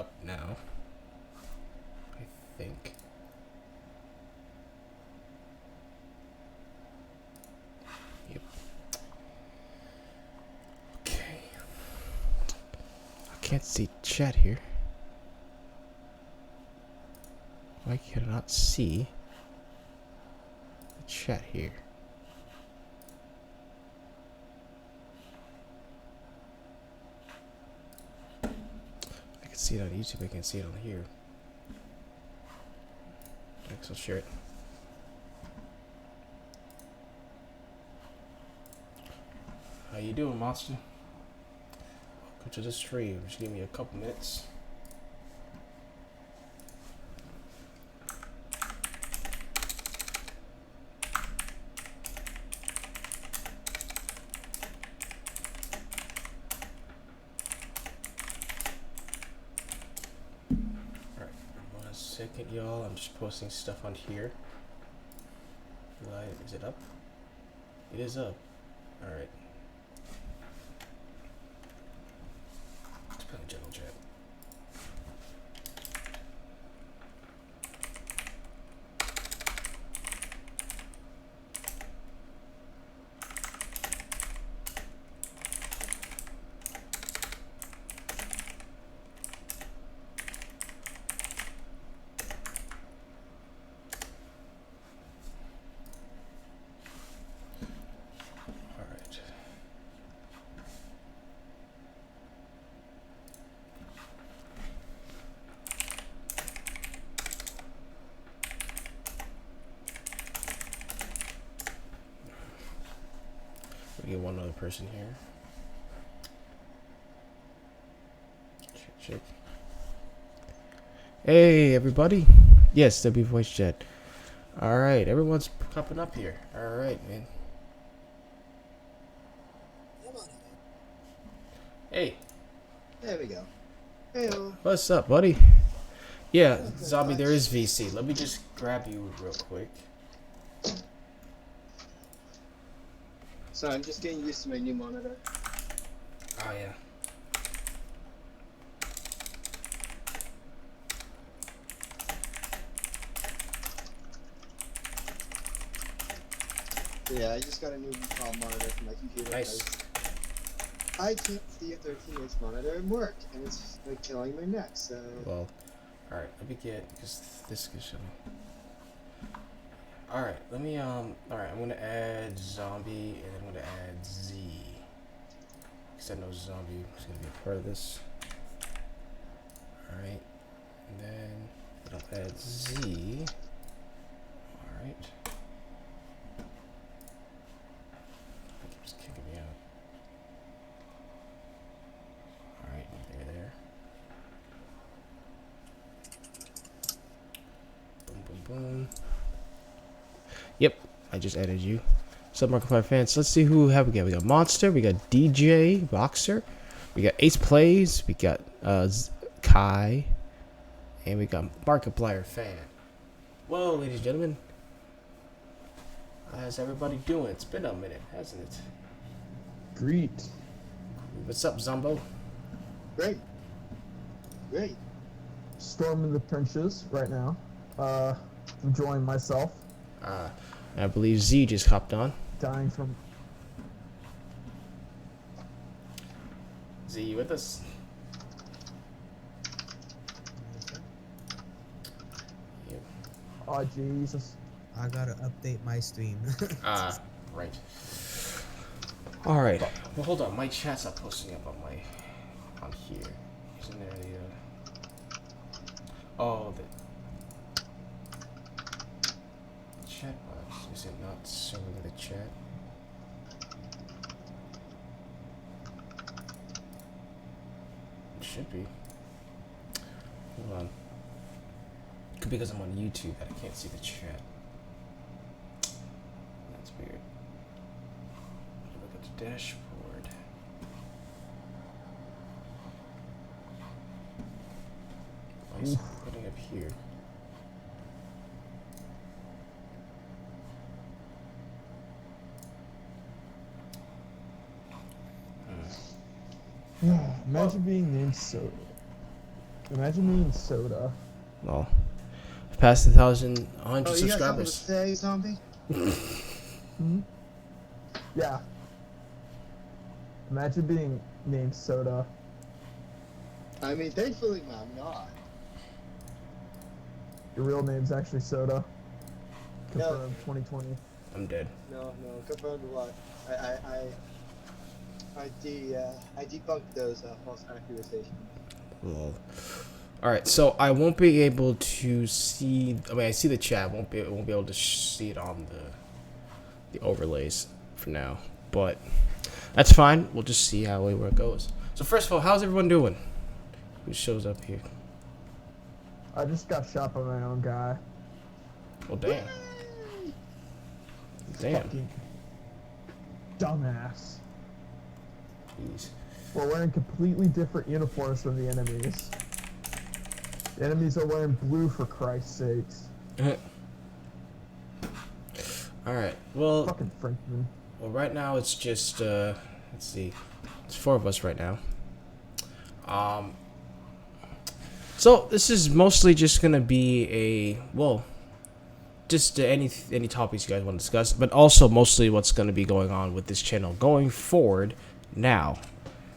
up now. I think. Yep. Okay. I can't see chat here. I cannot see the chat here. I can see it on YouTube. I can't see it on here. I guess I'll share it. How you doing, monster? Welcome to the stream. Just give me a couple minutes. Alright, 1 second, y'all. I'm just posting stuff on here. Is it up? It is up. Alright. Let's put in general chat. Alright. We get one other person here. Check. Hey, everybody. Yes, W voice chat. All right, everyone's popping up here. All right, man. Hey, There we go. Hey-o. what's up, buddy? Yeah, zombie, there is VC. Let me just grab you real quick. So I'm just getting used to my new monitor. Oh, yeah. Yeah, I just got a new monitor for my computer. Nice. I can't see a 13-inch monitor and work, and it's like killing my neck. So Well, all right. Let me get because this could show. All right. Let me All right. I'm gonna add zombie and I'm gonna add Z. Because I know zombie is gonna be a part of this. All right. And then I'll add Z. All right. It keeps kicking me out. All right. There. Boom, boom, boom. Yep, I just added you. What's up, Markiplier fans? Let's see who have we got. We got Monster, we got DJ Boxer, we got Ace Plays, we got Kai, and we got Markiplier fan. Well, ladies and gentlemen, how's everybody doing? It's been a minute, hasn't it? Greet. What's up, Zombo? great. Storming the trenches right now. Enjoying myself. I believe Z just hopped on. Dying from. Z, you with us? Yep. Oh, Jesus. I gotta update my stream. Right. All right. Well, hold on. My chat's not posting up on here. Isn't there the chat box? Is it not showing the chat? It should be. Hold on. Could be because I'm on YouTube that I can't see the chat. That's weird. Look at the dashboard. Why is it putting up here? Imagine being named so. Imagine being soda. Well, past 1,100 Oh, you got something to subscribers. say, zombie? Hmm? Yeah. Imagine being named Soda. I mean, thankfully, I'm not. Your real name's actually Soda. No. Confirmed 2020. I'm dead. No, confirmed what? I debunked those false accusations. Lol. All right, so I won't be able to see. I mean, I see the chat. Won't be able to see it on the overlays for now. But that's fine. We'll just see where it goes. So first of all, how's everyone doing? Who shows up here? I just got shot by my own guy. Well, damn. Damn. Fucking dumbass. Jeez. We're wearing completely different uniforms from the enemies. The enemies are wearing blue, for Christ's sakes. All right. Well, Fucking Frenchman. well, right now it's just let's see, it's 4 of us right now. So this is mostly just gonna be just any topics you guys want to discuss, but also mostly what's gonna be going on with this channel going forward now.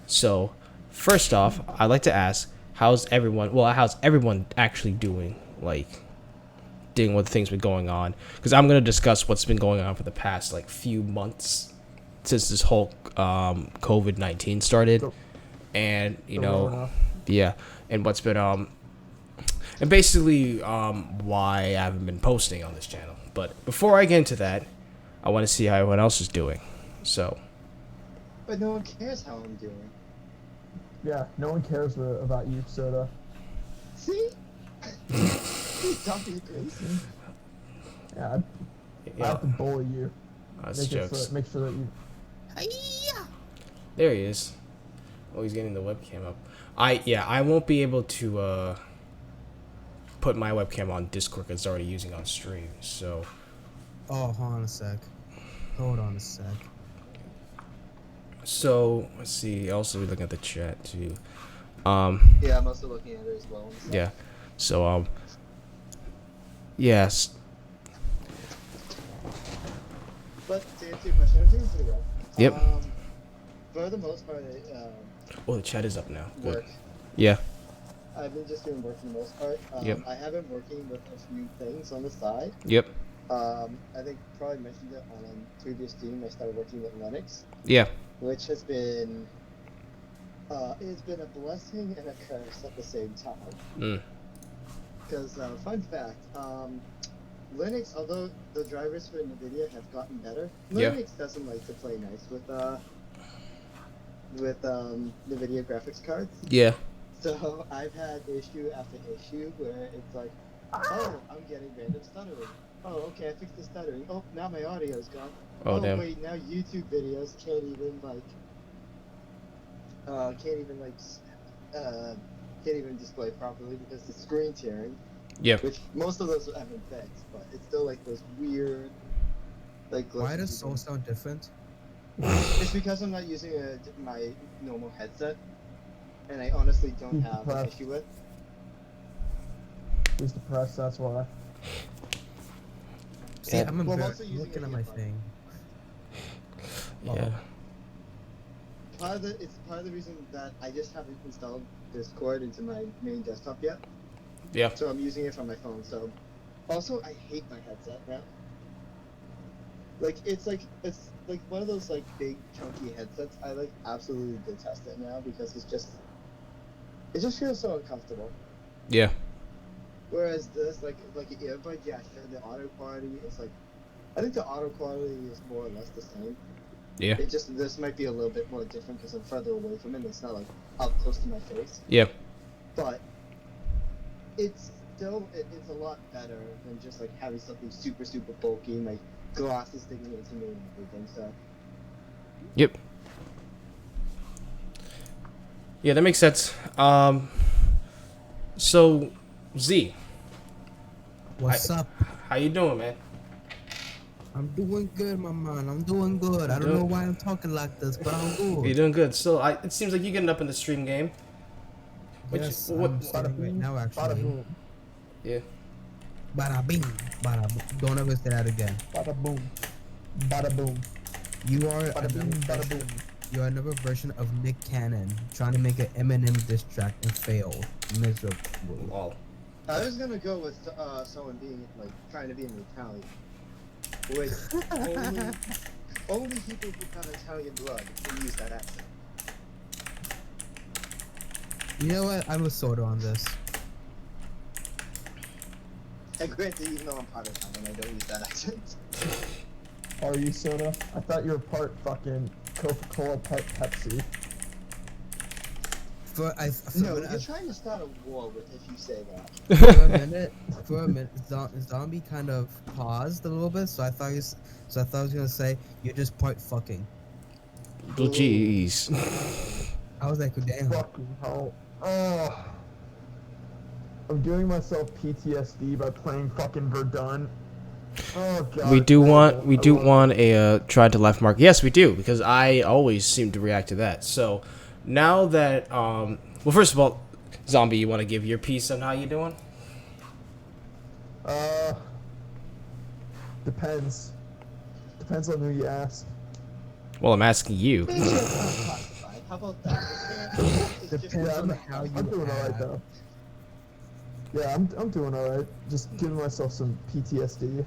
So first off, I'd like to ask, how's everyone actually doing, like dealing with things been going on? Because I'm gonna discuss what's been going on for the past few months since this whole COVID-19 started, and yeah, and what's been and basically why I haven't been posting on this channel. But before I get into that, I want to see how everyone else is doing. So But no one cares how I'm doing. Yeah, no one cares about you, Soda. See? Zombie agrees. Yeah, I have to bully you. that's jokes. Make sure that you. There he is. Oh, he's getting the webcam up. I won't be able to put my webcam on Discord because it's already using on stream. So Oh, hold on a sec. Hold on a sec. so let's see. Also, we looking at the chat too. Yeah, I'm also looking at it as well. Yeah. So yes. But to answer your question, I'm doing pretty well. Yep. For the most part, Oh, the chat is up now. Good. work. Yeah. I've been just doing work for the most part. Yep. I have been working with a few things on the side. Yep. I think probably mentioned it on a previous stream. I started working with Linux, Yeah. which has been it's been a blessing and a curse at the same time. Mm. Because fun fact, Linux, although the drivers for NVIDIA have gotten better, Yeah. Linux doesn't like to play nice with NVIDIA graphics cards. Yeah. So I've had issue after issue where it's like, oh, I'm getting random stuttering. Oh, okay, I fixed the stuttering. Oh, now my audio is gone. Oh, damn. Wait, now YouTube videos can't even display properly because the screen tearing. Yeah. Which most of those have been fixed, but it's still like those weird, like. Why does glitches. Soul sound different? It's because I'm not using my normal headset, and I honestly don't have an issue with. He's depressed. That's why. See, Yeah. I'm Well, I'm also using looking a at my earbud. thing. Yeah. It's part of the reason that I just haven't installed Discord into my main desktop yet. Yeah. So I'm using it from my phone. So, also I hate my headset now. It's like one of those big chunky headsets. I absolutely detest it now because it just feels so uncomfortable. Yeah. Whereas this like an earbud, yeah, sure, the audio quality is I think the audio quality is more or less the same. Yeah. It just this might be a little bit more different because I'm further away from it. And it's not up close to my face. Yeah. But it's still it's a lot better than just having something super bulky, my glasses sticking into me and everything. So Yep. Yeah, that makes sense. So Z, What's up? how you doing, man? I'm doing good, my man. I'm doing good. I don't know why I'm talking like this, but I'm You're good. doing good. So it seems like you're getting up in the stream game. Yes, what- I'm starting right now, Bada actually. boom. Yeah. Bada bing, bada boom. Don't ever say that again. Bada boom. Bada boom. You are Bada bing, another bada version. boom. You are another version of Nick Cannon trying to make an Eminem diss track and fail miserably. Lol. I was gonna go with someone being like trying to be an Italian, with only people who have Italian blood can use that accent. You know what? I'm a soda on this. And granted, even though I'm part Italian, I don't use that accent. Are you soda? I thought you were part fucking Coca-Cola, part Pepsi. No, you're trying to start a war with if you say that. for a minute, Zombie kind of paused a little bit, so I thought I was gonna say you're just part fucking. Oh, jeez. I was like, damn. Fucking hell. Oh. I'm giving myself PTSD by playing fucking Verdun. Oh god. We do want I a try to laugh mark. Yes, we do, because I always seem to react to that. So now that well, first of all, Zombie, you want to give your piece on how you doing? Depends. Depends on who you ask. Well, I'm asking you. Make sure it's not classified. How about that? It's just Depends on how you I'm doing alright act. though. Yeah, I'm doing alright. Just giving myself some PTSD,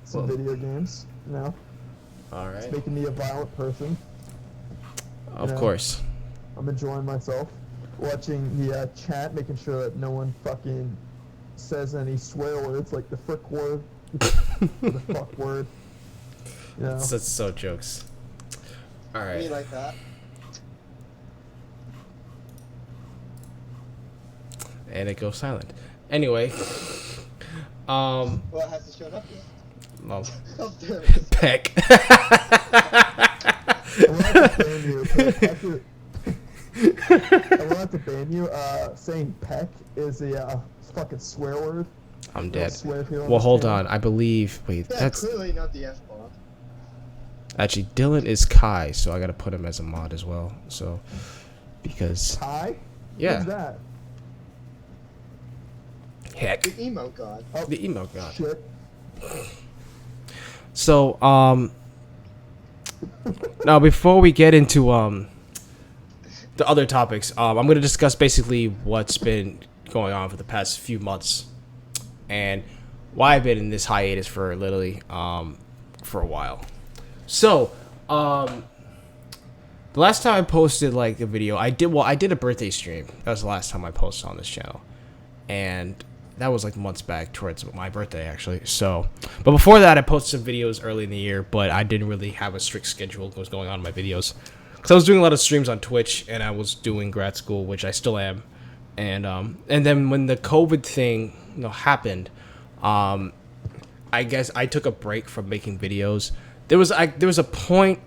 some Well- video games. You know, All it's right. making me a violent person. Of Yeah. course. I'm enjoying myself, watching the chat, making sure that no one fucking says any swear words like the frick word, or the fuck word. You know, That's so jokes. All Me right. like that. And it goes silent. Anyway, Well, it hasn't shown up yet. well, Oh, there it is. Peck. I will have to ban you. I will have to ban you. Saying peck is a fucking swear word. I'm Don't dead. swear if you don't Well, hold understand. on. I believe. Wait, Yeah, that's clearly not the F-bomb. actually Dylan is Kai, so I gotta put him as a mod as well. So because Hi? yeah, Who's that? heck, The emo god. Oh, the email god. shit. So now before we get into the other topics, I'm gonna discuss basically what's been going on for the past few months and why I've been in this hiatus for literally for a while. So the last time I posted like a video, I did a birthday stream. That was the last time I posted on this channel, and that was like months back towards my birthday actually. So, but before that, I posted some videos early in the year, but I didn't really have a strict schedule what was going on in my videos because I was doing a lot of streams on Twitch and I was doing grad school, which I still am, and then when the COVID thing happened, I guess I took a break from making videos. There was a point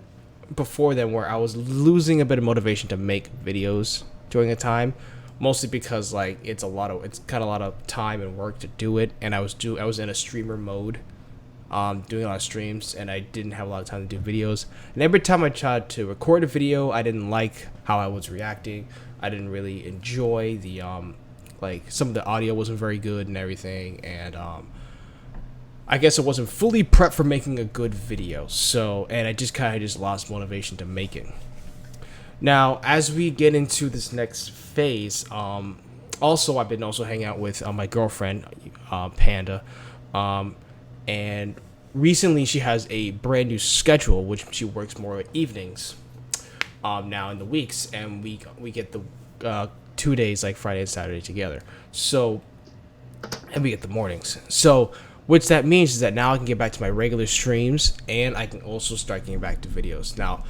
before then where I was losing a bit of motivation to make videos during a time, mostly because like it's kind of a lot of time and work to do it, and I was in a streamer mode, doing a lot of streams, and I didn't have a lot of time to do videos. And every time I tried to record a video, I didn't like how I was reacting. I didn't really enjoy the like some of the audio wasn't very good and everything, and I guess it wasn't fully prepped for making a good video. So, and I just kind of lost motivation to make it. Now, as we get into this next phase, also I've been also hanging out with my girlfriend, Panda, and recently she has a brand new schedule, which she works more evenings now in the weeks, and we get the 2 days like Friday and Saturday together. So, and we get the mornings. So, which that means is that now I can get back to my regular streams, and I can also start getting back to videos. Now,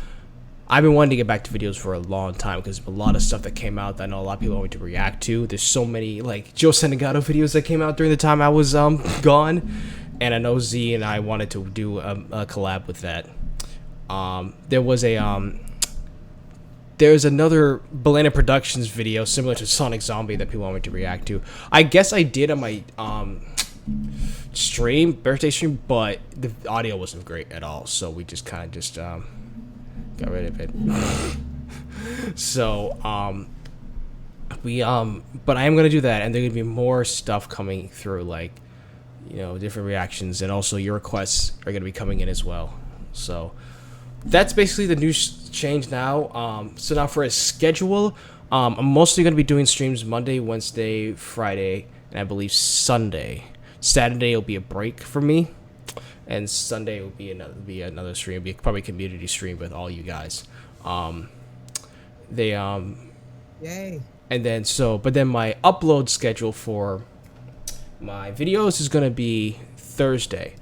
I've been wanting to get back to videos for a long time because a lot of stuff that came out that I know a lot of people want me to react to. There's so many like Joe Senegato videos that came out during the time I was gone, and I know Z and I wanted to do a collab with that. There's another Balena Productions video similar to Sonic Zombie that people want me to react to. I guess I did on my birthday stream, but the audio wasn't great at all, so we just kind of got rid of it. So but I am gonna do that, and there's gonna be more stuff coming through, like, different reactions, and also your requests are gonna be coming in as well. So that's basically the new change now. So now for a schedule, I'm mostly gonna be doing streams Monday, Wednesday, Friday, and I believe Sunday. Saturday will be a break for me, and Sunday will be another stream. It'll be probably a community stream with all you guys. Yay. And then but then my upload schedule for my videos is gonna be Thursday.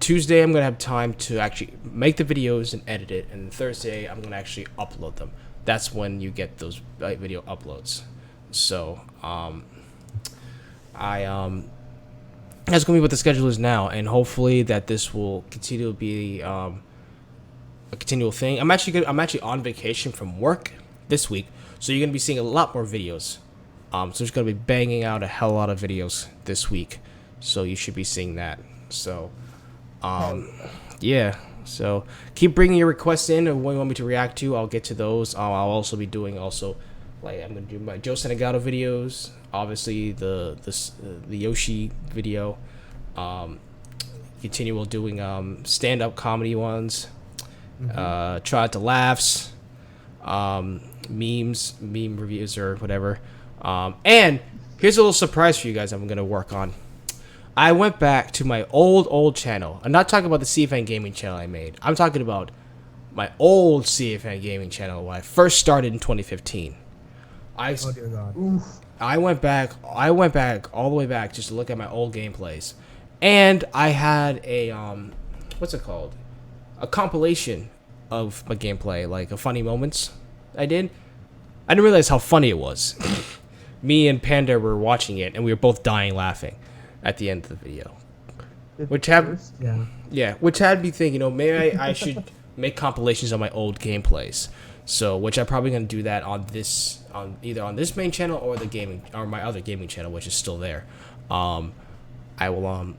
Tuesday I'm gonna have time to actually make the videos and edit it, and Thursday I'm gonna actually upload them. That's when you get those video uploads. So that's gonna be what the schedule is now, and hopefully that this will continue to be a continual thing. I'm actually on vacation from work this week, so you're gonna be seeing a lot more videos. So there's gonna be banging out a hell lot of videos this week, so you should be seeing that. So yeah, so keep bringing your requests in of what you want me to react to. I'll get to those. I'll also be doing like, I'm gonna do my Joe Senegato videos, obviously the Yoshi video, continue doing stand-up comedy ones, try out the laughs, meme reviews or whatever, and here's a little surprise for you guys I'm gonna work on. I went back to my old channel. I'm not talking about the Cfn Gaming channel I made. I'm talking about my old Cfn Gaming channel when I first started in 2015. Oh dear God. I went back all the way back just to look at my old gameplays, and I had a what's it called? A compilation of my gameplay, like a funny moments I didn't realize how funny it was. Me and Panda were watching it, and we were both dying laughing at the end of the video. Which had me thinking, maybe I should make compilations of my old gameplays. So, which I'm probably gonna do that on either on this main channel or my other gaming channel, which is still there. I will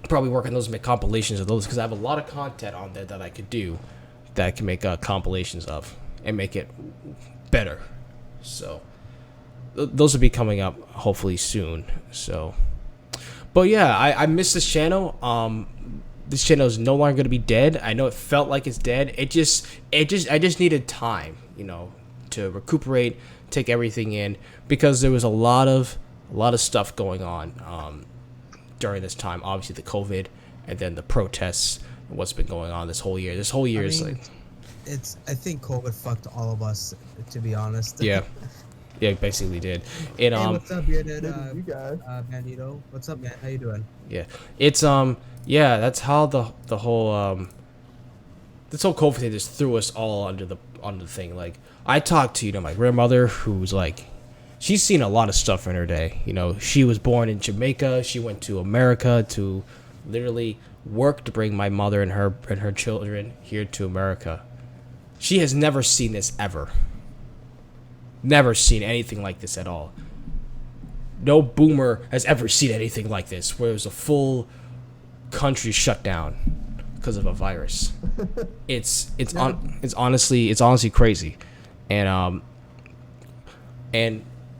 probably work on those, make compilations of those, because I have a lot of content on there that I could do, that I can make compilations of and make it better. So those will be coming up hopefully soon. So, but yeah, I miss this channel. This channel is no longer going to be dead. I know it felt like it's dead. I just needed time, to recuperate, take everything in, because there was a lot of stuff going on during this time. Obviously the COVID, and then the protests, and what's been going on this whole year. This whole year is like, I think COVID fucked all of us, to be honest. Yeah. Yeah, it basically did. It Hey, what's up, bearded you guys. Bandito? What's up, man? How you doing? Yeah, it's yeah, that's how the whole this whole COVID thing just threw us all under the thing. Like, I talked to my grandmother, who's like, she's seen a lot of stuff in her day. She was born in Jamaica. She went to America to literally work to bring my mother and her children here to America. She has never seen this ever. Never seen anything like this at all. No boomer has ever seen anything like this, where there's a full country shut down because of a virus. It's honestly crazy, and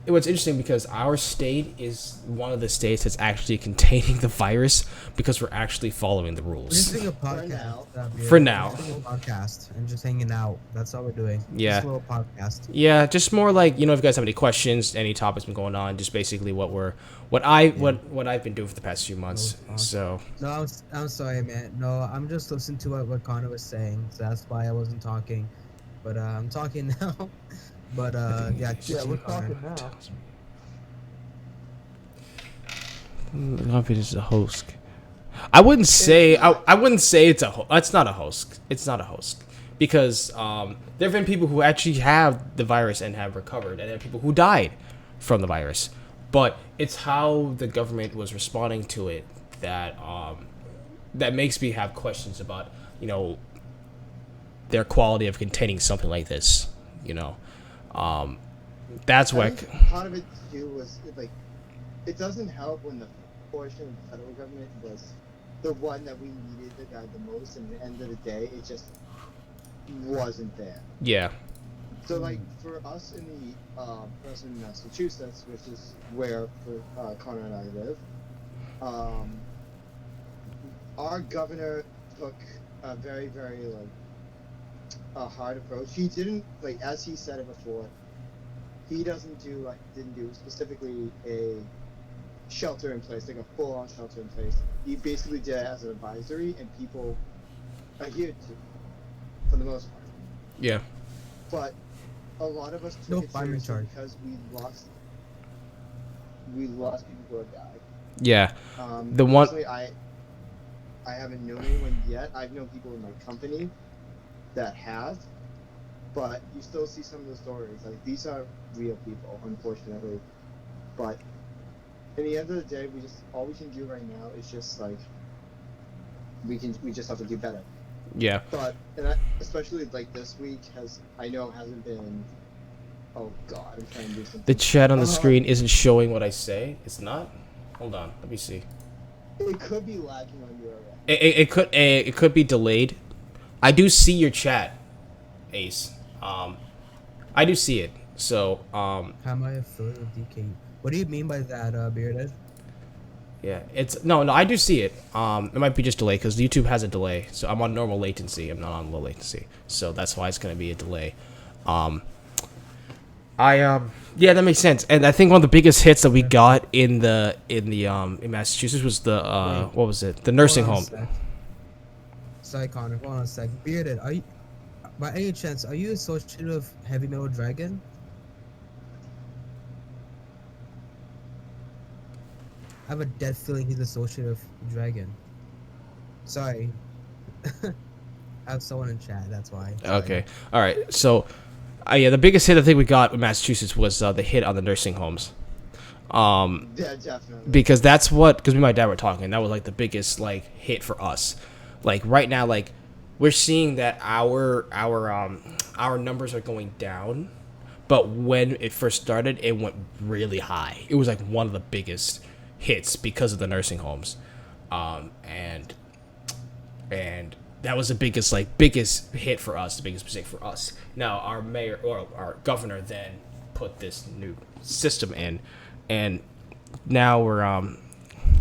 what's interesting, because our state is one of the states that's actually containing the virus, because we're actually following the We're rules. just doing a podcast. For now. We're just doing a podcast and just hanging out. That's all we're doing. Yeah. Just a little podcast. Yeah, just more like, if you guys have any questions, any topics been going on, just basically what I've been doing for the past few months. So No, I'm sorry, man. No, I'm just listening to what Connor was saying, so that's why I wasn't talking. But I'm talking now. But yeah, We're talking now. Confidence is a host. I wouldn't say it's it's not a host. It's not a host, because there have been people who actually have the virus and have recovered, and there are people who died from the virus. But it's how the government was responding to it that makes me have questions about their quality of containing something like this. That's why. Part of it too was it doesn't help when the portion of the federal government was the one that we needed the most, and at the end of the day, it just wasn't there. Yeah. So like for us in Massachusetts, which is where Connor and I live, our governor took a very, very a hard approach. He didn't as he said it before. He didn't do specifically a shelter in place, like a full-on shelter in place. He basically did it as an advisory, and people adhered to it, for the most part. Yeah. But a lot of us took it seriously because we lost people who have died. Yeah. The one. I haven't known anyone yet. I've known people in my company that have, but you still see some of the stories. Like, these are real people, unfortunately. But in the end of the day, all we can do right now is just we just have to do better. Yeah. But especially this week hasn't been. Oh God, I'm trying to do something. The chat on the screen isn't showing what I say. It's not. Hold on. Let me see. It could be lagging on your end. It could be delayed. I do see your chat, Ace. I do see it. So How am I affiliated with DK? What do you mean by that, Bearded? yeah, it's no. I do see it. It might be just delay because YouTube has a delay. So I'm on normal latency. I'm not on low latency. So that's why it's gonna be a delay. Yeah, that makes sense. And I think one of the biggest hits that we got in Massachusetts was the what was it? The nursing home. Sorry, Connor. Hold on a sec. Bearded, are you, by any chance, are you associated with Heavy Metal Dragon? I have a dead feeling he's associated with Dragon. Sorry. I have someone in chat, that's why. Sorry. Okay. All right. So, yeah, the biggest hit I think we got with Massachusetts was the hit on the nursing homes. Yeah, definitely. Because because me and my dad were talking, that was the biggest hit for us. Right now, we're seeing that our numbers are going down, but when it first started, it went really high. It was one of the biggest hits because of the nursing homes, and that was the biggest hit for us, the biggest mistake for us. Now our mayor or our governor then put this new system in, and now we're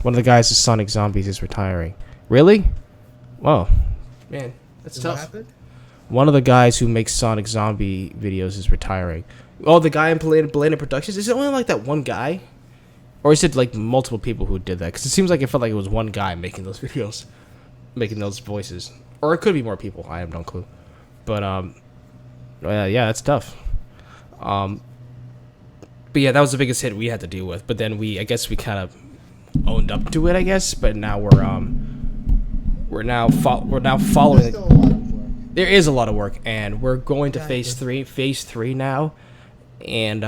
one of the guys is Sonic Zombies is retiring. Really? Whoa, man, that's tough. What happened? One of the guys who makes Sonic Zombie videos is retiring. Oh, the guy in Belated Productions? Is it only that one guy? Or is it multiple people who did that? Because it seems it felt like it was one guy making those videos, making those voices. Or it could be more people. I have no clue. But yeah, that's tough. But yeah, that was the biggest hit we had to deal with. But then I guess we kind of owned up to it, I guess. But now we're now following. There's still a lot of work. There is a lot of work, and we're going to phase three now, and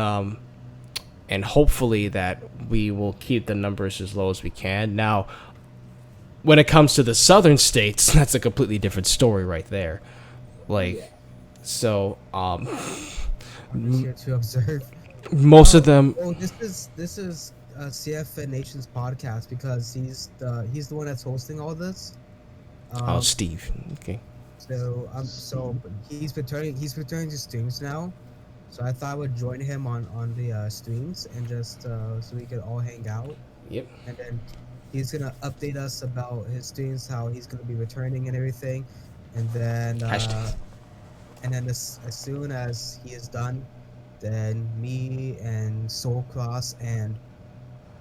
hopefully that we will keep the numbers as low as we can. Now, when it comes to the southern states, that's a completely different story right there. So I'm just here to observe. most of them. Oh, this is Cfn Nation's podcast because he's the one that's hosting all this. Steve. Okay. So he's returning to streams now. So I thought I would join him on the streams and just so we could all hang out. Yep. And then he's gonna update us about his streams, how he's gonna be returning and everything. And then as soon as he is done, then me and Soulcross and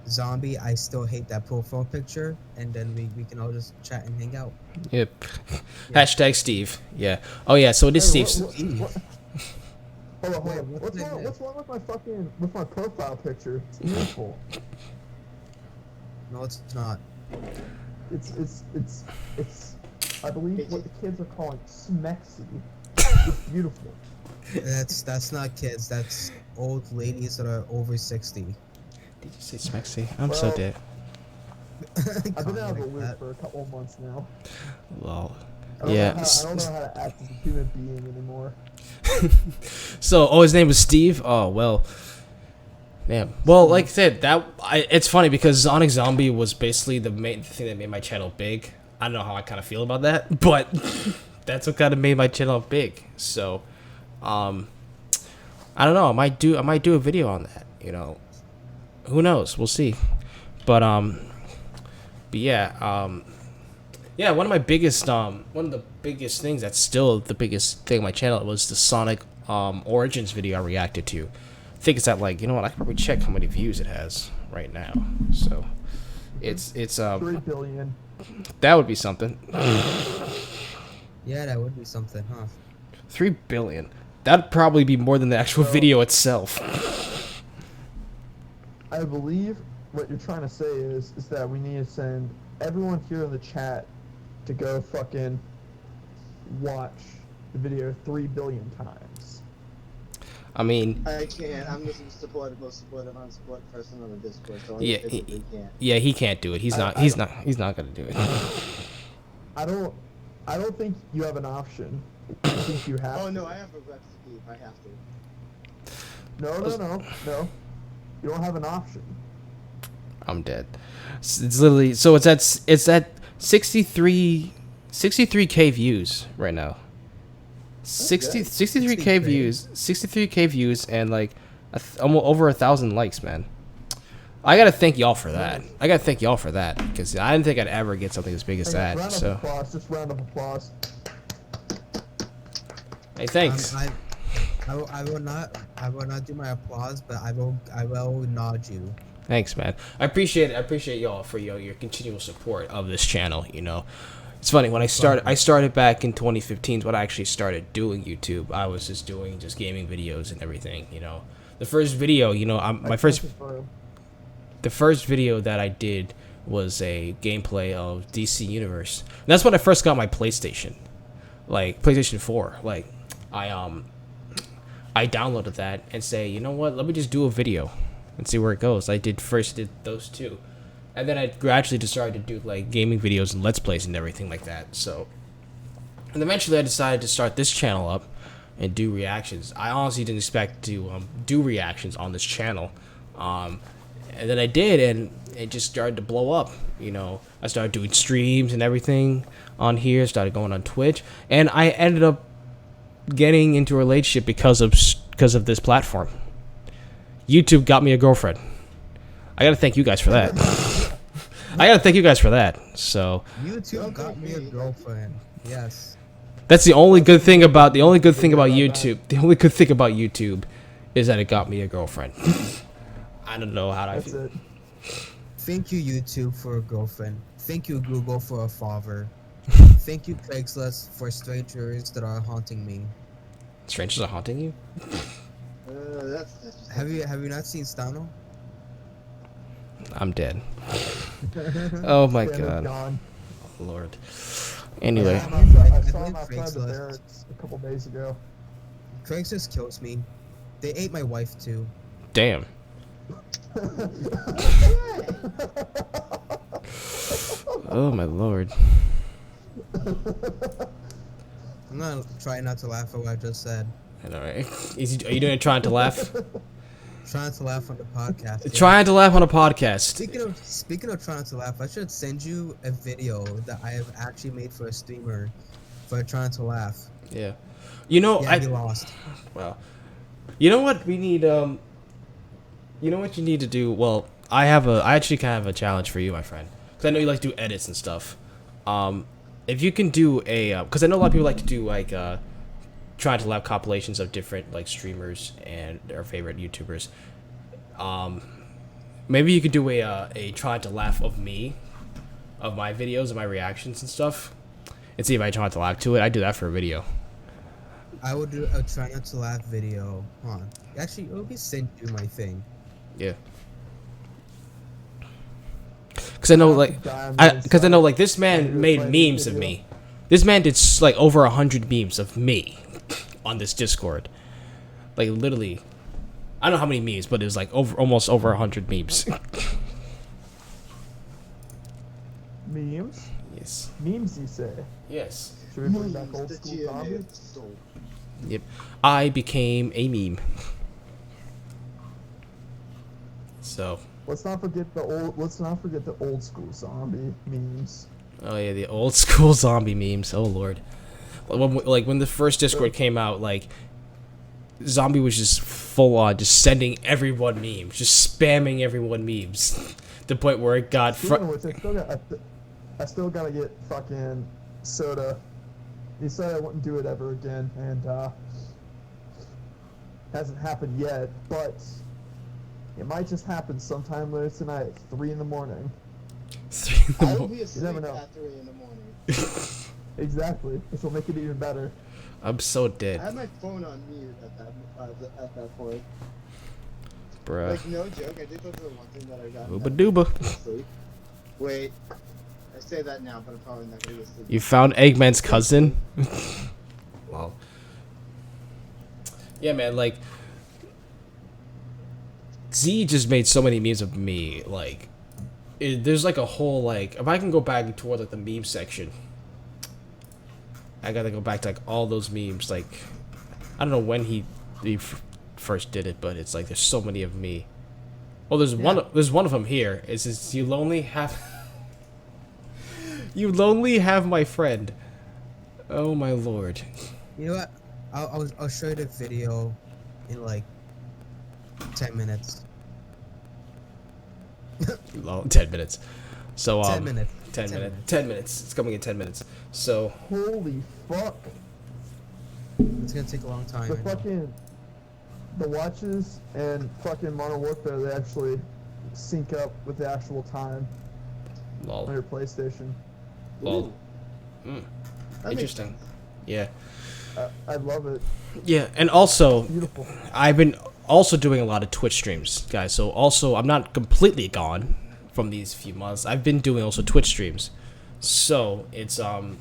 Zombie, I still hate that profile picture, and then we can all just chat and hang out. Yep. Yeah. Hashtag Steve. Yeah. Oh yeah. So it is Steve. Hold on. Wait, What's wrong with my profile picture? It's beautiful. No, it's not. It's I believe what the kids are calling smexy. It's beautiful. That's not kids. That's old ladies that are over 60. Did you say Smexy? I'm so dead. I've been out of the loop for a couple of months now. Lol. I don't know how to act as a human being anymore. So, his name was Steve? Oh, well. Damn. Well, like I said, it's funny because Sonic Zombie was basically the main thing that made my channel big. I don't know how I kind of feel about that, but that's what kind of made my channel big. So, I don't know. I might do a video on that. You know, who knows? We'll see. But yeah. One of the biggest things that's still the biggest thing on my channel was the Sonic Origins video I reacted to. I think it's at like, you know what? I can probably check how many views it has right now. So it's 3 billion. that would be something. Yeah, that would be something, huh? 3 billion. That'd probably be more than the actual video itself. I believe what you're trying to say is that we need to send everyone here in the chat to go fucking watch the video 3 billion times. I mean, I can't. I'm the most supportive unsupported person on the Discord, so yeah, I physically can't. yeah, he can't do it. He's not gonna do it. I don't think you have an option. I think you have. Oh to. no, I have a rep to keep. I have to. No. You don't have an option. I'm dead. It's literally it's at 63k views right now. 63k views, 63k views, and like almost over 1,000 likes, man. I gotta thank y'all for that. Because I didn't think I'd ever get something as big as that. Round So, of applause, just round of applause. hey, thanks. I will not do my applause, but I will nod you. Thanks, man. I appreciate it. I appreciate y'all for your continual support of this channel. You know, it's funny when I started back in 2015 when I actually started doing YouTube. I was just doing gaming videos and everything. You know, the first video, you know, the first video that I did was a gameplay of DC Universe. And that's when I first got my PlayStation, like PlayStation 4. Like, I downloaded that and say, you know what? Let me just do a video and see where it goes. I did those two, and then I gradually just started to do like gaming videos and Let's Plays and everything like that. So, and eventually I decided to start this channel up and do reactions. I honestly didn't expect to do reactions on this channel. And then I did, and it just started to blow up. You know, I started doing streams and everything on here, started going on Twitch, and I ended up getting into a relationship because of this platform. YouTube got me a girlfriend. I gotta thank you guys for that. So YouTube got me a girlfriend. Yes. that's the only good thing about YouTube. The only good thing about YouTube is that it got me a girlfriend. I don't know how to feel. It. Thank you, YouTube, for a girlfriend. Thank you, Google, for a father. Thank you, Craigslist, for strangers that are haunting me. Strangers are haunting you? That's just Have you not seen Stano? I'm dead. Oh my Stand god. up, John. Lord. Anyway. I saw him outside the barracks a couple days ago. Craigslist kills me. They ate my wife too. Damn. Oh my lord. I'm gonna try not to laugh at what I just said. I know, right? Are you doing it trying to laugh? Trying to laugh on the podcast. Yeah. Trying to laugh on a podcast. Speaking of trying to laugh, I should send you a video that I have actually made for a streamer for trying to laugh. Yeah. You know, Yeah, he lost. Well, you know what we need. You know what you need to do. Well, I actually kind of have a challenge for you, my friend, because I know you like to do edits and stuff. If you can do a, because I know a lot of people like to do like trying to laugh compilations of different like streamers and their favorite YouTubers. Maybe you could do a try to laugh of me, of my videos and my reactions and stuff, and see if I try to laugh to it. I do that for a video. I will do a try not to laugh video. Hold on. Actually, let me send you my thing. Yeah. Because I know like this man made memes of me. This man did like over 100 memes of me on this Discord. Like literally, I don't know how many memes, but it was like almost over 100 memes. Memes? Yes. Memes, you say? Yes. Should we bring back old school zombies? Yep. I became a meme. So. Let's not forget the old school zombie memes. Oh yeah, the old school zombie memes. Oh lord. When the first Discord came out, like Zombie was just full on, just sending everyone memes, just spamming everyone memes, to the point where it got. Speaking of which, I still gotta get fucking soda. He said I wouldn't do it ever again, and hasn't happened yet, but it might just happen sometime later tonight at 3 in the morning. 3 in the I will morning. be asleep never know. at 3 in the morning. Exactly, which will make it even better. I'm so I dead, had my phone on mute at that point. bruh. Like, no joke, I think that's the one thing that I got. Ooba dooba. Asleep. Wait, I say that now, but I'm probably not gonna get asleep. You found Eggman's cousin? Wow. Yeah, man, like, Z just made so many memes of me, like, there's like a whole, like, if I can go back toward like the meme section, I gotta go back to like all those memes, like, I don't know when he first did it, but it's like there's so many of me. Well, there's one of them here. It says, you lonely have my friend. Oh my lord. You know what? I'll show you the video in like 10 minutes. 10 minutes. So 10 minutes. 10 minutes. 10 minutes. It's coming in 10 minutes. So Holy fuck! It's gonna take a long time. The watches and fucking Modern Warfare, they actually sync up with the actual time on lol. your PlayStation. Lol. That makes Interesting. sense. Yeah. I love it. Yeah, and also Beautiful. I've been also doing a lot of Twitch streams, guys. So also I'm not completely gone from these few months. I've been doing also Twitch streams. So it's I don't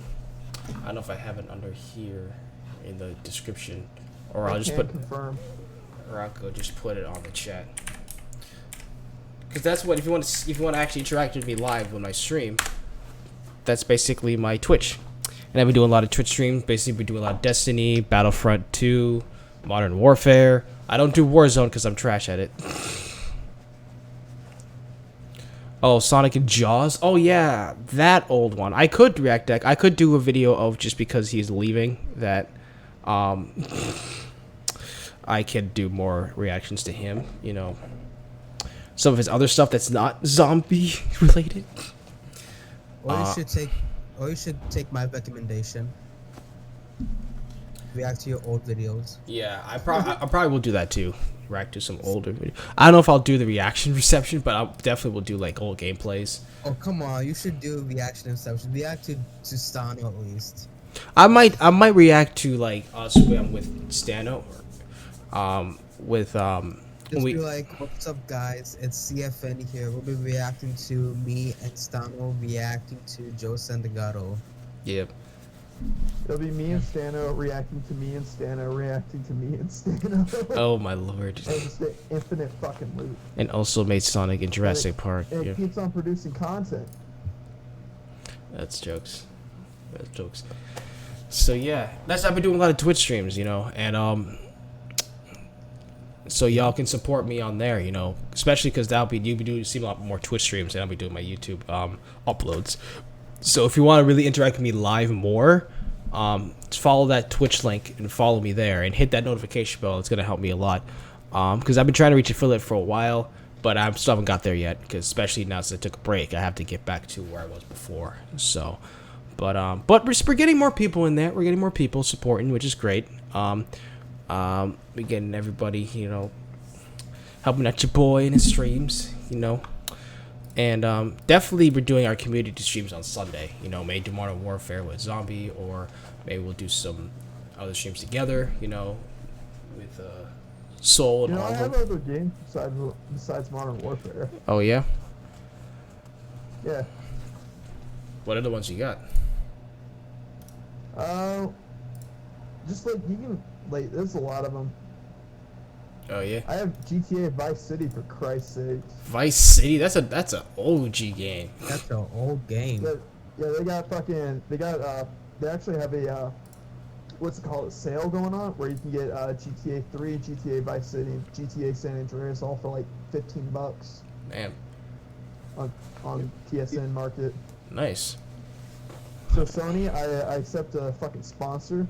know if I have it under here in the description, or I'll just confirm. or I'll go just put it on the chat. Because that's what if you want to actually interact with me live when I stream, that's basically my Twitch. And I've been doing a lot of Twitch streams. Basically, been doing a lot of Destiny, Battlefront 2, Modern Warfare. I don't do Warzone because I'm trash at it. Oh, Sonic and Jaws. Oh yeah, that old one. I could react that. I could do a video of just because he's leaving that. I can do more reactions to him. You know, some of his other stuff that's not zombie related. Or you should take my recommendation. React to your old videos. Yeah, I probably will do that too. React to some older videos. I don't know if I'll do the reaction reception, but I definitely will do like old gameplays. Oh come on, you should do reaction and stuff. React to Stano at least. I might react to like us when with Stano, with Just be like, what's up guys? It's CFN here. We'll be reacting to me and Stano reacting to Joe Sandagato. Yep. It'll be me and Stano reacting to me and Stano reacting to me and Stano. Oh my lord. And just the infinite fucking loop. And also made Sonic in Jurassic Park. And it Yeah. keeps on producing content. That's jokes. That's jokes. So yeah, I've been doing a lot of Twitch streams, you know, and so y'all can support me on there, you know, especially because you'll be seeing a lot more Twitch streams, and I'll be doing my YouTube uploads. So if you want to really interact with me live more, follow that Twitch link and follow me there, and hit that notification bell. It's gonna help me a lot, because I've been trying to reach affiliate for a while, but I still haven't got there yet. Because especially now since I took a break, I have to get back to where I was before. So, but we're getting more people in there. We're getting more people supporting, which is great. We're getting everybody, you know, helping out your boy in his streams, you know. And definitely we're doing our community streams on Sunday. You know, maybe do Modern Warfare with Zombie, or maybe we'll do some other streams together, you know, with Soul and You know, all I of have them. other games besides Modern Warfare. Oh, yeah? Yeah. What other ones you got? Just like you can, like, there's a lot of them. Oh, yeah? I have GTA Vice City for Christ's sake. Vice City? That's a OG game. That's an old game. Yeah, they actually have a, what's it called, a sale going on where you can get GTA 3, GTA Vice City, and GTA San Andreas all for like $15 Man, on PSN Market. nice. So Sony, I accept a fucking sponsor.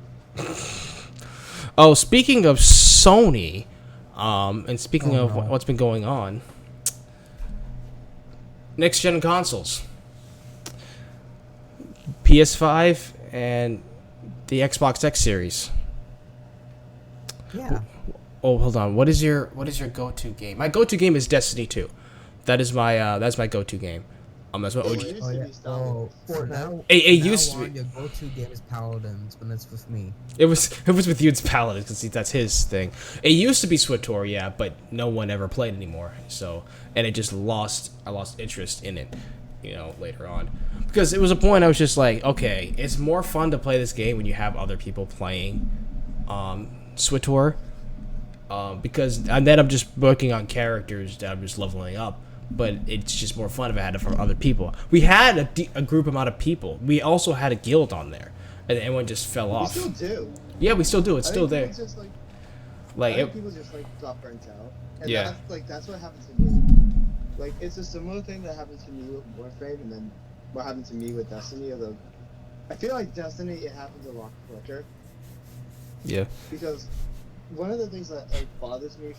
Oh, speaking of Sony, and speaking Oh, of no. what's been going on, next gen consoles, PS5 and the Xbox X series. Yeah. Oh, hold on. What is your go-to game? My go-to game is Destiny 2. That's my go-to game. That's my It OG. used Oh to yeah. be Star Oh, Wars. for now. It from used now to on, be. your go-to game is Paladins, but it's with me. It was with you. It's Paladin because that's his thing. It used to be SWTOR, yeah, but no one ever played anymore. So and it just lost. I lost interest in it, later on, because it was a point I was just like, okay, it's more fun to play this game when you have other people playing, SWTOR, because and then I'm just working on characters that I'm just leveling up. But it's just more fun if I had it from other people. We had a group amount of people. We also had a guild on there, and everyone just fell We off. still do. Yeah, we still do. It's I still think there. people just Like I think it, people just got burnt out. And Yeah. that's what happened to me. Like it's a similar thing that happened to me with Warframe, and then what happened to me with Destiny. Although I feel like Destiny, it happens a lot quicker yeah, because one of the things that bothers me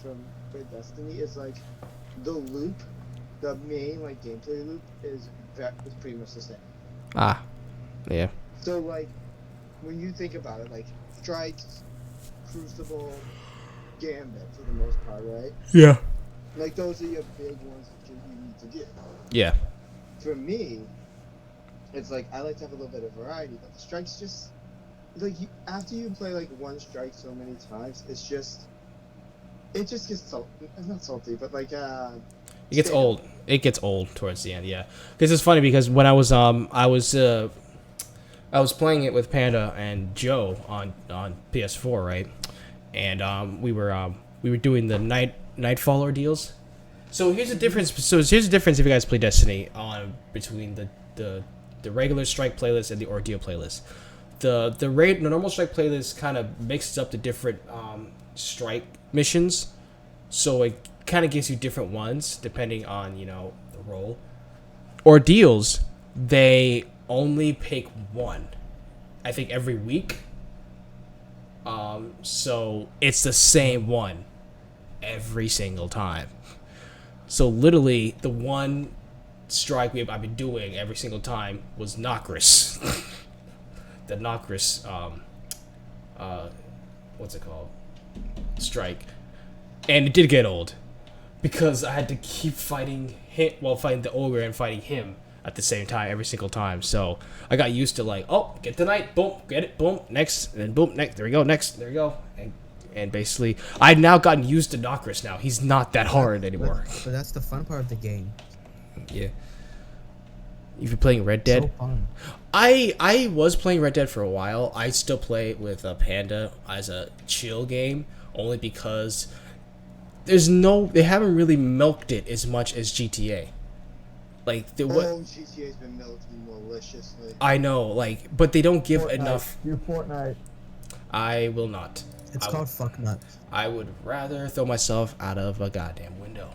with Destiny is the loop, the main gameplay loop is pretty much the same. yeah, So when you think about it, Strikes, Crucible, Gambit for the most part, right? yeah, Those are your big ones that you need to do. yeah, For me, it's I like to have a little bit of variety, but the strikes just after you play one strike so many times, it just gets salty. Not salty, but It gets stale. old. It gets old towards the end. Yeah, because it's funny because when I was I was playing it with Panda and Joe on PS4, right? And we were doing the Nightfall ordeals. So here's the difference. Here's the difference if you guys play Destiny between the regular strike playlist and the ordeal playlist. The normal strike playlist kind of mixes up the different strike missions, so it kind of gives you different ones depending on the role. Ordeals, they only pick one, I think, every week. So it's the same one every single time. So literally, the one strike I've been doing every single time was Nokris. The Nokris, what's it called? Strike. And it did get old because I had to keep fighting him while fighting the ogre and fighting him at the same time every single time. So I got used to get the knight, boom, get it, boom, next, and then boom, next, there we go, next, there we go. And basically, I've now gotten used to Nokris now. He's not that hard anymore. But that's the fun part of the game. Yeah. You've been playing Red Dead? So fun. I was playing Red Dead for a while. I still play it with Panda as a chill game, only because they haven't really milked it as much as GTA. GTA's been milked maliciously. I know, but they don't give Fortnite. enough. Do Fortnite. I will not. It's called fuck nuts. I would rather throw myself out of a goddamn window.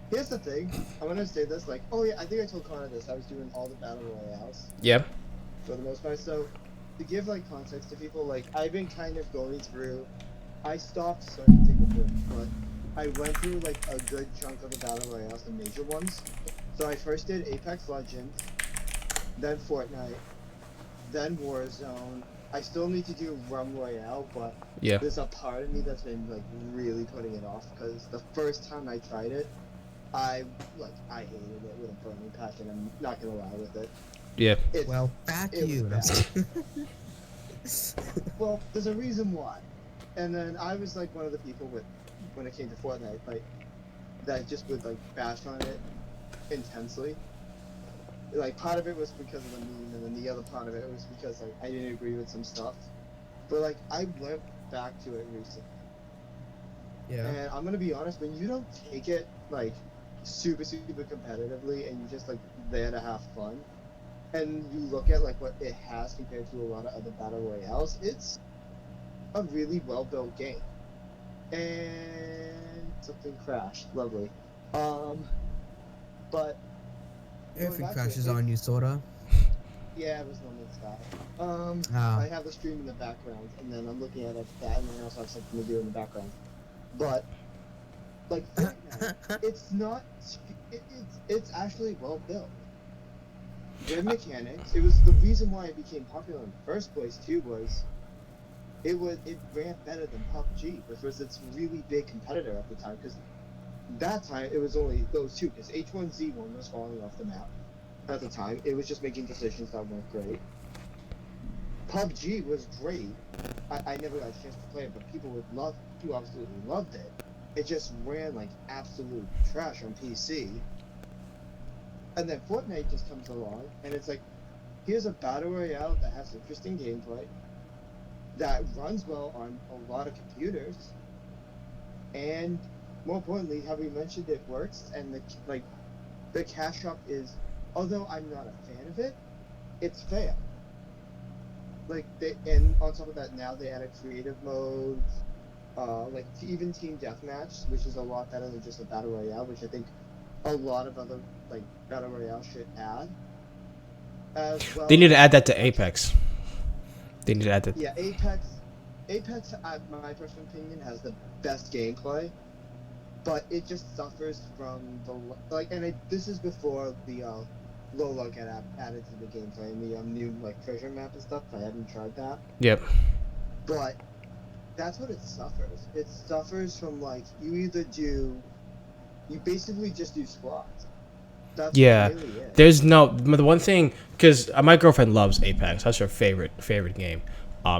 Here's the thing. I want to say this. Oh yeah, I think I told Connor this. I was doing all the battle royales Yeah. for the most part. So to give context to people, I've been kind of going through. I stopped starting to take a break, but I went through a good chunk of the battle royales, the major ones. So I first did Apex Legends, then Fortnite, then Warzone. I still need to do Rum Royale, but Yeah. there's a part of me that's been really putting it off because the first time I tried it, I hated it with a burning passion. I'm not gonna lie with it. Yeah. Well, back it you. was Well, there's a reason why. And then I was one of the people when it came to Fortnite, that just would bash on it intensely. Part of it was because of the meme, and then the other part of it was because I didn't agree with some stuff. But I went back to it recently, Yeah. and I'm gonna be honest. When you don't take it super competitively, and you're just there to have fun, and you look at what it has compared to a lot of other battle royales, it's a really well built game. And something crashed. Lovely. But Everything back to crashes it, on you, sorta. yeah, it was no Sky. Ah. I have the stream in the background, and then I'm looking at that, and then I also have something to do in the background. But like Fortnite, it's not. It's actually well built. Good mechanics. It was the reason why it became popular in the first place too. It ran better than PUBG, which was its really big competitor at the time. Because that time it was only those two. Because H1Z1 was falling off the map at the time. It was just making decisions that weren't great. PUBG was great. I never got a chance to play it, but people absolutely loved it. It just ran like absolute trash on PC. And then Fortnite just comes along, and it's like, here's a battle royale that has interesting gameplay, that runs well on a lot of computers, and more importantly, have we mentioned it works, and the cash shop is, although I'm not a fan of it, it's fair. And on top of that, now they added creative modes, even team deathmatch, which is a lot better than just a battle royale, which I think a lot of other battle royale should add. As well. They need to add that to Apex. They need to add that. Yeah, Apex, my personal opinion, has the best gameplay, but it just suffers from this is before the Lola got added to the gameplay and the new treasure map and stuff. I haven't tried that. Yep. But that's what it suffers. It suffers from you basically just do squads. That's Yeah. what it really is. There's the one thing, because my girlfriend loves Apex. That's her favorite game.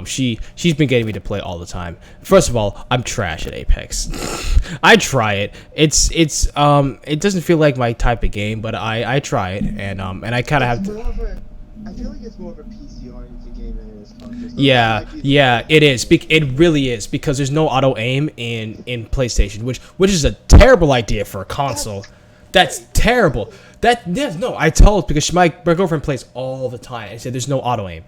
She's been getting me to play all the time. First of all, I'm trash at Apex. I try it. It doesn't feel like my type of game, but I try it, and I kind of have to. I feel like it's more of a PC-oriented game than it is console. So Yeah, it is. It really is, because there's no auto aim in PlayStation, which is a terrible idea for a console. That's terrible. I tell her because my girlfriend plays all the time and said there's no auto aim.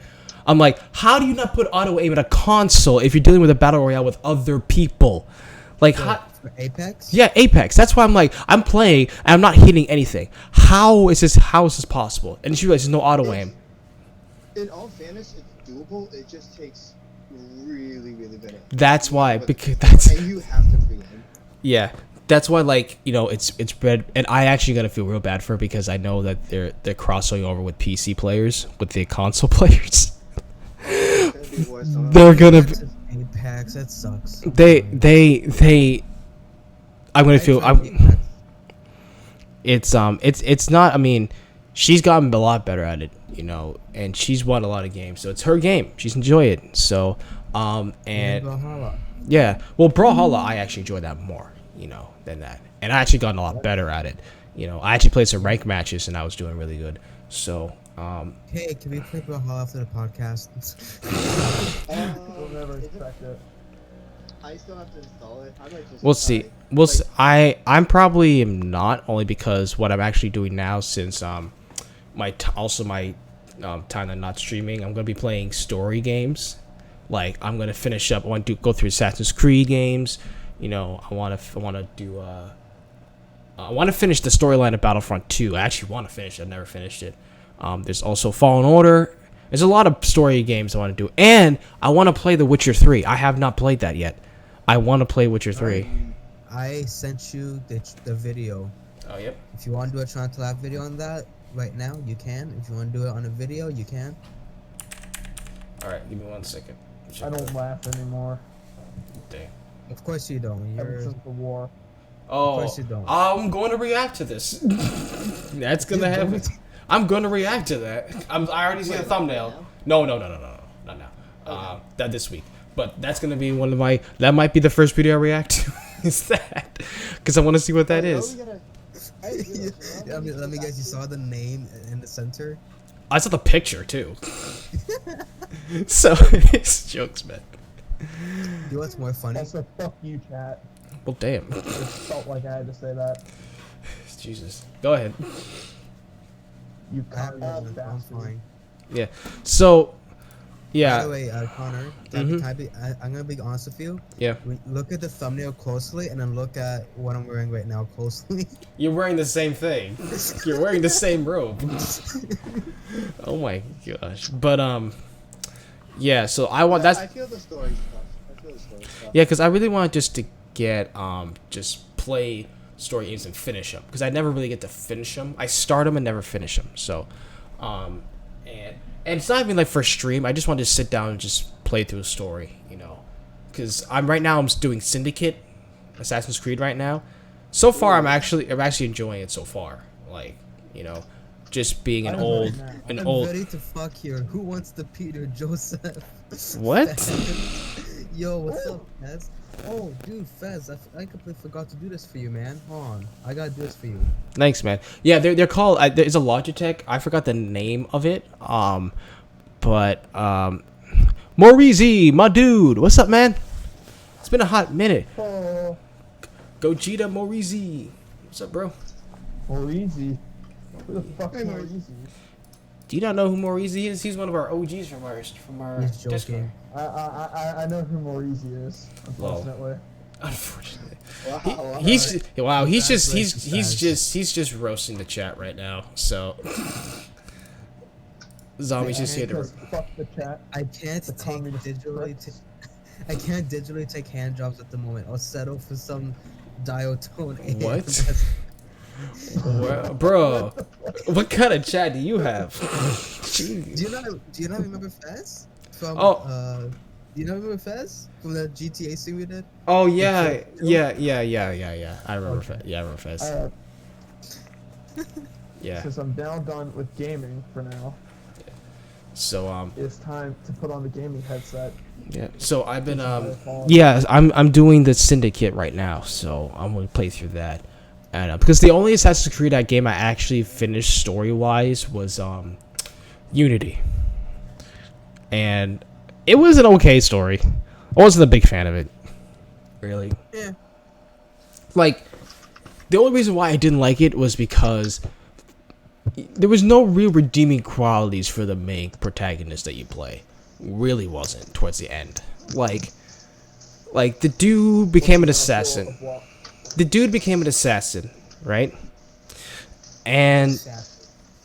I'm like, how do you not put auto aim in a console if you're dealing with a battle royale with other people? For Apex? Yeah, Apex. That's why I'm like, I'm playing and I'm not hitting anything. How is this possible? And she realizes there's no auto aim. In all fairness, it's doable. It just takes really, really good aim. That's why, because that's. And you have to pre-aim. Yeah, that's why, it's red, and I actually gotta feel real bad for her because I know that they're crossing over with PC players with the console players. They're gonna be, Apex. That sucks. I'm gonna feel. It's not. I mean, she's gotten a lot better at it, and she's won a lot of games, so it's her game. She's enjoy it. So, and Brawlhalla. yeah, well, Brawlhalla, I actually enjoy that more, than that, and I actually gotten a lot better at it. I actually played some ranked matches, and I was doing really good. So, Hey, can we play Brawlhalla after the podcast? We'll never expect it. I still have to install it. I might just we'll see. We'll see. I'm probably am not, only because what I'm actually doing now, since my time I'm not streaming, I'm gonna be playing story games. I'm gonna finish up. I want to go through Assassin's Creed games. I want to finish the storyline of Battlefront 2. I actually want to finish it. I've never finished it. There's also Fallen Order. There's a lot of story games I want to do, and I want to play The Witcher 3. I have not played that yet. I want to play Witcher 3. I sent you the video. Oh, yep. If you want to do a Trying to Laugh video on that right now, you can. If you want to do it on a video, you can. All right, give me 1 second. I don't laugh anymore. Dang. Of course you don't. Ever since the war. Oh, course you don't. I'm going to react to this. That's gonna happen. I'm going to react to that. I already see the thumbnail. No, not now. Okay. That this week. But that's gonna be one of my. That might be the first video I react to. Is that? Because I want to see what that is. Let me guess. You saw the name in the center. I saw the picture too. So it's jokes, man. You know what's more funny? Also, fuck you, chat. Well, damn. It felt like I had to say that. Jesus. Go ahead. You I'm bastard. fine. Yeah. So. By Yeah. the way, Connor, I'm gonna be honest with you. Yeah. Look at the thumbnail closely, and then look at what I'm wearing right now closely. You're wearing the same thing. You're wearing the same robe. Oh my gosh. But yeah. So I want I feel the story stuff. Yeah, because I really want just to get just play story games and finish them, because I never really get to finish them. I start them and never finish them. So, and it's not even like for stream. I just want to sit down and just play through a story, because I'm doing Syndicate, Assassin's Creed right now. So far, I'm actually enjoying it so far. Like, just being an old. I'm ready to fuck here. Who wants the Peter Joseph? What? Yo, what's up, Fez? Oh, dude, Fez, I completely forgot to do this for you, man. Hold on, I gotta do this for you. Thanks, man. Yeah, they're called. There's a Logitech. I forgot the name of it. But Morizy, my dude, what's up, man? It's been a hot minute. Oh, Gogeta Morizy, what's up, bro? Morizy. Who the fuck is Hey, Morizy? Do you not know who Morizy is? He's one of our OGs from our He's joking. Discord. I know who Morizy is, unfortunately. Unfortunately, Wow. he's Fez. just roasting the chat right now. So Zombie's just here to. Because fuck the chat. I can't The take communist digitally. pricks. I can't digitally take hand jobs at the moment. I'll settle for some dial-tone. What? Well, bro, what kind of chat do you have? Do you not remember Fez? From Oh. do you not remember Fez from the GTA scene we did? Oh yeah. I remember Okay. Fez. Yeah, I remember Fez. Alright, Yeah. since I'm now done with gaming for now, So it's time to put on the gaming headset. yeah. So I've been I'm doing the Syndicate right now. So I'm gonna play through that. And because the only Assassin's Creed game I actually finished story wise was Unity, and it was an okay story. I wasn't a big fan of it, really. Yeah. Like, the only reason why I didn't like it was because there was no real redeeming qualities for the main protagonist that you play. Really wasn't towards the end. Like the dude became an assassin. The dude became an assassin, right? And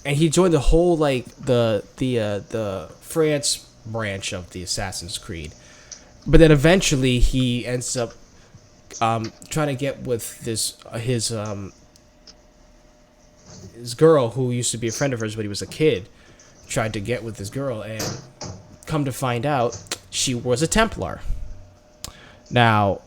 he joined the whole the France branch of the Assassin's Creed. But then eventually he ends up trying to get with his girl, who used to be a friend of hers when he was a kid. Tried to get with this girl, and come to find out she was a Templar. Now,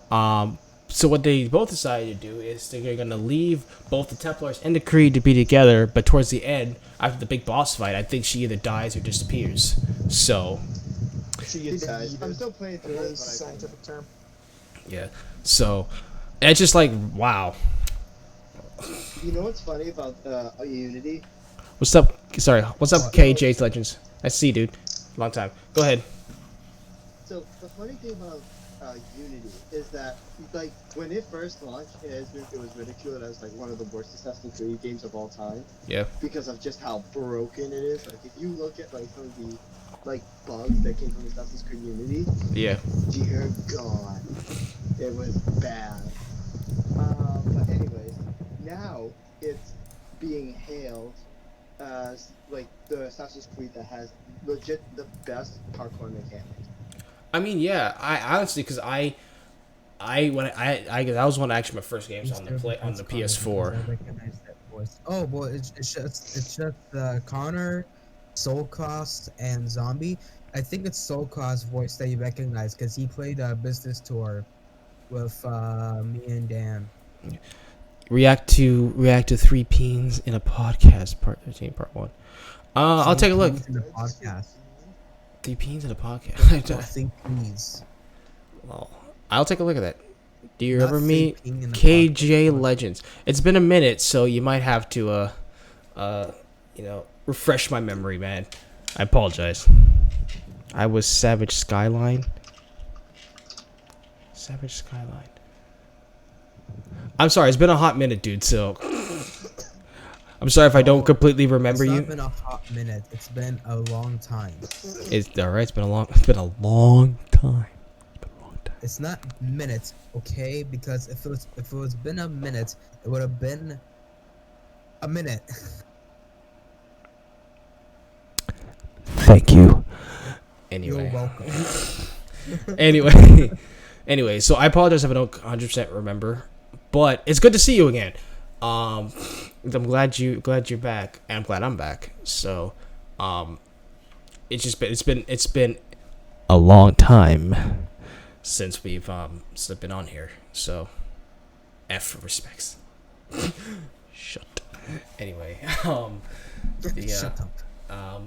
so what they both decided to do is they're going to leave both the Templars and the Creed to be together, but towards the end, after the big boss fight, I think she either dies or disappears. So, I'm still playing through it, but Scientific term. yeah. So, it's just like, wow. you know what's funny about Unity? What's up? Sorry, what's up, KJ's Legends? I see you, dude. Long time. Go ahead. So the funny thing about Unity is that, like, when it first launched, it was ridiculed as like one of the worst Assassin's Creed games of all time. Yeah. Because of just how broken it is. Like, if you look at like some of the bugs that came from Assassin's Creed Unity, Yeah. dear God, it was bad. But anyways, now it's being hailed as like the Assassin's Creed that has legit the best parkour mechanics. I mean, yeah. I honestly, because that was one of actually my first games on the PS4. I recognize that voice. Oh, well, it's just Connor, Soul Cost, and Zombie. I think it's Soul Cost's voice that you recognize because he played a business tour with me and Dan. React to 3 Peens in a Podcast, Part 13, Part 1. I'll take a look. In the podcast. 3 Peens in a Podcast. Think please. Well, I'll take a look at that. Do you Not ever meet thinking in the KJ podcast. Legends? It's been a minute, so you might have to, refresh my memory, man. I apologize. I was Savage Skyline. Savage Skyline. I'm sorry, it's been a hot minute, dude, so I'm sorry if I don't completely remember It's you. not been a hot minute. It's been a long time. It's alright, it's been a long time. It's not minutes, okay? Because if it was been a minute, it would have been a minute. Thank you. You're Anyway. welcome. Anyway. Anyway, so I apologize if I don't 100% remember, but it's good to see you again. I'm glad you're back, and I'm glad I'm back. So, it's been a long time since we've been on here. So, F respects. Shut. Anyway, yeah. Shut up.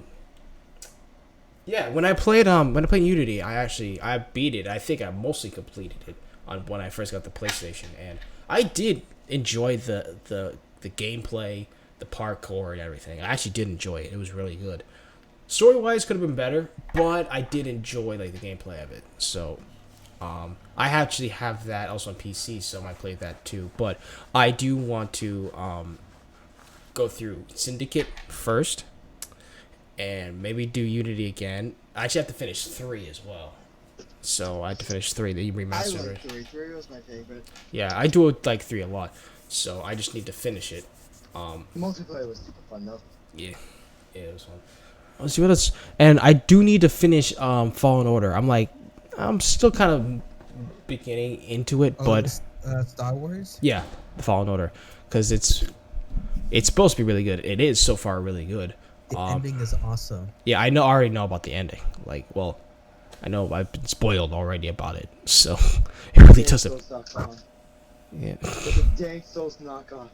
Yeah, when I played Unity, I beat it. I think I mostly completed it when I first got the PlayStation, and I did enjoy the gameplay, the parkour, and everything. I actually did enjoy it. It was really good. Story wise, could have been better, but I did enjoy like the gameplay of it. So, I actually have that also on PC, so I played that too. But I do want to go through Syndicate first. And maybe do Unity again. I actually have to finish 3 as well. So I had to finish 3, the remastered. I like 3. 3 was my favorite. Yeah, I do like 3 a lot. So I just need to finish it. Multiplayer was super fun though. Yeah, it was fun. Let's see what else. And I do need to finish Fallen Order. I'm still kind of beginning into it, but Star Wars. Yeah, the Fallen Order, because it's supposed to be really good. It is so far really good. The ending is awesome. Yeah, I already know about the ending. I know I've been spoiled already about it, so it really doesn't. Yeah. The dank Souls knockoff.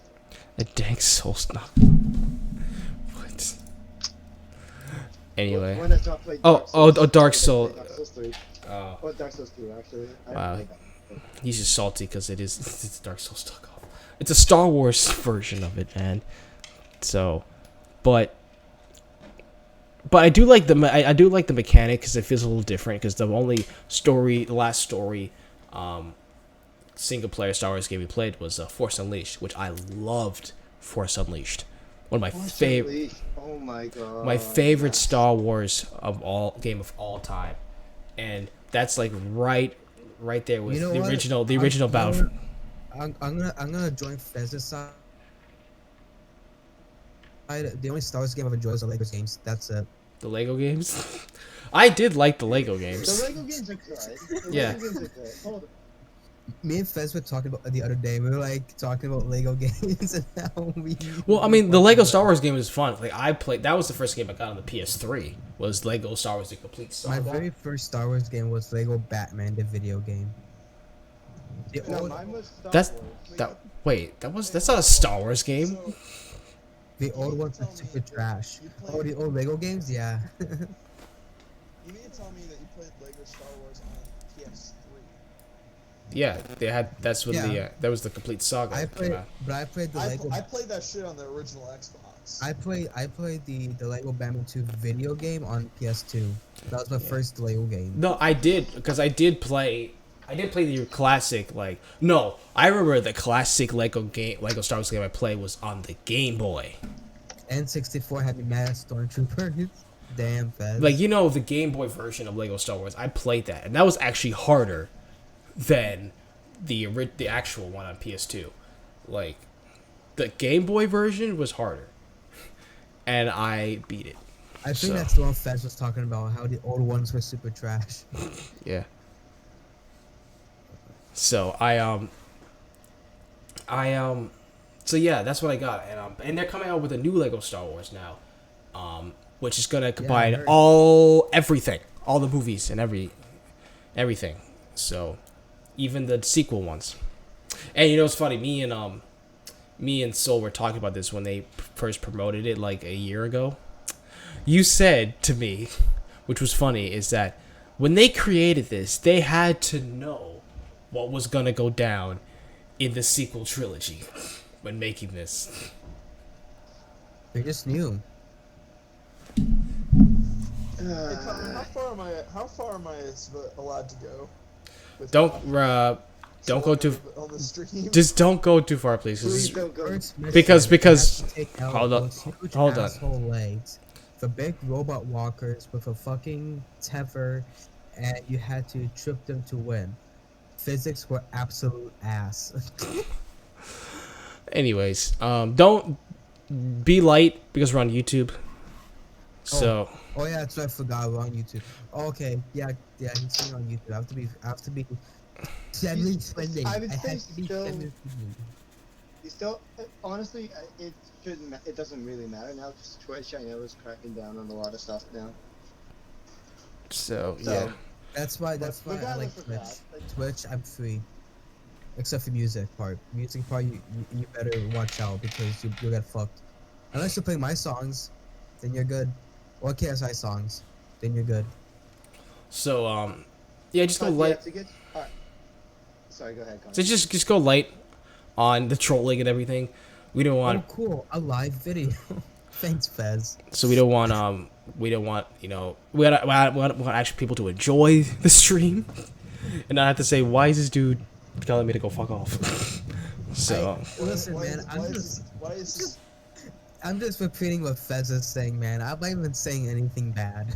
A dank Souls knockoff. What? Anyway. When I stopped playing Dark Souls, Dark Souls. Dark Souls 3. Or Dark Souls 2, actually. Wow. He's just salty because it's Dark Souls knockoff. It's a Star Wars version of it, man. So, but I do like the mechanic because it feels a little different. Because the last story, single player Star Wars game we played was Force Unleashed, which I loved. Force Unleashed, one of my favorite. Oh my god. My favorite Star Wars game of all time, and that's like right there with the original Battlefront. I'm gonna join Fez's side. The only Star Wars game I've enjoyed is the Lego games. That's it. The Lego games? I did like the Lego games. The Lego games are good. Yeah. Lego games are good. Hold on. Me and Fez were talking about the other day. We were like talking about Lego games and how we. Well, I mean, the Lego Star Wars game is fun. Like I played. That was the first game I got on the PS3. Was Lego Star Wars: The Complete Saga. My very first Star Wars game was Lego Batman, the video game. Mine was Star Wars. Wait, that's not a Star Wars game. The old ones are super trash. Oh, the old Lego games? Yeah. You mean to tell me that you played Lego Star Wars on PS3? Yeah, they had. That's when that was the Complete Saga. I played the Lego. I played that shit on the original Xbox. I played the Lego Batman 2 video game on PS2. That was my first Lego game. No, I did because I did play the classic. I remember the classic Lego Star Wars game I played was on the Game Boy. N64 had me mad at Stormtroopers. Damn, Fez. The Game Boy version of Lego Star Wars. I played that, and that was actually harder than the actual one on PS2. Like, the Game Boy version was harder, and I beat it. I think that's the one Fez was talking about. How the old ones were super trash. Yeah. So so yeah, that's what I got, and they're coming out with a new Lego Star Wars now, which is gonna combine everything, all the movies and everything. So, even the sequel ones. And it's funny, me and Sol were talking about this when they first promoted it like a year ago. You said to me, which was funny, is that when they created this, they had to know what was gonna go down in the sequel trilogy when making this. They just knew. How far am I allowed to go? Don't go too. On the stream. Just don't go too far, please. Please don't go. Because hold on. Asshole legs, the big robot walkers with a fucking tether, and you had to trip them to win. Physics were absolute ass. Anyways, don't be light because we're on YouTube. So. Oh yeah, that's what I forgot. We're on YouTube. Oh, okay, yeah, he's on YouTube. I have to be Deadly trending. I would It say has to be still. deadly trending. You still, honestly, it shouldn't. It doesn't really matter now because Twitch, I know, is cracking down on a lot of stuff now. So So, yeah. That's why I regardless like of Twitch. that, like, Twitch, I'm free. Except for music part. Music part, you better watch out because you'll get fucked. Unless you're playing my songs, then you're good. Or KSI songs, then you're good. So yeah, just go but yeah, light. to get. Alright. Sorry, go ahead, Connor. So just go light on the trolling and everything. We don't want. Oh, cool. A live video. Thanks, Fez. So we don't want we want actually people to enjoy the stream, and not have to say why is this dude telling me to go fuck off. So Listen, man, I'm just repeating what Fez is saying, man. I'm not even saying anything bad.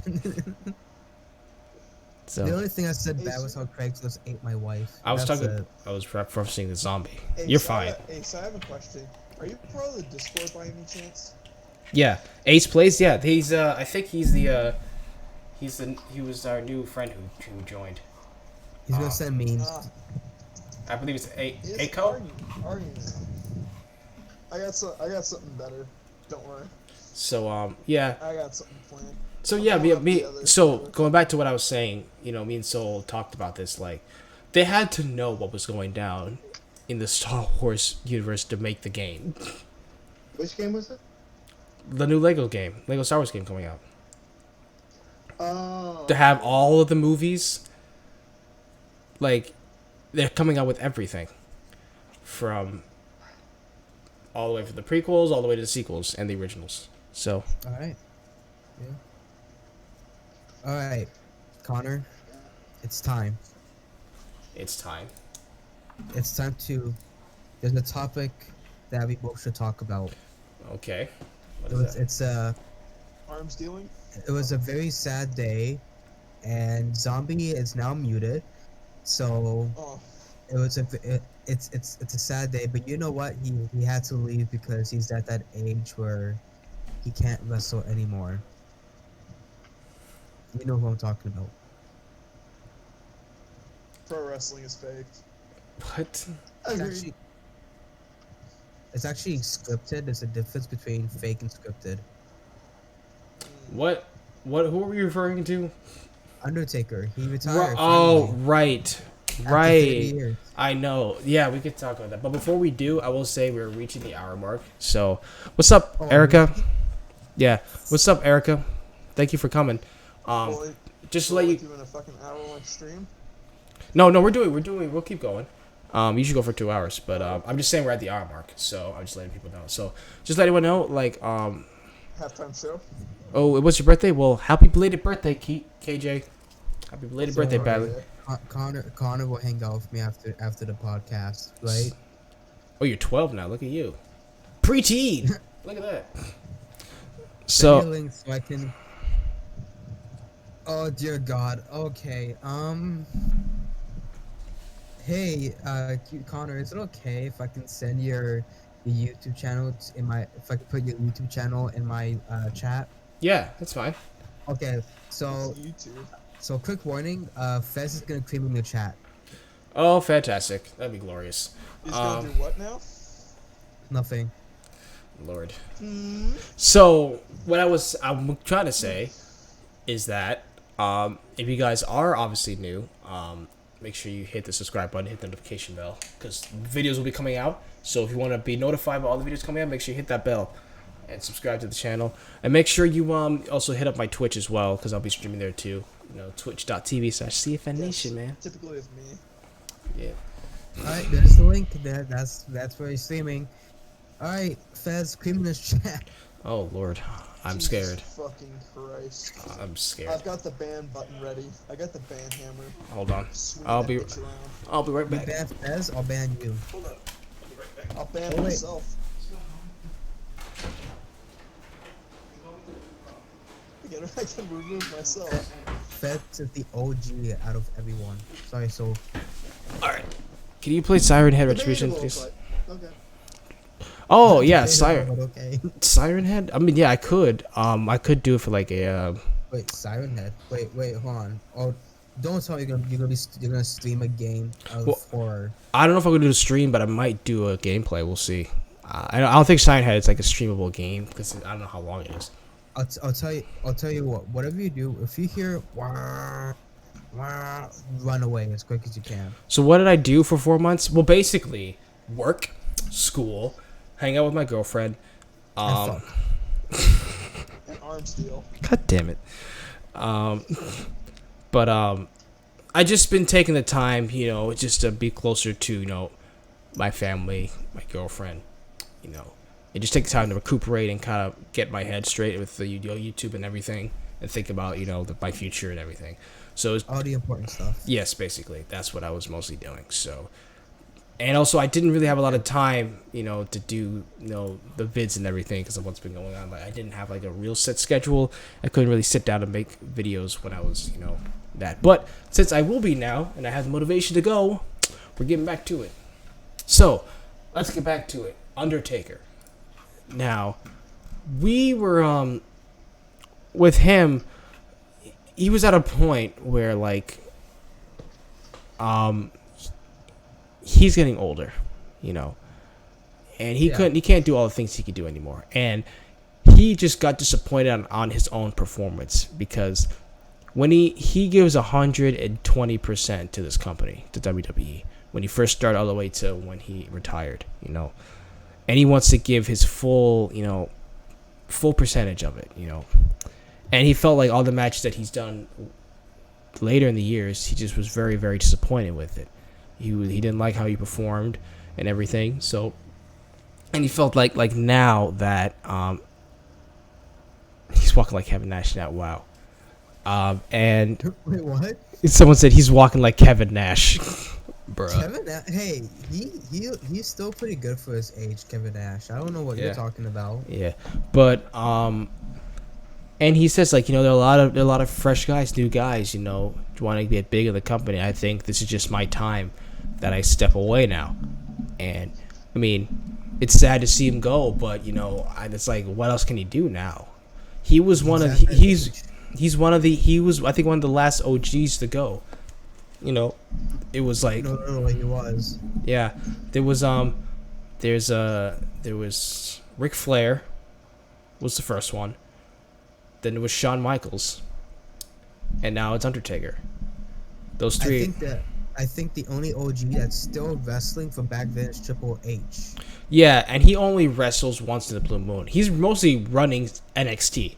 so The only thing I said bad was how Craigslist ate my wife. I was That's talking. it. I was referencing the zombie. Hey, You're so fine. So I have a question. Are you part of the Discord by any chance? Yeah, Ace plays. Yeah, he's. I think he's the. He was our new friend who joined. He's gonna send memes. I believe it's Yes, Aiko. argue. I got something better. Don't worry. So yeah. I got something planned. So yeah, so going back to what I was saying, me and Soul talked about this. Like, they had to know what was going down in the Star Wars universe to make the game. Which game was it? The new Lego Star Wars game coming out. Oh. To have all of the movies, like, they're coming out with everything, from all the way from the prequels all the way to the sequels and the originals. So. All right. Yeah. All right, Connor. It's time. It's time. It's time to. There's a topic that we both should talk about. Okay. What is that? It's Arms dealing. It was a very sad day, and Zombie is now muted. So Oh, it's a sad day. But you know what? He had to leave because he's at that age where he can't wrestle anymore. You know who I'm talking about. pro wrestling is faked. What? It's actually scripted. There's a difference between fake and scripted. What? Who are we referring to? Undertaker. He retired. Oh, finally, right. after 30 Right. years. I know. Yeah, we could talk about that. But before we do, I will say we're reaching the hour mark. So, what's up, Oh, Erica? Yeah. What's up, Erica? Thank you for coming. Well, Just to let you. doing a fucking hour-long stream. No, we're doing. We'll keep going. You should go for 2 hours, but I'm just saying we're at the hour mark, so I'm just letting people know. So, just let anyone know, like, Halftime show. oh, it was your birthday. Well, happy belated birthday, KJ. Happy belated birthday, Badly. Connor will hang out with me after the podcast, right? Oh, you're 12 now. Look at you, preteen. Look at that. Send me a So, link so I can. Oh dear God. Okay. Hey, Connor, is it okay if I can send your YouTube channel if I can put your YouTube channel in my chat? yeah, that's fine. Okay. So YouTube. quick warning. Fez is gonna cream in the chat. Oh, fantastic. That'd be glorious. He's gonna do what now? Nothing. Lord. So, what I'm trying to say is that if you guys are obviously new, make sure you hit the subscribe button, hit the notification bell, because videos will be coming out. So if you want to be notified about all the videos coming out, make sure you hit that bell and subscribe to the channel. And make sure you also hit up my Twitch as well, because I'll be streaming there too. Twitch.tv/CFN Nation, man. Typically it's me. Yeah. All right, there's the link. That's where he's streaming. All right, Fez, cream in this chat. Oh Lord, I'm Jesus scared. Fucking Christ. I'm scared. I've got the ban button ready. I got the ban hammer. Hold on. Swing I'll that be bitch around. right You back. ban Fez, I'll ban you. Hold up. I'll ban Oh, wait. myself. I can remove myself. Fez is the OG out of everyone. Sorry, so All right. Can you play Siren Head Retribution, Debatable, please? but okay. Oh yeah, But okay. Siren Head. I mean, yeah, I could. I could do it for like a. Wait, Siren Head. Wait, hold on. Oh, Don't tell me you're gonna stream a game of Well, horror. I don't know if I'm gonna do a stream, but I might do a gameplay. We'll see. I don't think Shinehead is like a streamable game because I don't know how long it is. I'll tell you what. Whatever you do, if you hear wah, wah, run away as quick as you can. So what did I do for 4 months? Well, basically, work, school, hang out with my girlfriend. And And arm steel. God damn it. But I just been taking the time, just to be closer to, my family, my girlfriend, and just take the time to recuperate and kind of get my head straight with the YouTube and everything, and think about, my future and everything. So all the important stuff. yes, basically, that's what I was mostly doing. So, and also I didn't really have a lot of time, to do, the vids and everything because of what's been going on. Like I didn't have like a real set schedule. I couldn't really sit down and make videos when I was, that. But since I will be now, and I have the motivation to go, we're getting back to it. So, let's get back to it. Undertaker. Now, we were with him. He was at a point where like he's getting older, and he can't do all the things he could do anymore. And he just got disappointed on his own performance because when he gives 120% to this company, to WWE, when he first started all the way to when he retired, and he wants to give his full percentage of it, and he felt like all the matches that he's done later in the years, he just was very, very disappointed with it. He didn't like how he performed and everything. So, and he felt like now that he's walking like Kevin Nash now. Wow. And Wait, what? someone said he's walking like Kevin Nash. Bruh. Kevin Nash, hey, he's still pretty good for his age, Kevin Nash. I don't know what you're talking about. Yeah, but and he says like there are a lot of fresh guys, new guys, wanting to get big in the company. I think this is just my time that I step away now, and I mean, it's sad to see him go, but it's like what else can he do now? He was one of he's one of the he was I think one of the last OGs to go. It was like no, he was. Yeah, there was Ric Flair was the first one. Then it was Shawn Michaels, and now it's Undertaker. Those three. I think the only OG that's still wrestling from back then is Triple H. Yeah, and he only wrestles once in the blue moon. He's mostly running NXT.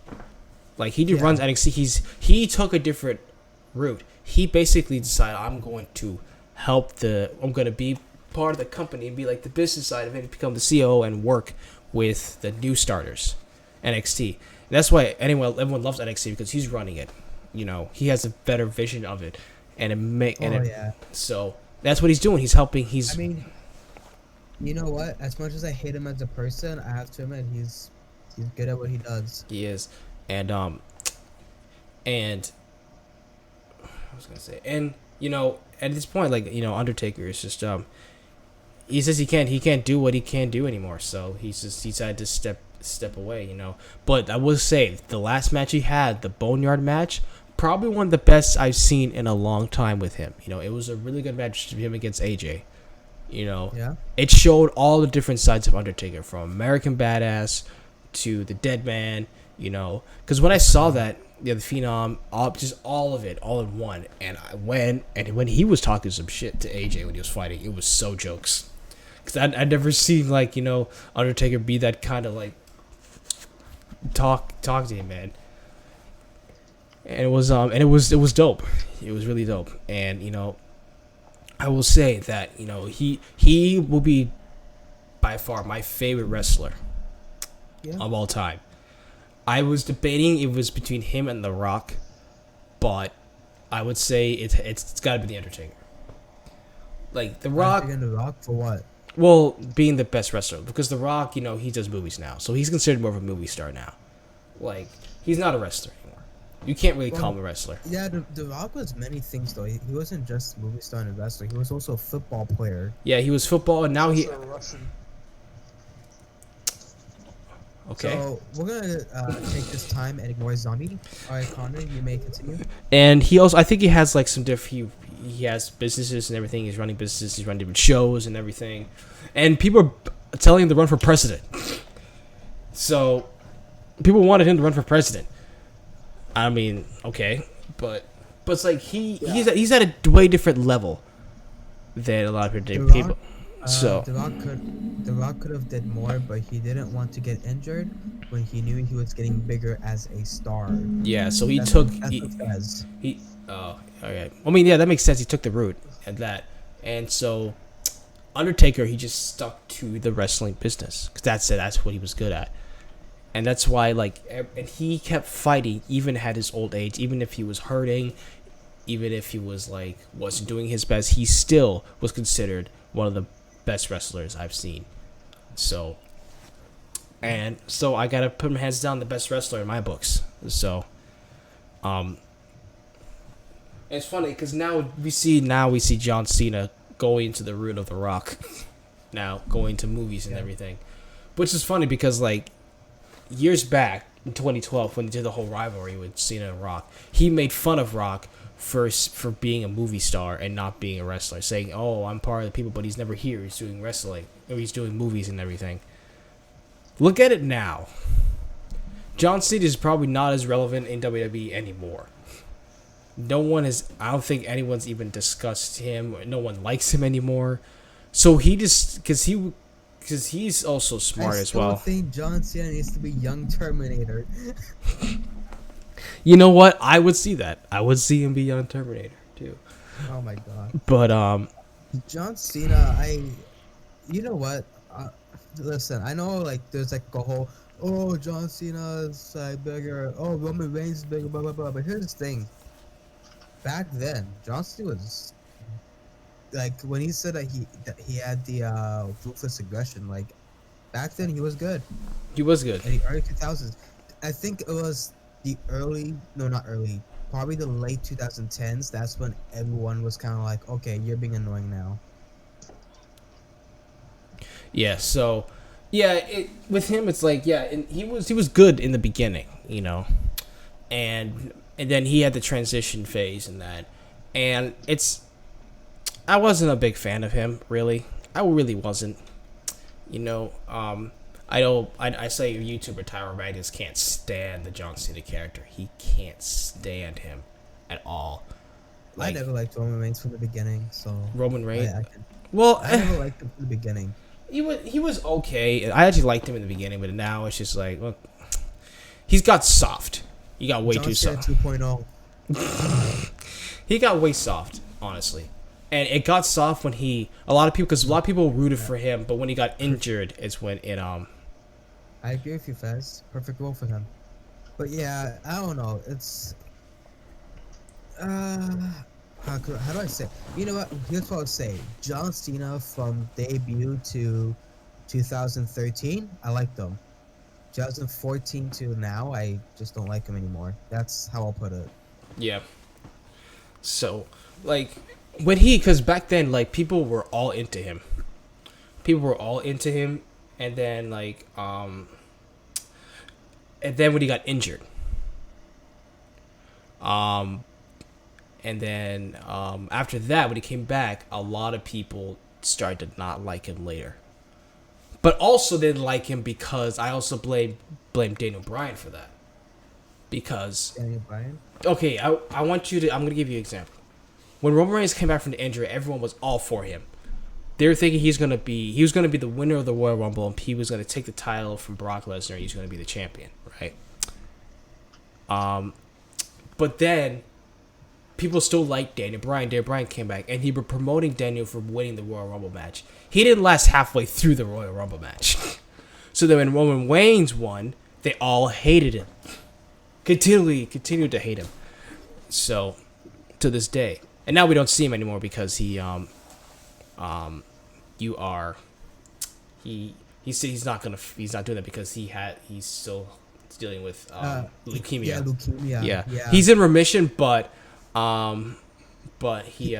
Like he runs NXT. He took a different route. He basically decided I'm going to be part of the company and be like the business side of it and become the CEO and work with the new starters, NXT. And that's why everyone loves NXT because he's running it. He has a better vision of it, so that's what he's doing. He's helping. I mean, you know what? As much as I hate him as a person, I have to admit he's good at what he does. He is, and I was gonna say, and at this point, like Undertaker is just he says he can't do what he can do anymore, so he's just decided to step away, But I will say the last match he had, the Boneyard match, probably one of the best I've seen in a long time with him. It was a really good match of him against AJ. Yeah. It showed all the different sides of Undertaker, from American Badass to the Dead Man. Because when I saw that. Yeah, the Phenom, all of it, all in one. And when he was talking some shit to AJ when he was fighting, it was so jokes. Because I'd never seen Undertaker be that kind of like talk to him, man. And it was dope. It was really dope. And I will say that he will be by far my favorite wrestler of all time. I was debating it was between him and The Rock, but I would say it's got to be The Undertaker. Like The Rock. The Rock for what? Well, being the best wrestler, because The Rock, he does movies now, so he's considered more of a movie star now. Like he's not a wrestler anymore. You can't really call him a wrestler. Yeah, the Rock was many things though. He wasn't just a movie star and a wrestler. He was also a football player. Yeah, he was football, and now he. Okay. So we're gonna take this time and ignore Zombie. All right, Connor, you may continue. And he also, I think he has like some he has businesses and everything. He's running businesses. He's running different shows and everything. And people are telling him to run for president. So people wanted him to run for president. I mean, okay, but it's like he's at a way different level than a lot of people. So The Rock could have did more, but he didn't want to get injured when he knew he was getting bigger as a star. yeah, so he That's took what it says. he oh okay. I mean, yeah, that makes sense. He took the route and that, and so Undertaker, he just stuck to the wrestling business because that's what he was good at, and that's why and he kept fighting even at his old age, even if he was hurting, even if he was wasn't doing his best, he still was considered one of the best wrestlers I've seen. So I gotta put him hands down the best wrestler in my books. So it's funny because now we see John Cena going to the route of The Rock, now going to movies and everything, which is funny because years back in 2012 when he did the whole rivalry with Cena and Rock, he made fun of Rock for being a movie star and not being a wrestler, saying, "Oh, I'm part of the people, but he's never here. He's doing wrestling, or he's doing movies and everything." Look at it now. John Cena is probably not as relevant in WWE anymore. No one is. I don't think anyone's even discussed him. No one likes him anymore. So he just because he's also smart as well. I still think John Cena needs to be young Terminator. You know what? I would see that. I would see him be young Terminator too. Oh my god. But John Cena, you know what? Listen, I know there's a whole, oh, John Cena's bigger, oh, Roman Reigns is bigger, blah blah blah. But here's the thing. Back then, John Cena was when he said that he had the ruthless aggression. Back then, he was good. He was good. In the early 2000s, I think it was probably the late 2010s. That's when everyone was kind of like, okay, you're being annoying now. Yeah, so with him it's and he was good in the beginning, and then he had the transition phase and that, and I wasn't a big fan of him, really. I really wasn't. I say YouTuber Tyler Magnus can't stand the John Cena character. He can't stand him at all. I never liked Roman Reigns from the beginning, so Roman Reigns. I never liked him from the beginning. He was okay. I actually liked him in the beginning, but now it's just look, he's got soft. He got way John too Cena soft. 2.0. He got way soft, honestly. And it got soft when a lot of people rooted for him, but when he got injured is when it I agree with you, Fez. Perfect role for him. But yeah, I don't know. It's how do I say? You know what? Here's what I would say. John Cena from debut to 2013, I liked him. 2014 to now, I just don't like him anymore. That's how I'll put it. Yeah. So, because back then, people were all into him. And then, and then when he got injured, and then after that, when he came back, a lot of people started to not like him later. But also didn't like him because I also blame Daniel Bryan for that. Because Daniel Bryan? Okay, I'm gonna give you an example. When Roman Reigns came back from the injury, everyone was all for him. They were thinking he was gonna be the winner of the Royal Rumble, and he was gonna take the title from Brock Lesnar. He's gonna be the champion, right? But then people still liked Daniel Bryan. Daniel Bryan came back, and he was promoting Daniel for winning the Royal Rumble match. He didn't last halfway through the Royal Rumble match. So then when Roman Reigns won, they all hated him. Continued to hate him. So to this day. And now we don't see him anymore because he said he's not doing that because he's still dealing with leukemia. Yeah, leukemia. Yeah. He's in remission, but he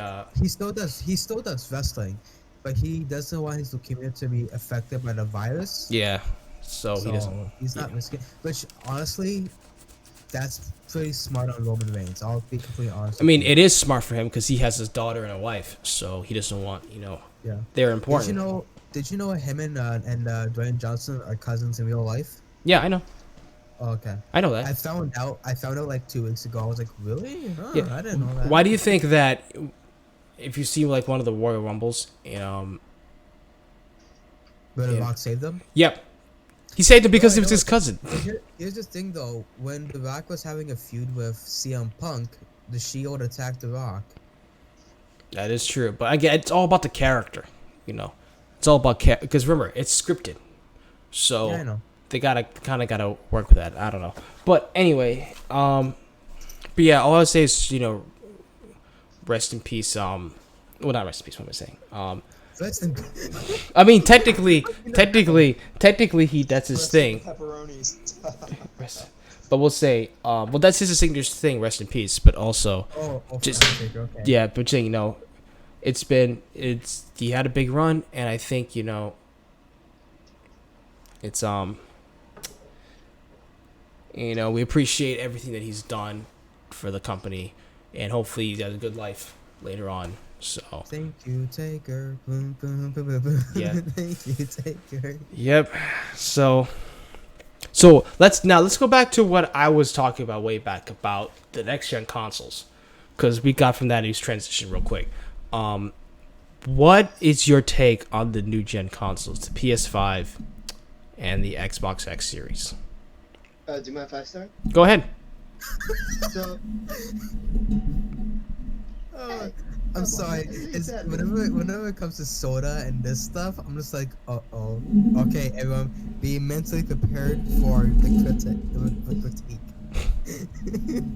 still does wrestling, but he doesn't want his leukemia to be affected by the virus. Yeah. so he doesn't. He's not risking. Which honestly, that's pretty smart on Roman Reigns. I'll be completely honest. I mean, it is smart for him because he has his daughter and a wife, so he doesn't want Yeah. they're important. Did you know him and Dwayne Johnson are cousins in real life? Yeah, I know. Oh, okay. I know that. I found out like 2 weeks ago. I was like, really? Huh, Yeah. I didn't know that. Why do you think that if you see like one of the Royal Rumbles, But yeah. Rock saved them? Yep. He saved him because No, it was I know. his cousin. Here's the thing though, when The Rock was having a feud with CM Punk, the Shield attacked The Rock. That is true, but again, it's all about the character. It's all about because remember, it's scripted, so Yeah, I know. they gotta work with that. I don't know, but anyway, but yeah, all I would say is rest in peace. Well, not rest in peace. What am I saying? Rest in I mean, technically, he that's his Rest thing. in the pepperonis. But we'll say, well, that's his signature thing. Rest in peace. But also, Oh, just okay. yeah, but saying he had a big run, and I think it's we appreciate everything that he's done for the company, and hopefully he has a good life later on. So Thank you, Taker. Boom, boom, boom, boom, boom. Yeah. Thank you, Taker. yep. So let's go back to what I was talking about way back about the next gen consoles, because we got from that news transition real quick. What is your take on the new gen consoles, the PS5 and the Xbox X Series? Do you mind if I start? Go ahead. So, I'm sorry. It's whenever it comes to soda and this stuff, I'm just like, uh-oh. Okay, everyone, be mentally prepared for the critique.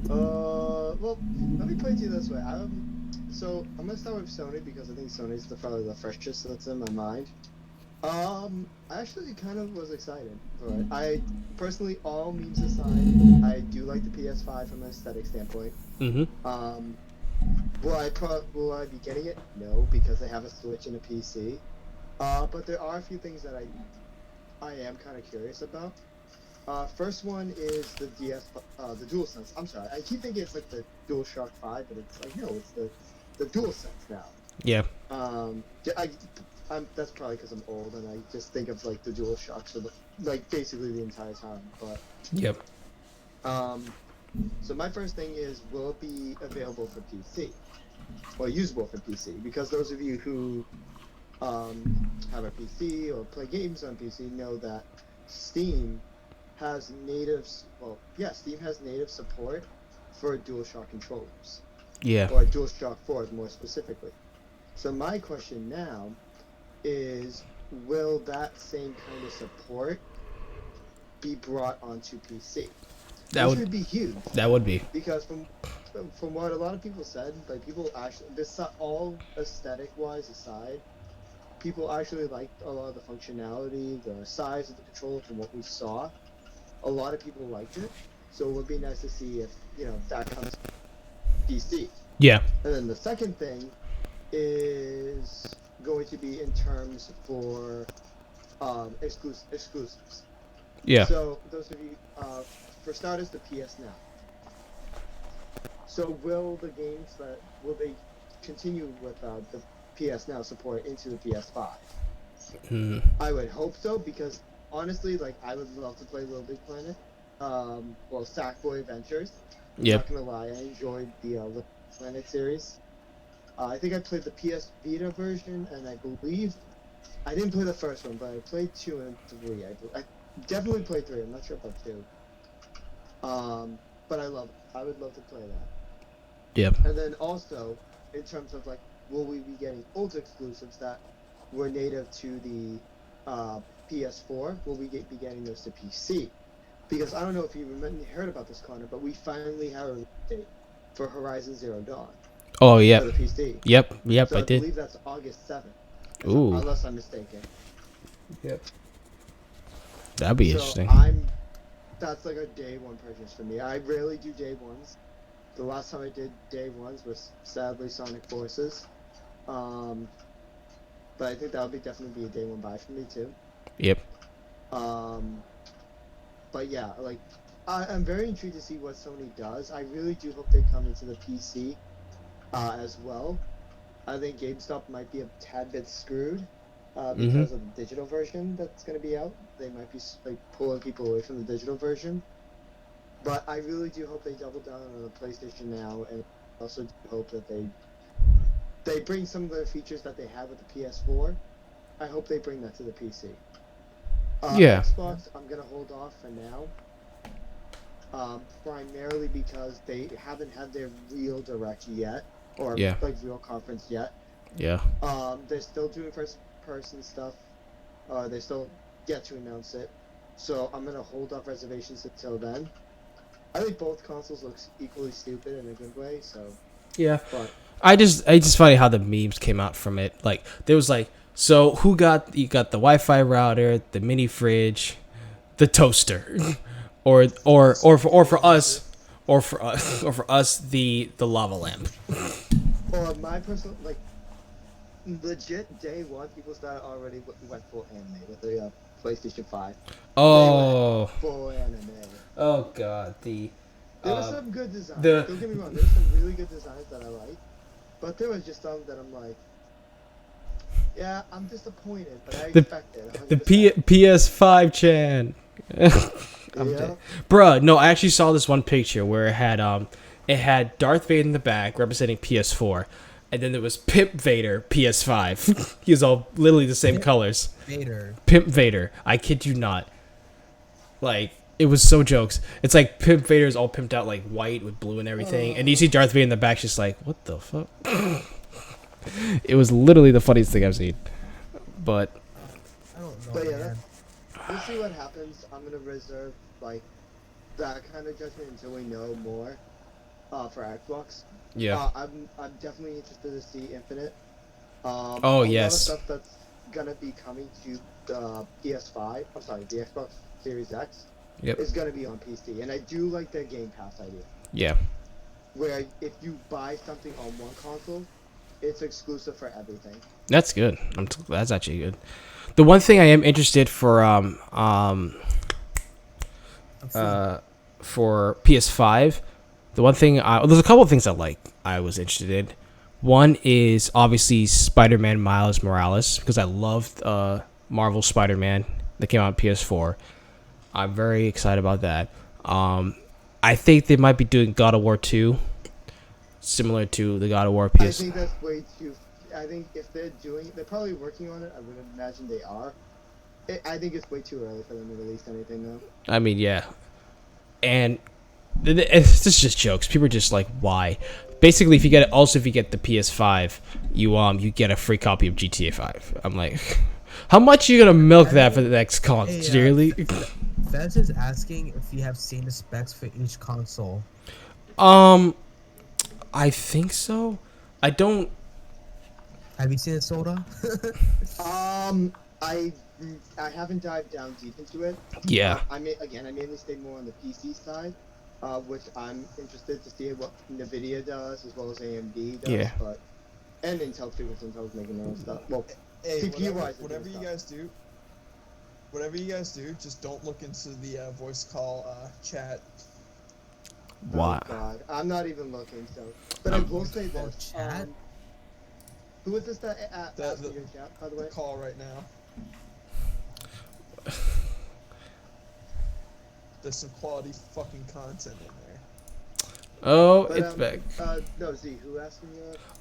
well, let me put it to you this way. So I'm gonna start with Sony because I think Sony's probably the freshest that's in my mind. I actually kind of was excited for it. I personally, all memes aside, I do like the PS5 from an aesthetic standpoint. Mm-hmm. Will I be getting it? No, because they have a Switch and a PC. But there are a few things that I am kind of curious about. First one is the the DualSense. I'm sorry, I keep thinking it's like the DualShock 5, but it's like no, it's the DualSense now. Yeah. That's probably because I'm old and I just think of like the DualShocks for basically the entire time. But Yep. so my first thing is, will it be available for PC or usable for PC? Because those of you who have a PC or play games on PC know that Steam has native support for DualShock controllers. Yeah. Or DualShock 4 more specifically. So my question now is, will that same kind of support be brought onto PC? Which would be huge. That would be. Because from what a lot of people said, like people actually, this all aesthetic wise aside, people actually liked a lot of the functionality, the size of the controller from what we saw. A lot of people liked it, so it would be nice to see if that comes to PC. Yeah. And then the second thing is going to be in terms for exclusives. Yeah. So those of you, for starters, the PS Now. So will they continue with the PS Now support into the PS5? I would hope so, because honestly, I would love to play Little Big Planet. Sackboy Adventures. Yep. Not gonna lie, I enjoyed the Little Big Planet series. I think I played the PS Vita version, and I believe I didn't play the first one, but I played 2 and 3. I definitely played 3. I'm not sure about 2. But I would love to play that. Yep. And then also, in terms of will we be getting old exclusives that were native to the PS4? Will we be getting those to PC? Because I don't know if you heard about this, Connor, but we finally have a release date for Horizon Zero Dawn. Oh, yeah. For the PC. Yep, So I I did. believe that's August 7th. Ooh. Unless I'm mistaken. Yep. That'd be So interesting. that's like a day one purchase for me. I rarely do day ones. The last time I did day ones was sadly Sonic Forces. But I think that would definitely be a day one buy for me too. Yep. Um, but yeah, like I'm very intrigued to see what Sony does. I really do hope they come into the PC as well. I think GameStop might be a tad bit screwed Mm-hmm. because of the digital version that's going to be out. They might be like pulling people away from the digital version. But I really do hope they double down on the PlayStation now, and also do hope that they bring some of the features that they have with the PS4. I hope they bring that to the PC. Yeah. Xbox, I'm gonna hold off for now. Primarily because they haven't had their real direct yet, or Yeah. like real conference yet. Yeah. They're still doing first person stuff. They still get to announce it. So I'm gonna hold off reservations until then. I think both consoles look equally stupid in a good way. So Yeah. but It's just funny how the memes came out from it. Like there was like, so you got the Wi-Fi router, the mini fridge, the toaster, or for us, the lava lamp. or my personal like legit day one, people started already went full anime with the PlayStation 5. Oh. They went full anime. Oh God. There were some good designs. the- Don't get me wrong. There's some really good designs that I like, but there was just some that I'm like, yeah, I'm disappointed, but I The- expected. The 100%. PS5 Chan. I'm Yeah. dead. Bruh, no, I actually saw this one picture where it had Darth Vader in the back representing PS4, and then there was Pimp Vader PS5. He was all literally the same colors. Vader. Pimp Vader. I kid you not. Like, it was so jokes. It's like Pimp Vader is all pimped out like white with blue and everything, and you see Darth Vader in the back just like, what the fuck? It was literally the funniest thing I've seen. But I don't know, But yeah, man. We'll see what happens. I'm gonna reserve like that kind of judgment until we know more for Xbox. yeah. I'm definitely interested to see Infinite. Oh, a lot of yes. stuff that's gonna be coming to the PS5. I'm sorry, the Xbox Series X Yep. is gonna be on PC, and I do like their Game Pass idea, Yeah. where if you buy something on one console, it's exclusive for everything. That's good. That's actually good. The one thing I am interested for PS5, the one thing there's a couple of things I was interested in. One is obviously Spider-Man Miles Morales because I loved Marvel Spider-Man that came out on PS4. I'm very excited about that. I think they might be doing God of War 2, similar to the God of War I PS. think that's way too. I think if they're probably working on it. I would imagine they are. I think it's way too early for them to release anything though. I mean, yeah. And this is just jokes. People are just like, why? Basically, if you get the PS5, you get a free copy of GTA 5. I'm like, how much are you gonna milk that for the next con? Hey, Seriously? Fez is asking if you have seen the specs for each console. I think so. I don't. Have you seen it, Soda? I haven't dived down deep into it. Yeah. I mainly stay more on the PC side, which I'm interested to see what Nvidia does as well as AMD does. Yeah. And Intel too, because Intel's making their own stuff. Well, Hey, CPU-wise, whatever you guys do, just don't look into the voice call chat. Why? Oh God, I'm not even looking. So, but I will say Oh, this. chat? Who is this that asked The- in your chat, by the way? Call right now. There's some quality fucking content in there. Oh, But, it's back. No, Z, who asked me?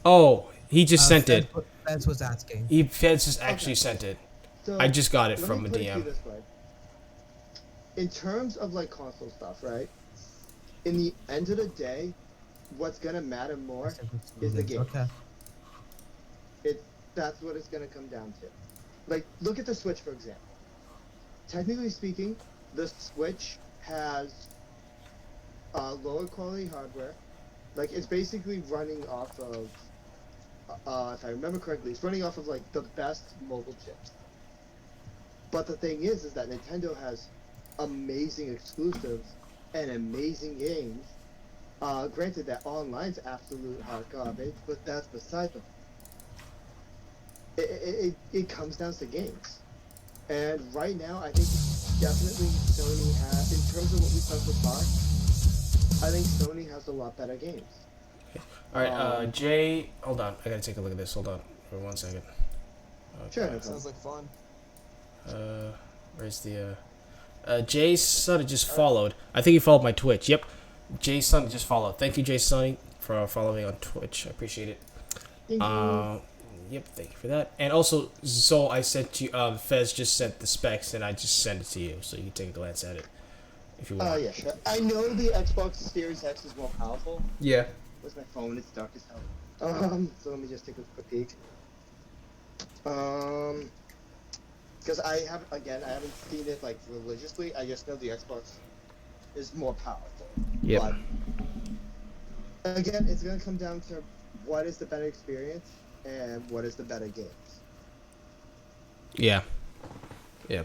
Oh, he just sent it. Fez was asking. Feds just actually sent it. So, I just got it let from me a put it to you DM. this way. In terms of like console stuff, right? In the end of the day, what's gonna matter more is the game. Okay. That's what it's gonna come down to. Like, look at the Switch for example. Technically speaking, the Switch has lower quality hardware. Like, it's basically running off of, if I remember correctly, it's running off of like the best mobile chips. But the thing is that Nintendo has amazing exclusives and amazing games. Granted that online's absolute hot garbage, but that's beside the point. It comes down to games. And right now, I think definitely Sony has, in terms of what we saw so far, I think Sony has a lot better games. All right, Jay, hold on. I gotta take a look at this. Hold on for 1 second. Sure, no Sounds problem. like fun. Where's the Jay Sonny just followed. I think he followed my Twitch. Yep, Jay Sonny just followed. Thank you, Jay Sonny, for following me on Twitch. I appreciate it. Thank you. Yep, thank you for that. And also, so I sent you. Fez just sent the specs, and I just sent it to you, so you can take a glance at it if you want. Yeah, sure. I know the Xbox Series X is more powerful. Yeah. Where's my phone? It's dark as hell. So let me just take a quick peek. Because I haven't seen it like religiously. I just know the Xbox is more powerful. Yep. But again, it's gonna come down to what is the better experience and what is the better games. Yeah. Yeah.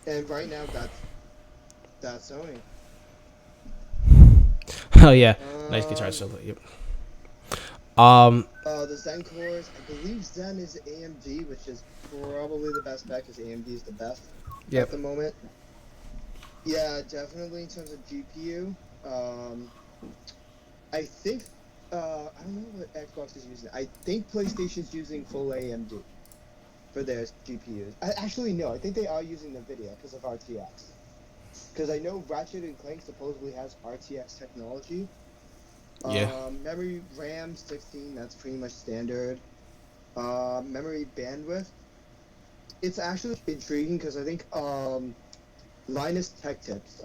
And right now, that's Sony. Oh yeah, nice guitar solo. Yep. The Zen cores, I believe Zen is AMD, which is probably the best bet because AMD is the best at the moment. Yeah, definitely in terms of GPU. I think I don't know what Xbox is using. I think PlayStation's using full AMD for their GPUs. Actually, no, I think they are using NVIDIA because of RTX. Because I know Ratchet and Clank supposedly has RTX technology. Yeah. Memory RAM 16, that's pretty much standard. Memory bandwidth. It's actually intriguing because I think Linus Tech Tips,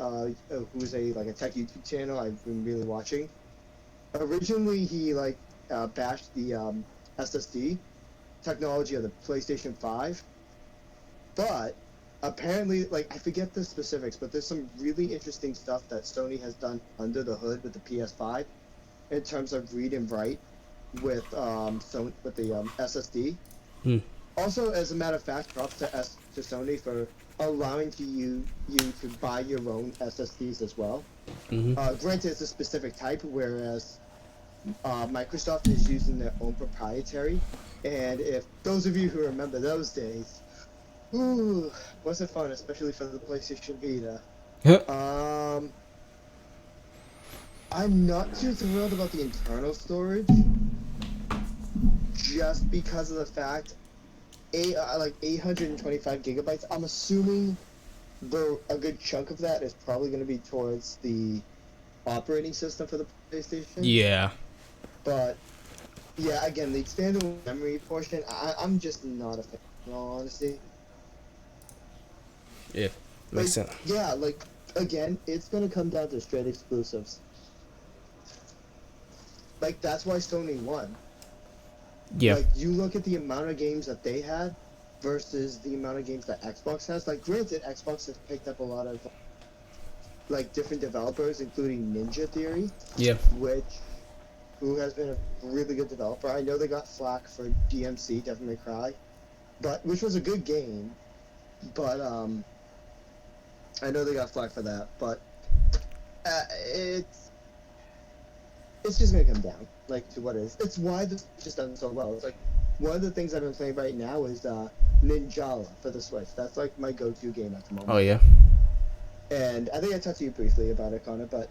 who's a tech YouTube channel I've been really watching. Originally, he bashed the SSD technology of the PlayStation 5, but apparently, I forget the specifics, but there's some really interesting stuff that Sony has done under the hood with the PS5 in terms of read and write with the SSD. Also, as a matter of fact, props to Sony for allowing you to buy your own SSDs as well. Granted, it's a specific type, whereas Microsoft is using their own proprietary. And if those of you who remember those days, wasn't fun, especially for the PlayStation Vita. I'm not too thrilled about the internal storage, just because of the fact, 825 gigabytes. I'm assuming a good chunk of that is probably going to be towards the operating system for the PlayStation. Yeah. But yeah, again, the expandable memory portion, I'm just not a fan, in all honesty. Yeah, makes sense. Yeah, again, it's gonna come down to straight exclusives. That's why Sony won. Yeah. You look at the amount of games that they had versus the amount of games that Xbox has. Granted, Xbox has picked up a lot of different developers, including Ninja Theory. Yeah. Who has been a really good developer. I know they got flack for DMC, Devil May Cry, which was a good game, but I know they got flack for that, but it's just gonna come down to what is. It's why this just done so well. It's one of the things I've been playing right now is Ninjala for the Switch. That's my go-to game at the moment. Oh yeah. And I think I talked to you briefly about it, Connor, but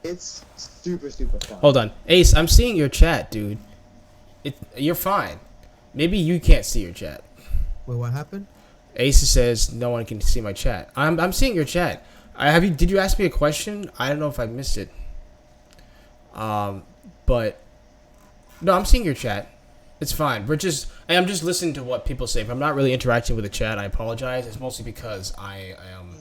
it's super super fun. Hold on, Ace. I'm seeing your chat, dude. You're fine. Maybe you can't see your chat. Wait, what happened? Ace says no one can see my chat. I'm seeing your chat. Did you ask me a question? I don't know if I missed it. But no, I'm seeing your chat. It's fine. I'm just listening to what people say. If I'm not really interacting with the chat, I apologize. It's mostly because I am.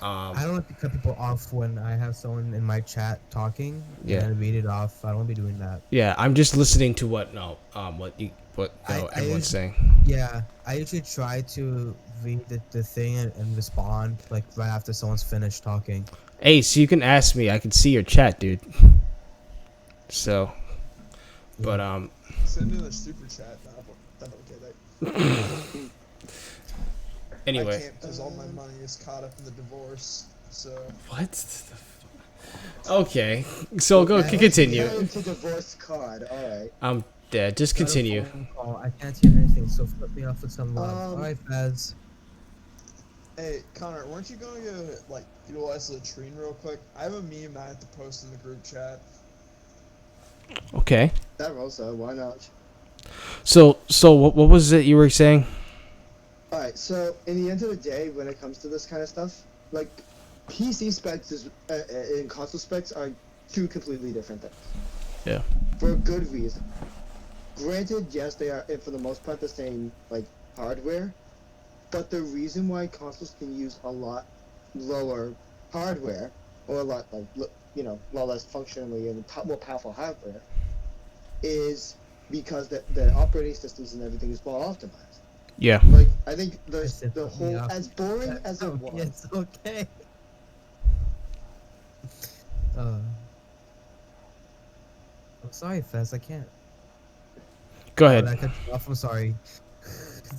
I don't like to cut people off when I have someone in my chat talking. Yeah. And read it off. I don't be doing that. Yeah, I'm just listening to what everyone's saying. Yeah, I usually try to read the thing and respond right after someone's finished talking. Ace, you can ask me. I can see your chat, dude. So, but Send in a super chat. I don't get it. Anyway. I can't because all my money is caught up in the divorce. So. What? Okay, so continue. Into divorce card. All right. I'm dead. Just continue. I can't hear anything, so flip me off with some love. Alright, Faz. Hey, Connor, weren't you going to, like, utilize the latrine real quick? I have a meme I have to post in the group chat. Okay. That also, why not? So what was it you were saying? Alright, so in the end of the day, when it comes to this kind of stuff, like, PC specs and console specs are two completely different things. Yeah. For a good reason. Granted, yes, they are, for the most part, the same, like, hardware, but the reason why consoles can use a lot lower hardware, or a lot, like, a lot less functionally and more powerful hardware, is because the operating systems and everything is well optimized. Yeah. Like, I think the whole, Yeah. as boring as it was, It's okay. I'm sorry, Fez. I can't. Go Oh, ahead. I cut you off. I'm sorry.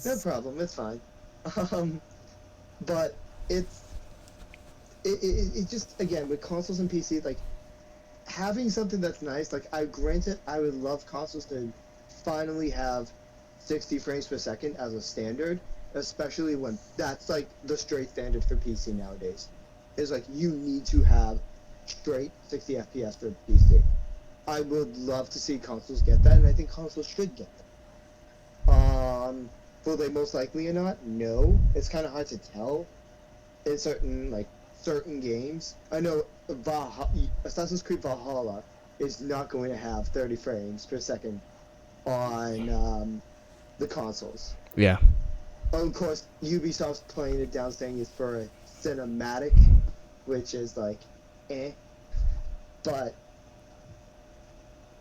no problem, it's fine. But it just, again, with consoles and PC, like, having something that's nice, like, I would love consoles to finally have 60 frames per second as a standard, especially when that's, like, the straight standard for PC nowadays. Is, like, you need to have straight 60 FPS for PC. I would love to see consoles get that, and I think consoles should get that. Will they most likely or not? No. It's kind of hard to tell in certain games. I know Assassin's Creed Valhalla is not going to have 30 frames per second on the consoles. Yeah. Of course, Ubisoft's playing it down, saying it's for a cinematic, which is like, But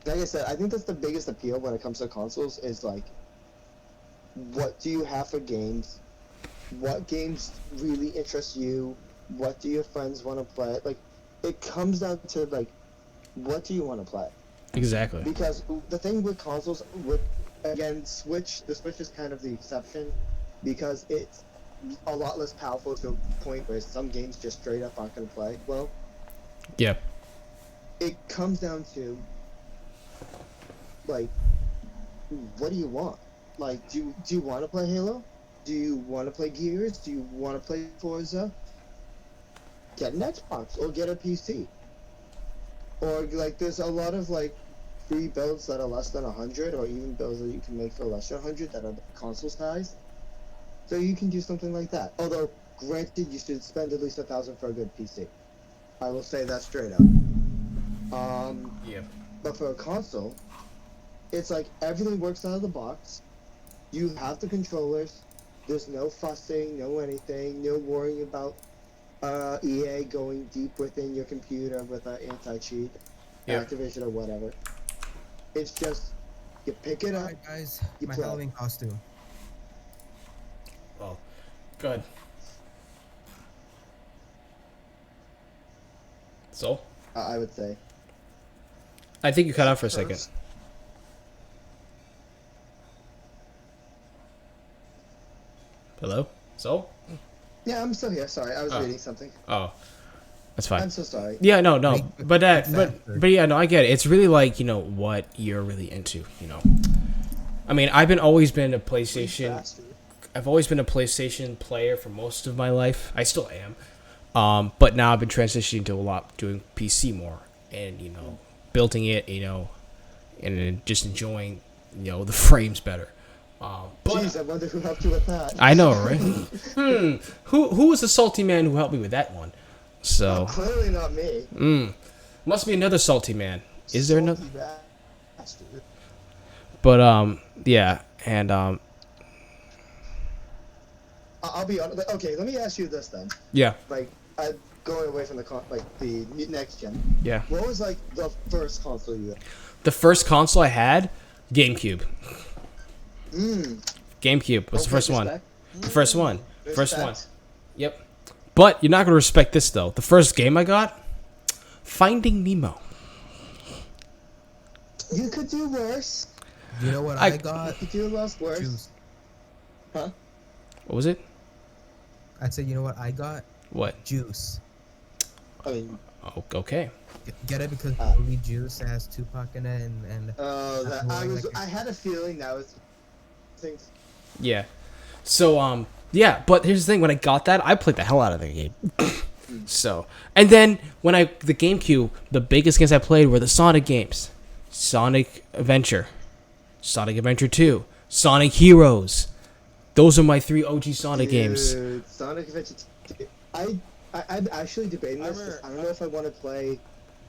like I said, I think that's the biggest appeal when it comes to consoles is, like, what do you have for games? What games really interest you? What do your friends want to play? Like, it comes down to, like, what do you want to play? Exactly. Because the thing with consoles, again, the Switch is kind of the exception, because it's a lot less powerful to a point where some games just straight up aren't going to play well. Yeah. It comes down to, like, what do you want? Like, do you want to play Halo? Do you want to play Gears? Do you want to play Forza? Get an Xbox or get a PC. Or, like, there's a lot of, like, free builds that are less than 100, or even builds that you can make for less than 100 that are console size. So you can do something like that. Although, granted, you should spend at least $1,000 for a good PC. I will say that straight up. Yeah. But for a console, it's like everything works out of the box. You have the controllers. There's no fussing, no anything, no worrying about EA going deep within your computer with an anti-cheat, Yeah. Activision or whatever. It's just, you pick it up. Alright, guys. You My play. Halloween costume. Well, good. So, I would say. I think you cut out for a second. Hello? So? Yeah, I'm still here. Sorry, I was Oh. reading something. Oh, that's fine. I'm so sorry. Yeah, no, Make- but that, make faster. but yeah, no, I get it. It's really like, you know, what you're really into, you know. I mean, I've always been a PlayStation. Faster. I've always been a PlayStation player for most of my life. I still am. But now I've been transitioning to a lot doing PC more, and you know, building it, you know, and then just enjoying, you know, the frames better. But Jeez, I wonder who helped you with that. I know, right? Who was the salty man who helped me with that one? So, Clearly not me. must be another salty man. Is there another? Salty bastard. But yeah, and I'll be honest. Okay, let me ask you this then. yeah, Like, going away from the next gen. yeah. What was, like, the first console you had? The first console I had, GameCube. GameCube was the first one. Respect. The first one. First one. Respect. Yep. But you're not gonna respect this though. The first game I got, Finding Nemo. You could do worse. You know what I- I got? You could do less worse. Juice. Huh? What was it? I said, you know what I got? What? Juice. I mean, Oh, okay. Get it because Ah. only Juice has Tupac in it, and I had a feeling that was things. Yeah. So Yeah, but here's the thing. When I got that, I played the hell out of the game. So, and then when the GameCube, the biggest games I played were the Sonic games. Sonic Adventure, Sonic Adventure 2, Sonic Heroes. Those are my 3 OG Sonic games. Sonic Adventure 2. I'm actually debating this. I don't know if I want to play.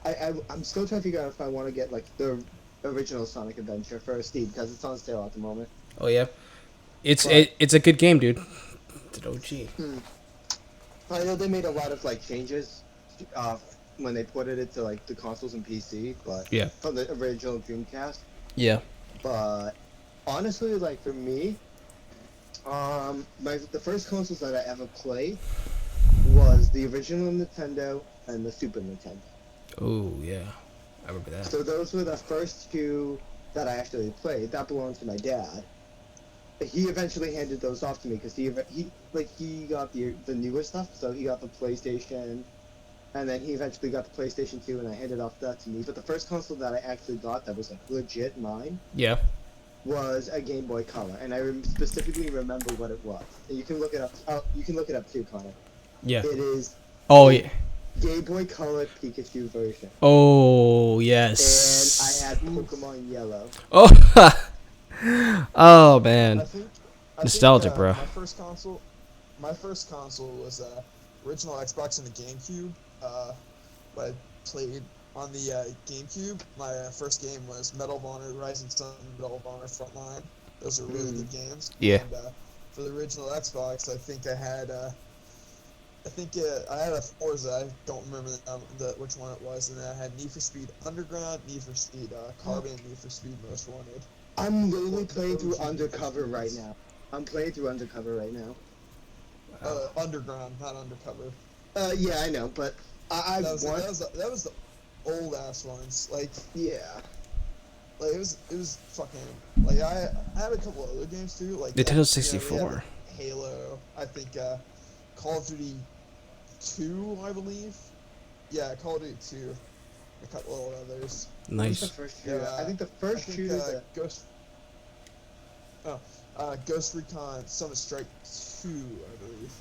I'm still trying to figure out if I want to get like the original Sonic Adventure for Steam because it's on sale at the moment. Oh yeah, it's a good game, dude. It's an OG. I know they made a lot of like changes when they ported it to like the consoles and PC, but Yeah. from the original Dreamcast. Yeah. But honestly, like for me, the first consoles that I ever played was the original Nintendo and the Super Nintendo. Oh yeah, I remember that. So those were the first two that I actually played. That belonged to my dad. He eventually handed those off to me because he got the newer stuff. So he got the PlayStation, and then he eventually got the PlayStation 2, and I handed off that to me. But the first console that I actually got that was like legit mine Yeah. was a Game Boy Color, and I specifically remember what it was. And you can look it up. You can look it up too, Connor. Yeah. It is Oh yeah. Game Boy Color Pikachu version. Oh And yes. I had Pokemon Yellow. Oh. Oh I man. think Nostalgia, bro. My first console was original Xbox and the GameCube. But I played on the GameCube. My first game was Medal of Honor, Rising Sun, Medal of Honor Frontline. Those are really good games. Yeah. And for the original Xbox, I think I had a Forza. I don't remember which one it was, and then I had Need for Speed Underground, Need for Speed Carbon, and Need for Speed Most Wanted. I'm literally playing through Undercover right now. Underground, not Undercover. Yeah, I know, but I That was want. that was the old ass ones. Like Yeah. it was fucking like I had a couple other games too. Like Nintendo we had, 64. Halo. I think Call of Duty 2, I believe. Yeah, Call of Duty 2. A couple of others. The Nice. first shooter. Yeah, I think the first shooter. Ghost Recon Summit Strike 2, I believe.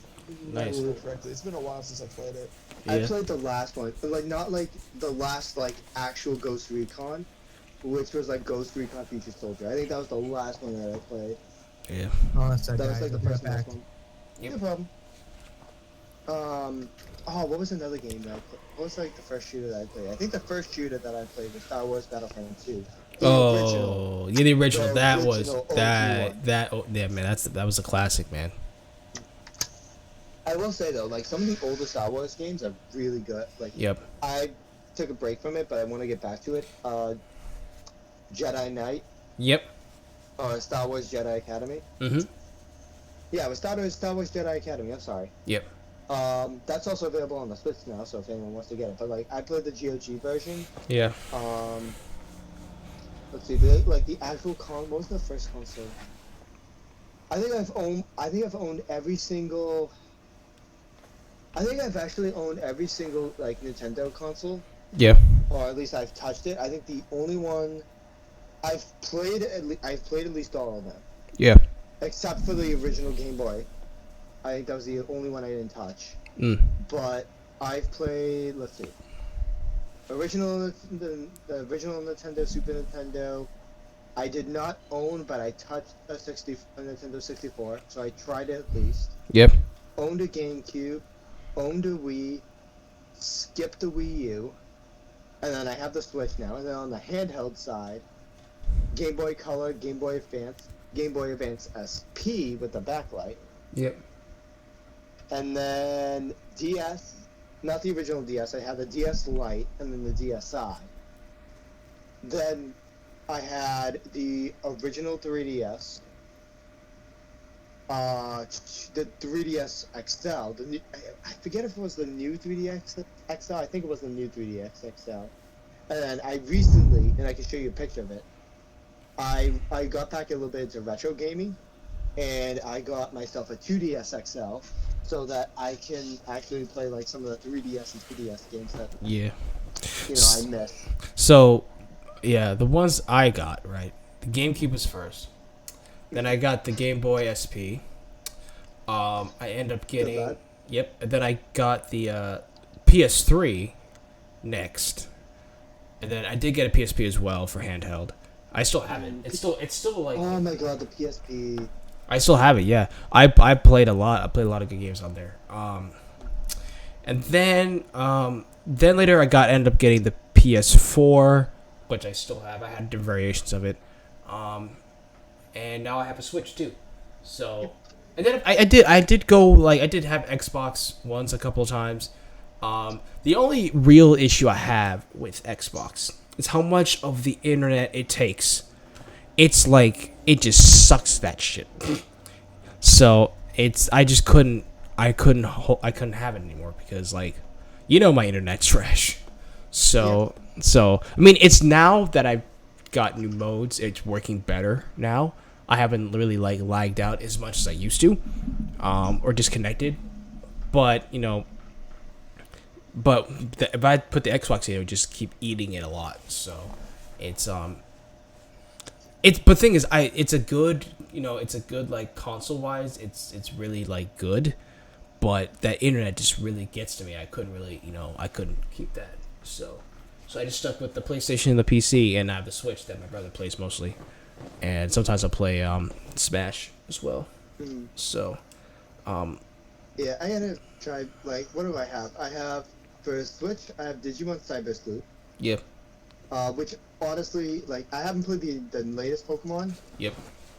Nice. If I remember correctly. It's been a while since I played it. I Yeah. played the last one, but like not like the last like actual Ghost Recon, which was like Ghost Recon Future Soldier. I think that was the last one that I played. Yeah. Oh, that's that That guy. was like the I'll be first right back. one. Yep. No problem. What was another game that I played? What was like the first shooter that I played? I think the first shooter that I played was Star Wars Battlefront 2. The original. Oh, yeah, the original. The That was original OG one. yeah, man. That was a classic, man. I will say though, like some of the older Star Wars games are really good. Like Yep. I took a break from it, but I want to get back to it. Jedi Knight, Yep. Star Wars Jedi Academy. Mhm. Yeah, it was Star Wars Jedi Academy. I'm sorry. Yep. That's also available on the Switch now, so if anyone wants to get it. But like, I played the GOG version. Yeah. Let's see, the actual what was the first console? I think I've owned every single. I think I've actually owned every single like Nintendo console, Yeah. or at least I've touched it. I think the only one I've played at least all of them, Yeah. except for the original Game Boy. I think that was the only one I didn't touch. Mm. But I've played, let's see, the original Nintendo, Super Nintendo. I did not own, but I touched a Nintendo 64, so I tried it at least. Yep. Owned a GameCube, owned a Wii, skipped the Wii U, and then I have the Switch now. And then on the handheld side, Game Boy Color, Game Boy Advance SP with the backlight. Yep. And then DS, not the original DS, I had the DS Lite and then the DSi. Then I had the original 3DS, the 3DS XL, I forget if it was the new 3DS XL, I think it was the new 3DS XL. And then I recently, and I can show you a picture of it, I got back a little bit into retro gaming, and I got myself a 2DS XL, so that I can actually play like some of the 3DS and 2DS games that Yeah. I miss. So, yeah, the ones I got, right? The GameCube was first. Then I got the Game Boy SP. I end up Feel getting. bad. Yep. And then I got the PS3 next, and then I did get a PSP as well for handheld. I still have it. It's still like. Oh my god, the PSP. I still have it. Yeah. I played a lot. I played a lot of good games on there. And then later ended up getting the PS4, which I still have. I had different variations of it. And now I have a Switch too. So, and then I did go, like, I did have Xbox once a couple of times. The only real issue I have with Xbox is how much of the internet it takes. It's like it just sucks that shit. So I couldn't have it anymore because, like, my internet's trash. So I mean, it's now that I've got new modes, it's working better now. I haven't really, like, lagged out as much as I used to, or disconnected. But if I put the Xbox in, it would just keep eating it a lot. So but the thing is, it's a good like console wise, it's really, like, good. But that internet just really gets to me. I couldn't really, I couldn't keep that. So I just stuck with the PlayStation and the PC, and I have the Switch that my brother plays mostly. And sometimes I play Smash as well. Mm. So, Yeah, I gotta try, like, what do I have? I have, for Switch, I have Digimon Cyber Sleuth. yep, Which, honestly, like, I haven't played the latest Pokemon. yep.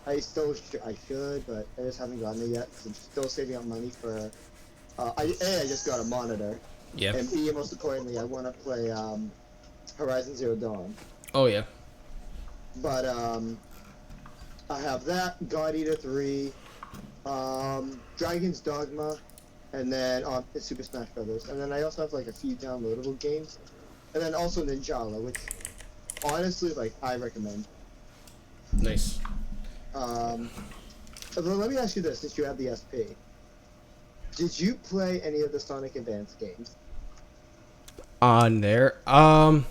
I should, but I just haven't gotten it yet. So I'm still saving up money for, I just got a monitor. Yep. And B, most importantly, I want to play, Horizon Zero Dawn. Oh yeah. But, I have that, God Eater 3, Dragon's Dogma, and then Super Smash Brothers. And then I also have, like, a few downloadable games. And then also Ninjala, which, honestly, like, I recommend. Nice. But let me ask you this, since you have the SP. Did you play any of the Sonic Advance games? On there, I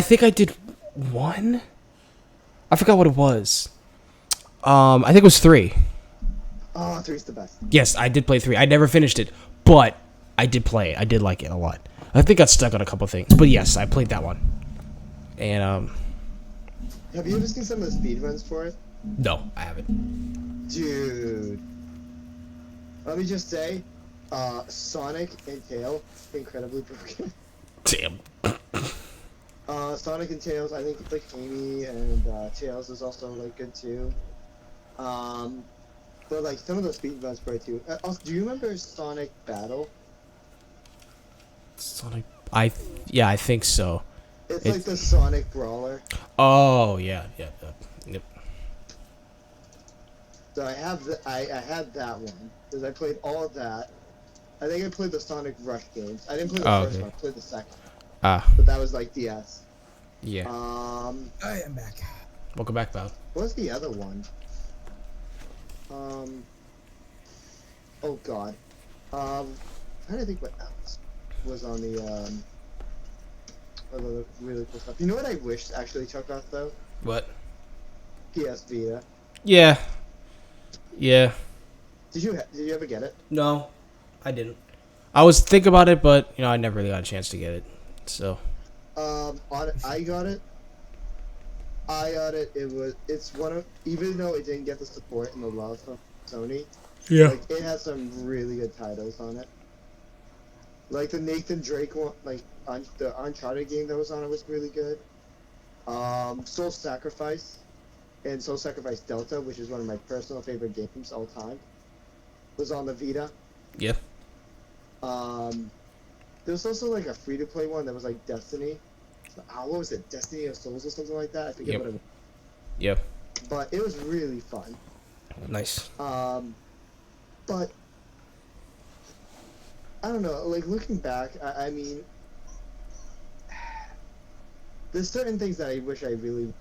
think I did one. I forgot what it was. I think it was 3. Oh, 3's the best. Yes, I did play 3. I never finished it, but I did play it. I did like it a lot. I think I got stuck on a couple things, but yes, I played that one. And Have you ever seen some of the speedruns for it? no, I haven't. Dude. Let me just say, Sonic and Tail, incredibly broken. Damn. Sonic and Tails, I think, like, Amy and Tails is also, like, good too. But, like, some of the speedruns for it too. Also, do you remember Sonic Battle? Sonic. Yeah, I think so. It's like the Sonic Brawler. Oh yeah. Yep. So I have I had that one because I played all of that. I think I played the Sonic Rush games. I didn't play the first one. I played the second. Ah. But that was like DS. Yeah. I am back. Welcome back, Val. What was the other one? Oh God. I'm trying to think what else was on the other really cool stuff. You know what I wish actually took off though? What? PS Vita. Yeah. Yeah. Did you ever get it? No, I didn't. I was thinking about it, but I never really got a chance to get it. So. I got it. It's one of, even though it didn't get the support and the love from Sony. Yeah. Like, it has some really good titles on it. Like the Nathan Drake one, like the Uncharted game that was on it was really good. Soul Sacrifice and Soul Sacrifice Delta, which is one of my personal favorite games all time, was on the Vita. Yeah. There was also like a free-to-play one that was like Destiny. What was it? Destiny of Souls or something like that? I forget what it was. Yep. But it was really fun. Nice. But I don't know, like, looking back, I mean, there's certain things that I wish I really,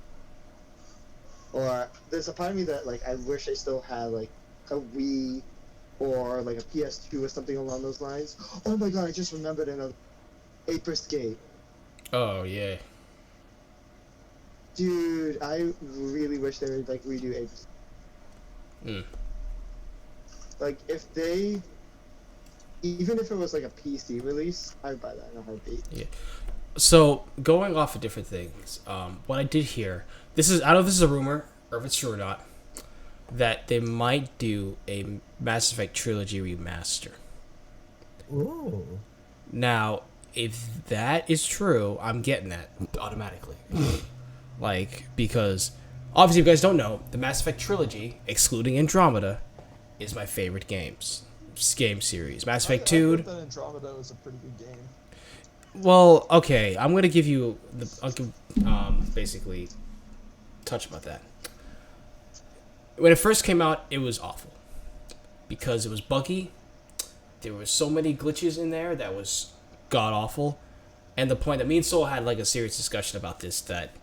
or there's a part of me that, like, I wish I still had, like, a Wii or, like, a PS2 or something along those lines. Oh my god, I just remembered another, Ape Escape. Oh yeah. Dude, I really wish they would, like, redo Ape Escape. like if they, even if it was like a PC release, I'd buy that in a heartbeat. Yeah. So going off of different things, what I did hear, I don't know if this is a rumor or if it's true or not, that they might do a Mass Effect trilogy remaster. Ooh. Now, if that is true, I'm getting that automatically. Like, because obviously, if you guys don't know, the Mass Effect trilogy, excluding Andromeda, is my favorite game series. Mass Effect 2. I thought that Andromeda was a pretty good game. Well, okay, I'm gonna give you basically touch about that. When it first came out, it was awful because it was buggy. There were so many glitches in there that was god awful, and the point that me and Soul had like a serious discussion about this, that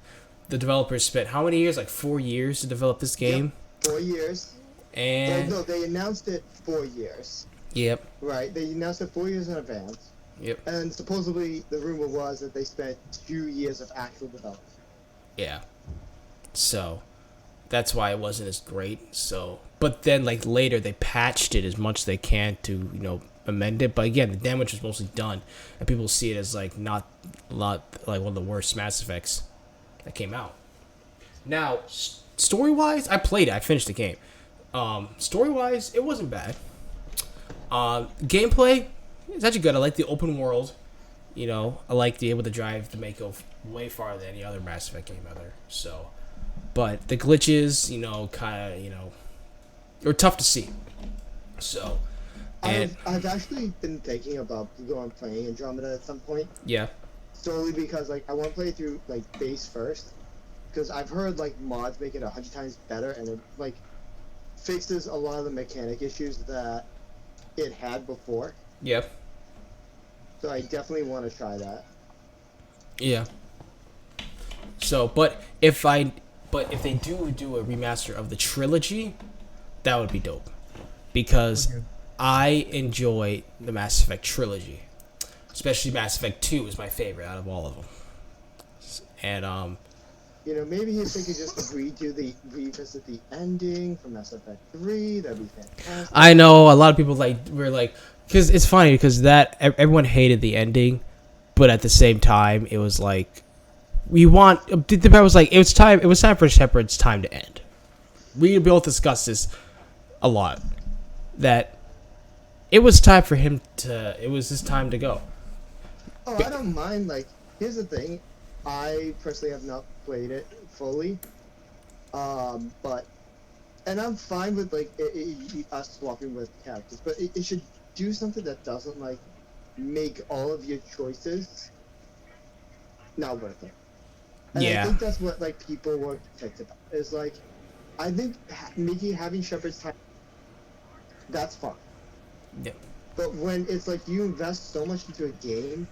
the developers spent how many years? Like 4 years to develop this game. Yep, 4 years. And no, they announced it 4 years. Yep. Right, they announced it 4 years in advance. Yep. And supposedly the rumor was that they spent 2 years of actual development. Yeah. So that's why it wasn't as great. So, but then like later they patched it as much as they can to amend it. But again, the damage was mostly done, and people see it as like not a lot, like one of the worst Mass Effects that came out. Now, story wise, I played it. I finished the game. Story wise, it wasn't bad. Gameplay, it's actually good. I like the open world. I like the able to drive the Mako way farther than any other Mass Effect game ever. So, but the glitches, kind of, were tough to see. So, and I've actually been thinking about going playing Andromeda at some point. Yeah. Solely because like I want to play through like base first, because I've heard like mods make it 100 times better, and it like fixes a lot of the mechanic issues that it had before. Yep. So I definitely want to try that. Yeah. So, but if they do a remaster of the trilogy, that would be dope, because I enjoy the Mass Effect trilogy, especially Mass Effect 2 is my favorite out of all of them. And maybe if they could just revisit the ending from Mass Effect 3, that'd be fantastic. I know a lot of people were like, because it's funny because that everyone hated the ending, but at the same time it was like it was time for Shepard's time to end. We both discussed this a lot, that it was his time to go. Oh, I don't mind. Like, here's the thing, I personally have not played it fully, and I'm fine with like us swapping with characters, but it should do something that doesn't like make all of your choices not worth it. And Yeah. I think that's what like people were ticked about. Is like, I think having Shepard's time, that's fine. Yeah. But when it's like you invest so much into a game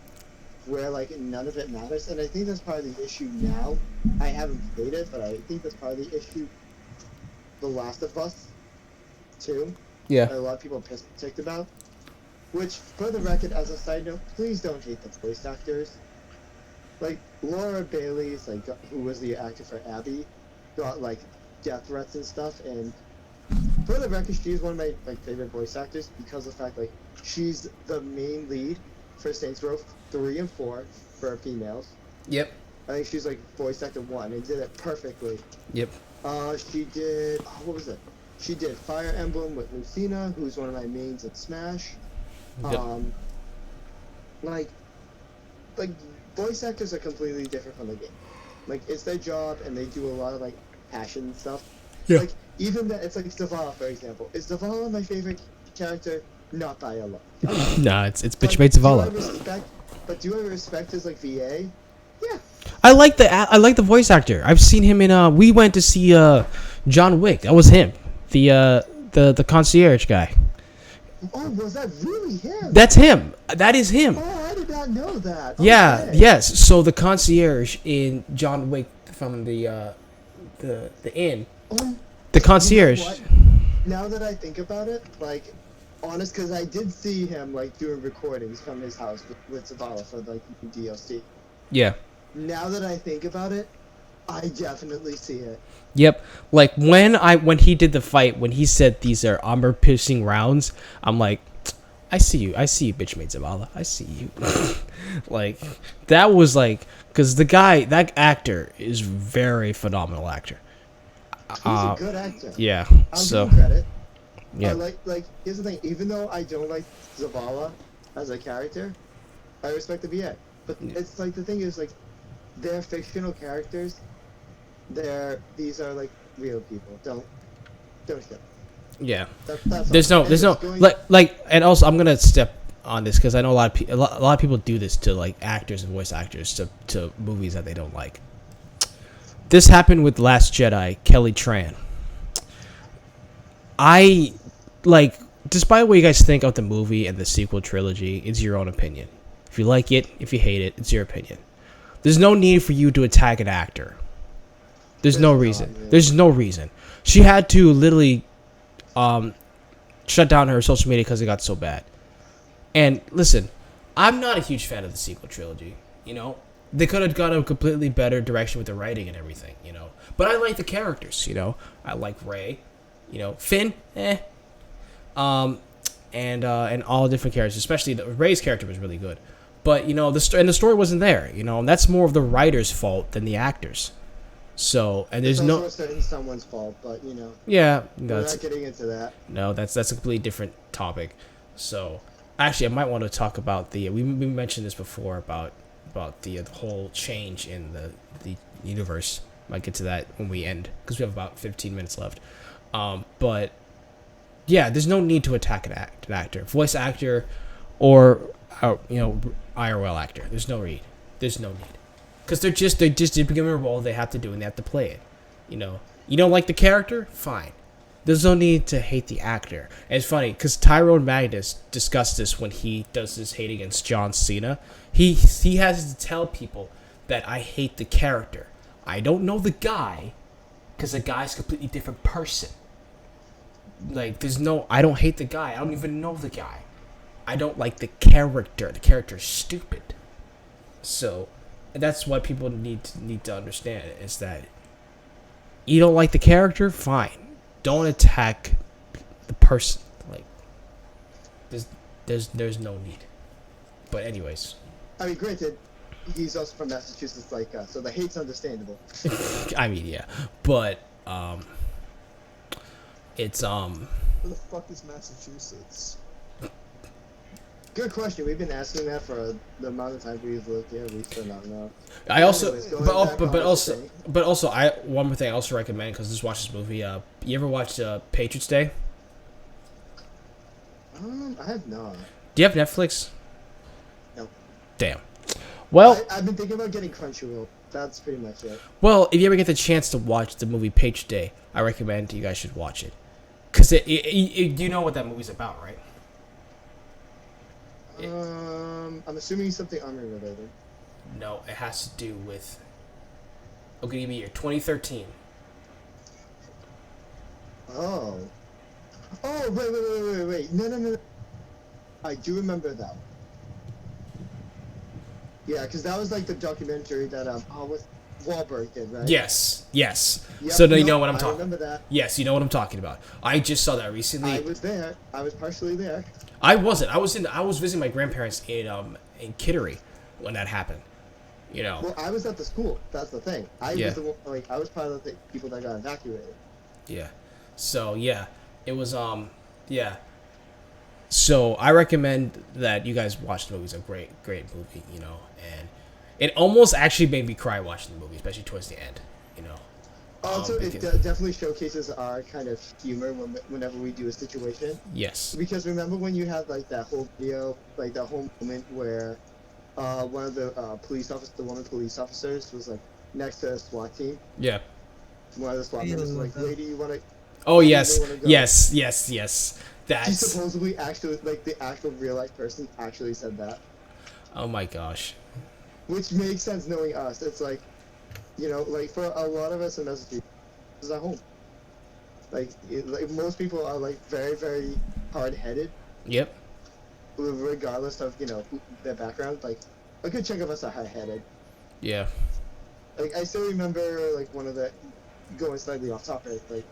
where like none of it matters, and I think that's part of the issue now. I haven't played it, but I think that's part of the issue. The Last of Us 2. Yeah. That a lot of people are ticked about. Which, for the record, as a side note, please don't hate the voice actors. Like, Laura Bailey's, like, who was the actor for Abby, got, like, death threats and stuff, and for the record, she's one of my, like, favorite voice actors because of the fact, like, she's the main lead for Saints Row 3 and 4 for females. Yep. I think she's, like, voice actor 1 and did it perfectly. Yep. She did, what was it? She did Fire Emblem with Lucina, who's one of my mains at Smash. Yep. Like voice actors are completely different from the game. Like, it's their job, and they do a lot of like passion stuff. Yeah. Like, even that, it's like Zavala, for example. Is Zavala my favorite character? Not by a lot. Nah, it's Bitch Made Zavala. Do I respect his like VA? Yeah. I like the voice actor. I've seen him in we went to see John Wick. That was him. The concierge guy. Oh, was that really him? That's him. That is him. Oh, I did not know that. Yeah, Okay. yes. So the concierge in John Wick from the inn. Oh, The concierge. you know what? Now that I think about it, like, honest, because I did see him like doing recordings from his house with Zavala for like DLC. Yeah. Now that I think about it, I definitely see it. Yep. Like when he did the fight, when he said these are armor piercing rounds, I'm like, I see you, bitch made Zavala. I see you. Like that was like, because that actor is very phenomenal actor. He's a good actor. Yeah. I'll So give him credit. yeah. Like here's the thing. Even though I don't like Zavala as a character, I respect the BA. But it's like the thing is like, they're fictional characters. These are like real people. Don't shit. Yeah. That's There's all. no And like and also I'm gonna step on this because I know a lot of people do this to like actors and voice actors to movies that they don't like. This happened with Last Jedi, Kelly Tran. I like, despite what you guys think of the movie and the sequel trilogy, it's your own opinion. If you like it, if you hate it, it's your opinion. There's no need for you to attack an actor. There's no reason. There's no reason. She had to literally shut down her social media because it got so bad. And listen, I'm not a huge fan of the sequel trilogy. You know, they could have gone a completely better direction with the writing and everything. You know, but I like the characters. You know, I like Rey. You know, Finn, and all different characters. Especially Rey's character was really good. But you know, the story wasn't there. You know, and that's more of the writer's fault than the actors. So, and there's it's no. also someone's fault, but you know. Yeah, We're not getting into that. No, that's a completely different topic. So, actually, I might want to talk about we mentioned this before about the whole change in the universe. Might get to that when we end because we have about 15 minutes left. But yeah, there's no need to attack an actor, voice actor, or IRL actor. There's no need. There's no need. Because they just become a role they have to do and they have to play it. You know, you don't like the character, fine. There's no need to hate the actor. And it's funny because Tyrone Magnus discussed this when he does his hate against John Cena. He has to tell people that I hate the character. I don't know the guy because the guy's a completely different person. Like I don't hate the guy. I don't even know the guy. I don't like the character. The character's stupid. So. And that's what people need to understand is that you don't like the character, fine. Don't attack the person. Like there's no need. But anyways. I mean, granted, he's also from Massachusetts like us, so the hate's understandable. I mean, yeah. But it's Where the fuck is Massachusetts? Good question. We've been asking that for the amount of time we've lived here. We still not know. I also, Anyways, but also, one more thing I also recommend because just watch this movie. You ever watched Patriots Day? I have not. Do you have Netflix? No. Damn. Well, I've been thinking about getting Crunchyroll. That's pretty much it. Well, if you ever get the chance to watch the movie Patriots Day, I recommend you guys should watch it. Because you know what that movie's about, right? I'm assuming something army related. No, it has to do with. Okay, give me year 2013. Oh. Oh, wait. No. I do remember that one. Yeah, because that was like the documentary that what Wahlberg did, right? Yes. Yep, So now you know what I'm talking. I remember that. Yes, you know what I'm talking about. I just saw that recently. I was there. I was partially there. I wasn't. I was visiting my grandparents in Kittery when that happened. You know. Well, I was at the school. That's the thing. I Yeah. was the one, I was part of the people that got evacuated. Yeah. So yeah, it was yeah. So I recommend that you guys watch the movie. It's a great movie, you know, and it almost actually made me cry watching the movie, especially towards the end, you know. Also, it definitely showcases our kind of humor whenever we do a situation. Yes. Because remember when you had like that whole video, like that whole moment where one of the woman police officers was like next to a SWAT team. Yeah. One of the SWAT members was like, "Lady, you want to?" Oh yes, yes. She That's. supposedly actually, like the actual real life person actually said that. Oh my gosh. Which makes sense knowing us. It's like, you know, like for a lot of us in Massachusetts, this is our home. Like most people are like very, very hard-headed. Yep. Regardless of, you know, their background. Like a good chunk of us are hard-headed. Yeah. like I still remember like one of the going slightly off topic, like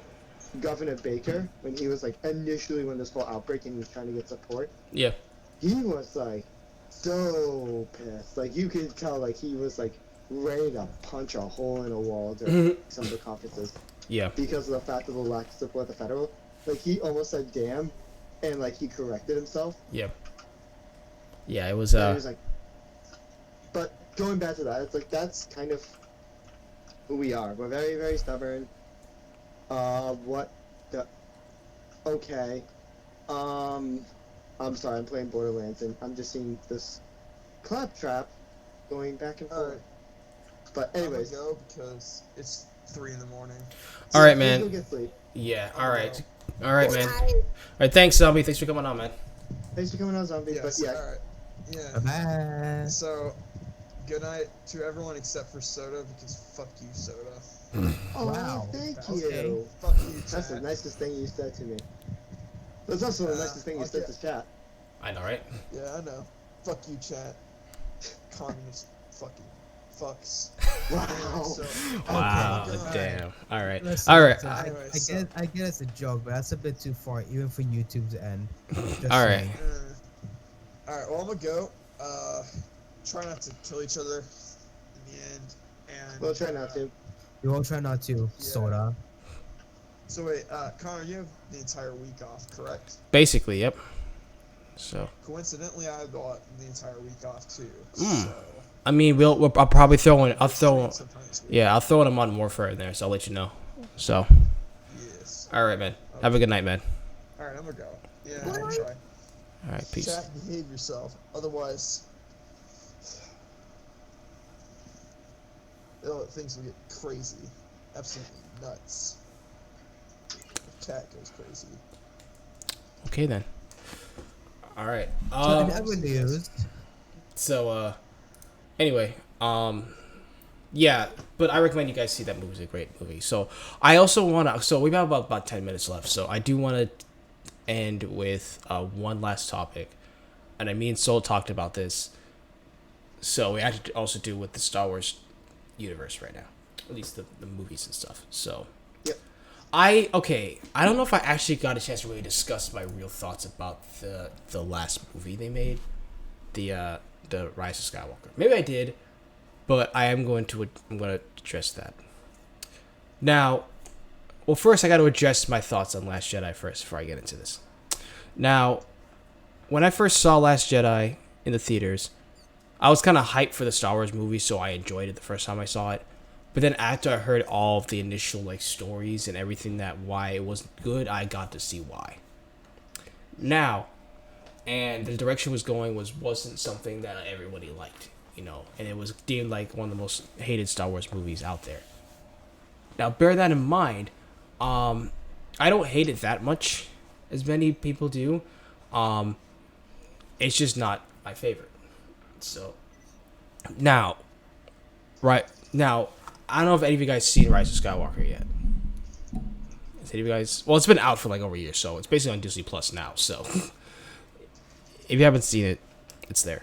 Governor Baker when he was like initially when this whole outbreak and he was trying to get support. Yeah. He was like so pissed. Like you could tell like he was like ready to punch a hole in a wall during some of the conferences. Yeah. Because of the fact of the lack of support of the federal. Like he almost said damn and like he corrected himself. Yeah. Yeah, it was And he was like, but going back to that, it's like that's kind of who we are. We're very, very stubborn. What the okay. I'm sorry, I'm playing Borderlands and I'm just seeing this claptrap going back and forth. But anyways, I'm gonna go because it's 3 in the morning. All right, Go man. get sleep. Yeah. All right. All right, man. All right. Thanks, Zombie. Thanks for coming on, man. Thanks for coming on, Zombie. Yes, But yeah, alright. Yeah. Bye. So, good night to everyone except for Soda because fuck you, Soda. oh Wow. thank Okay. you. Fuck you, That's the chat. nicest thing you said to me. That's also the nicest thing you okay. said to chat. I know, right? Yeah, I know. Fuck you, chat. Communist fucking fucks. Wow. So, Wow. okay, good. Damn. All right. Listen, All right. so Anyway, I get it's a joke, but that's a bit too far, even for YouTube to end. Just All right. saying. Alright, well, I'm gonna go. Try not to kill each other in the end. And We'll try not to. We will try not to, Soda. So wait, Connor, you have the entire week off, correct? Basically, yep. So, Coincidentally, I got the entire week off too. Mm. So I mean, I'll probably throw in. I'll throw. sometime this week. Yeah, I'll throw in a Modern Warfare in there, so I'll let you know. So, Yes. all right, man. Have a good night, man. All right, I'm gonna go. Yeah, I'm gonna try. All right, peace. Chat, behave yourself. Otherwise, things will get crazy. Absolutely nuts. Chat goes crazy. Okay then. All right. So in other news, So, anyway, yeah, but I recommend you guys see that movie. It's a great movie. So, I also want to, so we have about 10 minutes left. So, I do want to end with one last topic. And me and Soul talked about this. So, we have to also do with the Star Wars universe right now. At least the movies and stuff. So, Yep. I don't know if I actually got a chance to really discuss my real thoughts about the last movie they made, the Rise of Skywalker. Maybe I did, but I'm going to address that. Now, well, first I got to address my thoughts on Last Jedi first before I get into this. Now, when I first saw Last Jedi in the theaters, I was kind of hyped for the Star Wars movie, so I enjoyed it the first time I saw it. But then after I heard all of the initial like stories and everything that why it wasn't good, I got to see why. Now, and the direction was going wasn't something that everybody liked, and it was deemed like one of the most hated Star Wars movies out there. Now, bear that in mind. I don't hate it that much, as many people do. It's just not my favorite. So, now, I don't know if any of you guys seen Rise of Skywalker yet. Has any of you guys? Well, it's been out for like over a year, so it's basically on Disney Plus now. So, if you haven't seen it, it's there.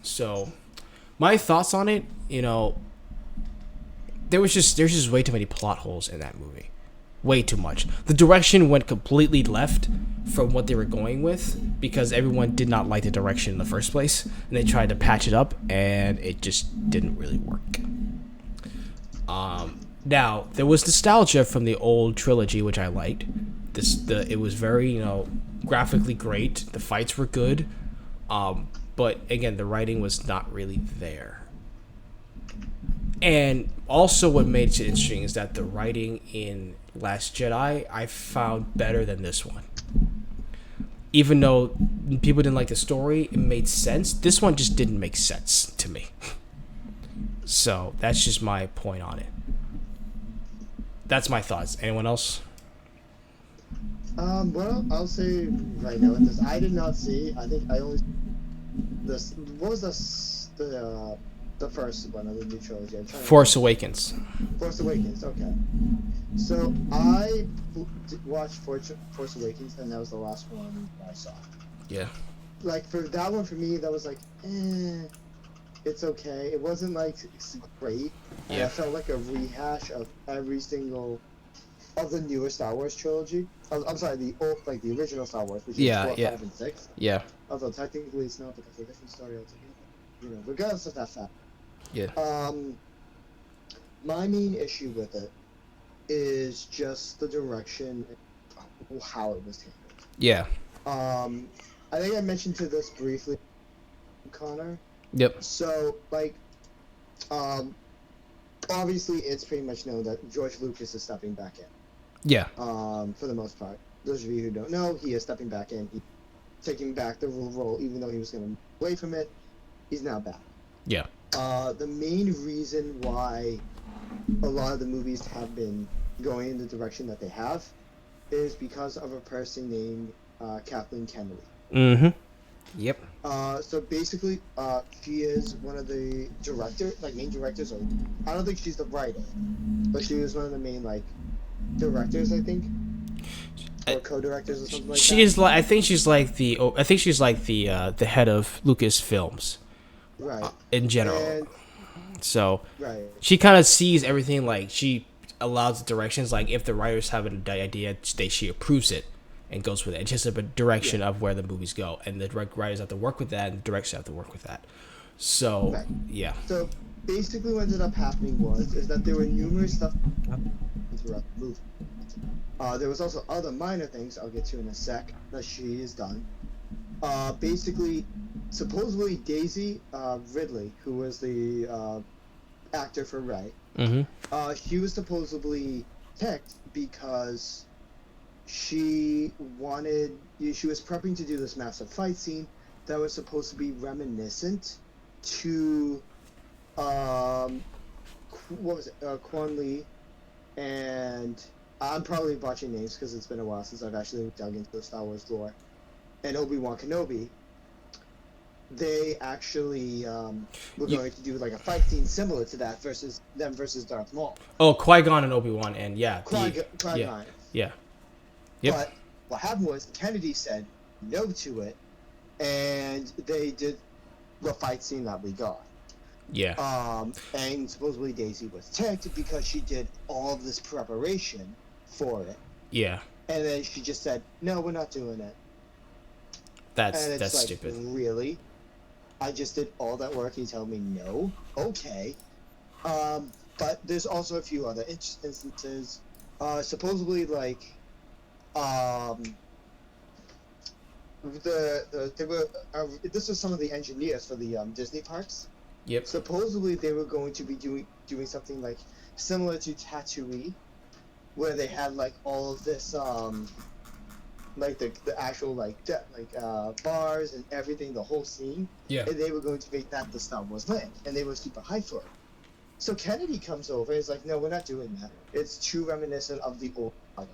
So, my thoughts on it, there's just way too many plot holes in that movie. Way too much. The direction went completely left from what they were going with because everyone did not like the direction in the first place, and they tried to patch it up, and it just didn't really work. Now there was nostalgia from the old trilogy, which I liked. It was very graphically great. The fights were good, but again, the writing was not really there. And also, what made it interesting is that the writing in Last Jedi I found better than this one. Even though people didn't like the story, it made sense. This one just didn't make sense to me. So that's just my point on it. That's my thoughts. Anyone else? Well, I'll say right now with this, I did not see. I think I only this. What was the first one of the new trilogy? I'm trying to Force Awakens. Force Awakens. Okay. So I watched Force Awakens, and that was the last one I saw. Yeah. Like for that one, for me, that was like, it's okay. It wasn't like great, And Yeah. it felt like a rehash of every single of the newer Star Wars trilogy. I'm sorry, the old, like the original Star Wars, which is 4, 5, and 6. Yeah. Although technically it's not because it's a different story altogether. You know, regardless of that fact. Yeah. My main issue with it is just the direction and how it was handled. Yeah. I think I mentioned to this briefly, Connor. Yep. So, like, obviously it's pretty much known that George Lucas is stepping back in. Yeah. For the most part. Those of you who don't know, he is stepping back in. He's taking back the role, even though he was going to move away from it. He's now back. Yeah. The main reason why a lot of the movies have been going in the direction that they have is because of a person named Kathleen Kennedy. Mm-hmm. Yep. So basically, she is one of the main directors. Or I don't think she's the writer, but she was one of the main directors, I think, or co-directors or something like that. She is like, I think she's like the head of Lucasfilms, Right. in general. And, So right. she kind of sees everything, like she allows the directions, like if the writers have an idea, she approves it and goes with it. It's just a direction of where the movies go, and the writers have to work with that, and the directors have to work with that. So Right. yeah. So basically, what ended up happening is that there were numerous stuff throughout the movie. There was also other minor things I'll get to in a sec that she has done. Basically, supposedly Daisy Ridley, who was the actor for Rey, she was supposedly picked because she was prepping to do this massive fight scene that was supposed to be reminiscent to what was it, Quan Lee, and I'm probably botching names because it's been a while since I've actually dug into the Star Wars lore, and Obi-Wan Kenobi. They actually were going to do like a fight scene similar to that versus Darth Maul. Oh, Qui-Gon and Obi-Wan, and yeah. Qui-Gon. Yeah. Yep. But what happened was Kennedy said no to it, and they did the fight scene that we got. Yeah. And supposedly Daisy was ticked because she did all of this preparation for it. Yeah. And then she just said, "No, we're not doing it." That's And it's stupid. Really? I just did all that work. You tell me no? Okay. But there's also a few other instances. Supposedly, this was some of the engineers for the Disney parks. Yep. Supposedly, they were going to be doing something like similar to Tatooine, where they had all of this the actual bars and everything, the whole scene. Yeah. And they were going to make that the Star Wars land, and they were super hyped for it. So Kennedy comes over and is like, "No, we're not doing that. It's too reminiscent of the old saga."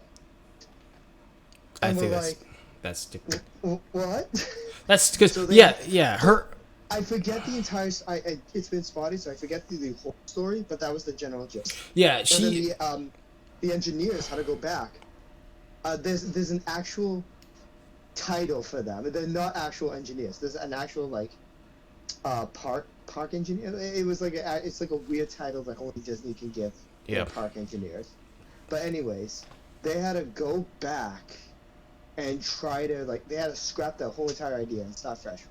I think that's stupid. What? That's because So her. I forget the entire. It's been spotty, so I forget the whole story. But that was the general gist. Yeah, And she. then the engineers had to go back. There's an actual title for them. They're not actual engineers. There's an actual park engineer. It was it's like a weird title that only Disney can give their park engineers. But anyways, they had to go back and try to they had to scrap the whole entire idea and start fresh.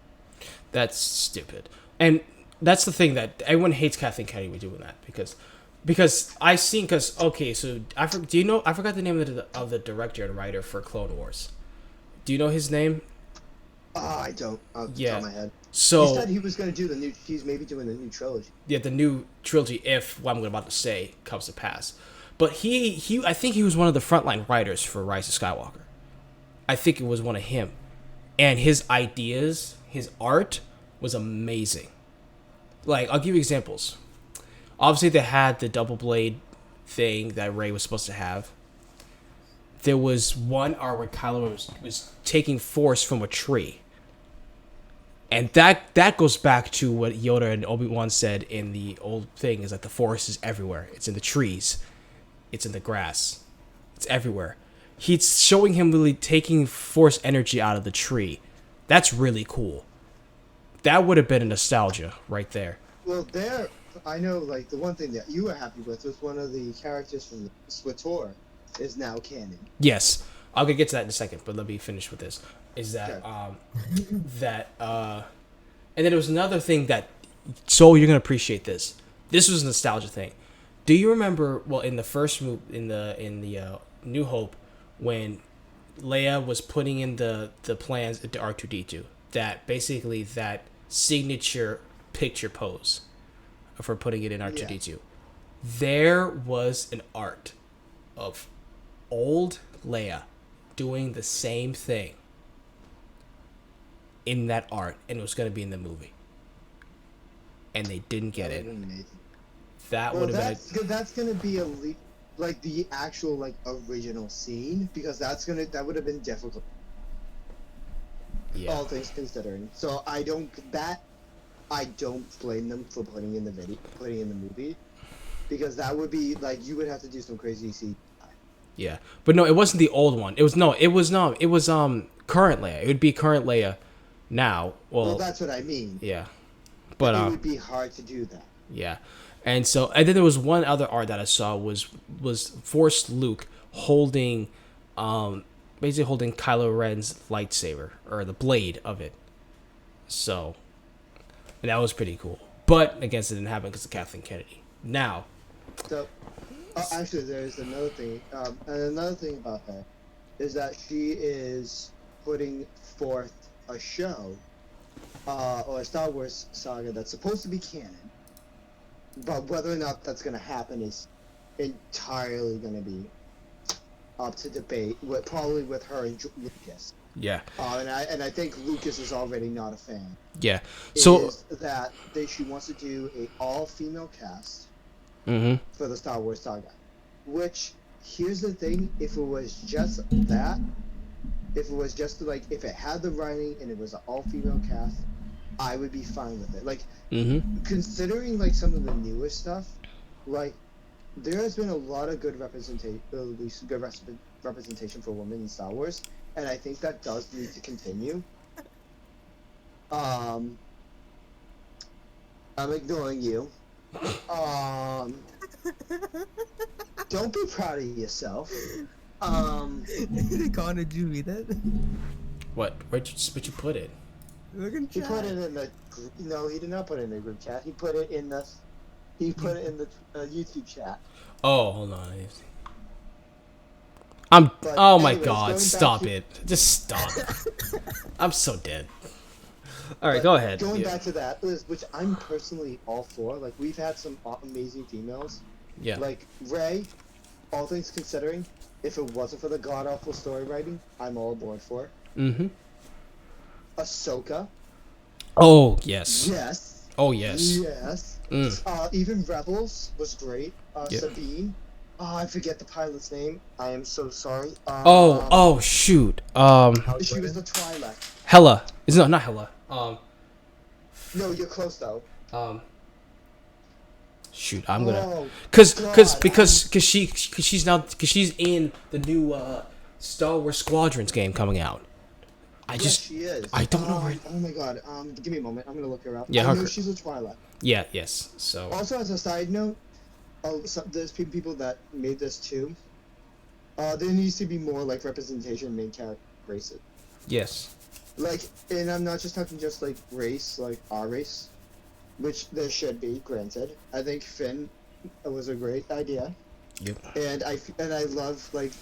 That's stupid, and that's the thing that everyone hates Kathleen Kennedy for doing that because I seen so I forgot the name of the director and writer for Clone Wars. Do you know his name? I don't. Off the top of my head. So he said he was going to do he's maybe doing the new trilogy. Yeah, the new trilogy, if what I'm about to say comes to pass. But he I think he was one of the frontline writers for Rise of Skywalker. I think it was one of him. And his ideas, his art was amazing. I'll give you examples. Obviously, they had the double blade thing that Rey was supposed to have. There was one art where Kylo was taking force from a tree. And that goes back to what Yoda and Obi-Wan said in the old thing, is that the force is everywhere. It's in the trees. It's in the grass. It's everywhere. He's showing him really taking force energy out of the tree. That's really cool. That would have been a nostalgia right there. Well, I know, like, the one thing that you were happy with was one of the characters from SWTOR is now canon. Yes, I'll get to that in a second, but let me finish with this. Is that Okay. and then there was another thing that, so you're gonna appreciate this. This was a nostalgia thing. Do you remember? Well, in the first move in the New Hope, when Leia was putting in the plans into R2D2, that basically that signature picture pose for putting it in R2D2. There was an art of old Leia doing the same thing in that art, and it was going to be in the movie, and they didn't get it. Amazing. That Well, would have been that's gonna be like the actual like original scene, because that would have been difficult, yeah. all things considering. So I don't blame them for putting in the movie, because that would be like, you would have to do some crazy scene. Yeah, but no, it wasn't the old one. It was current Leia. It would be current Leia now. Well, that's what I mean. Yeah, but It would be hard to do that. yeah, and then there was one other art that I saw was forced Luke holding, basically holding Kylo Ren's lightsaber, or the blade of it. So, and that was pretty cool. But I guess it didn't happen because of Kathleen Kennedy. Now, So, actually, there's another thing. And another thing about her is that she is putting forth a show, or a Star Wars saga that's supposed to be canon. But whether or not that's going to happen is entirely going to be up to debate, probably with her and Lucas. yeah, And I think Lucas is already not a fan. yeah. So, Is that she wants to do a all-female cast for the Star Wars saga. Which, here's the thing, if it was just that, if it was just like, if it had the writing and it was an all-female cast, I would be fine with it. Like, considering like some of the newer stuff, like, there has been a lot of good representation for women in Star Wars, and I think that does need to continue. I'm ignoring you. Don't be proud of yourself. Connor, did you read that? what? Where'd you put it? Look in He chat. put it in the. No, he did not put it in the group chat. He put it in the. He put it in the YouTube chat. Oh, hold on. But oh my anyways, God! going Stop back it! Just stop. I'm so dead. All right, go ahead. Going Yeah. back to that, which I'm personally all for. Like, we've had some amazing females. Yeah. Like Rey, all things considering, if it wasn't for the god awful story writing, I'm all aboard for it. Ahsoka. Oh yes. Yes. Oh yes. Yes. Even Rebels was great. Yep. Sabine. Oh, I forget the pilot's name. I am so sorry. Oh shoot. She was the Twi'lek. Hela. Not Hela. No, you're close though. Shoot, I'm gonna. Oh, Because God, she's in the new Star Wars Squadrons game coming out. Yes, she is. I don't know where. Oh my God. Give me a moment. I'm gonna look her up. Yeah, I know her- she's a Twi'lek. Yeah. Yes. So. Also, as a side note, there's people that made this too. There needs to be more like representation of main character races. Yes. Like, and I'm not just talking just like race, like our race, which there should be. Granted, I think Finn was a great idea. Yep. And I love like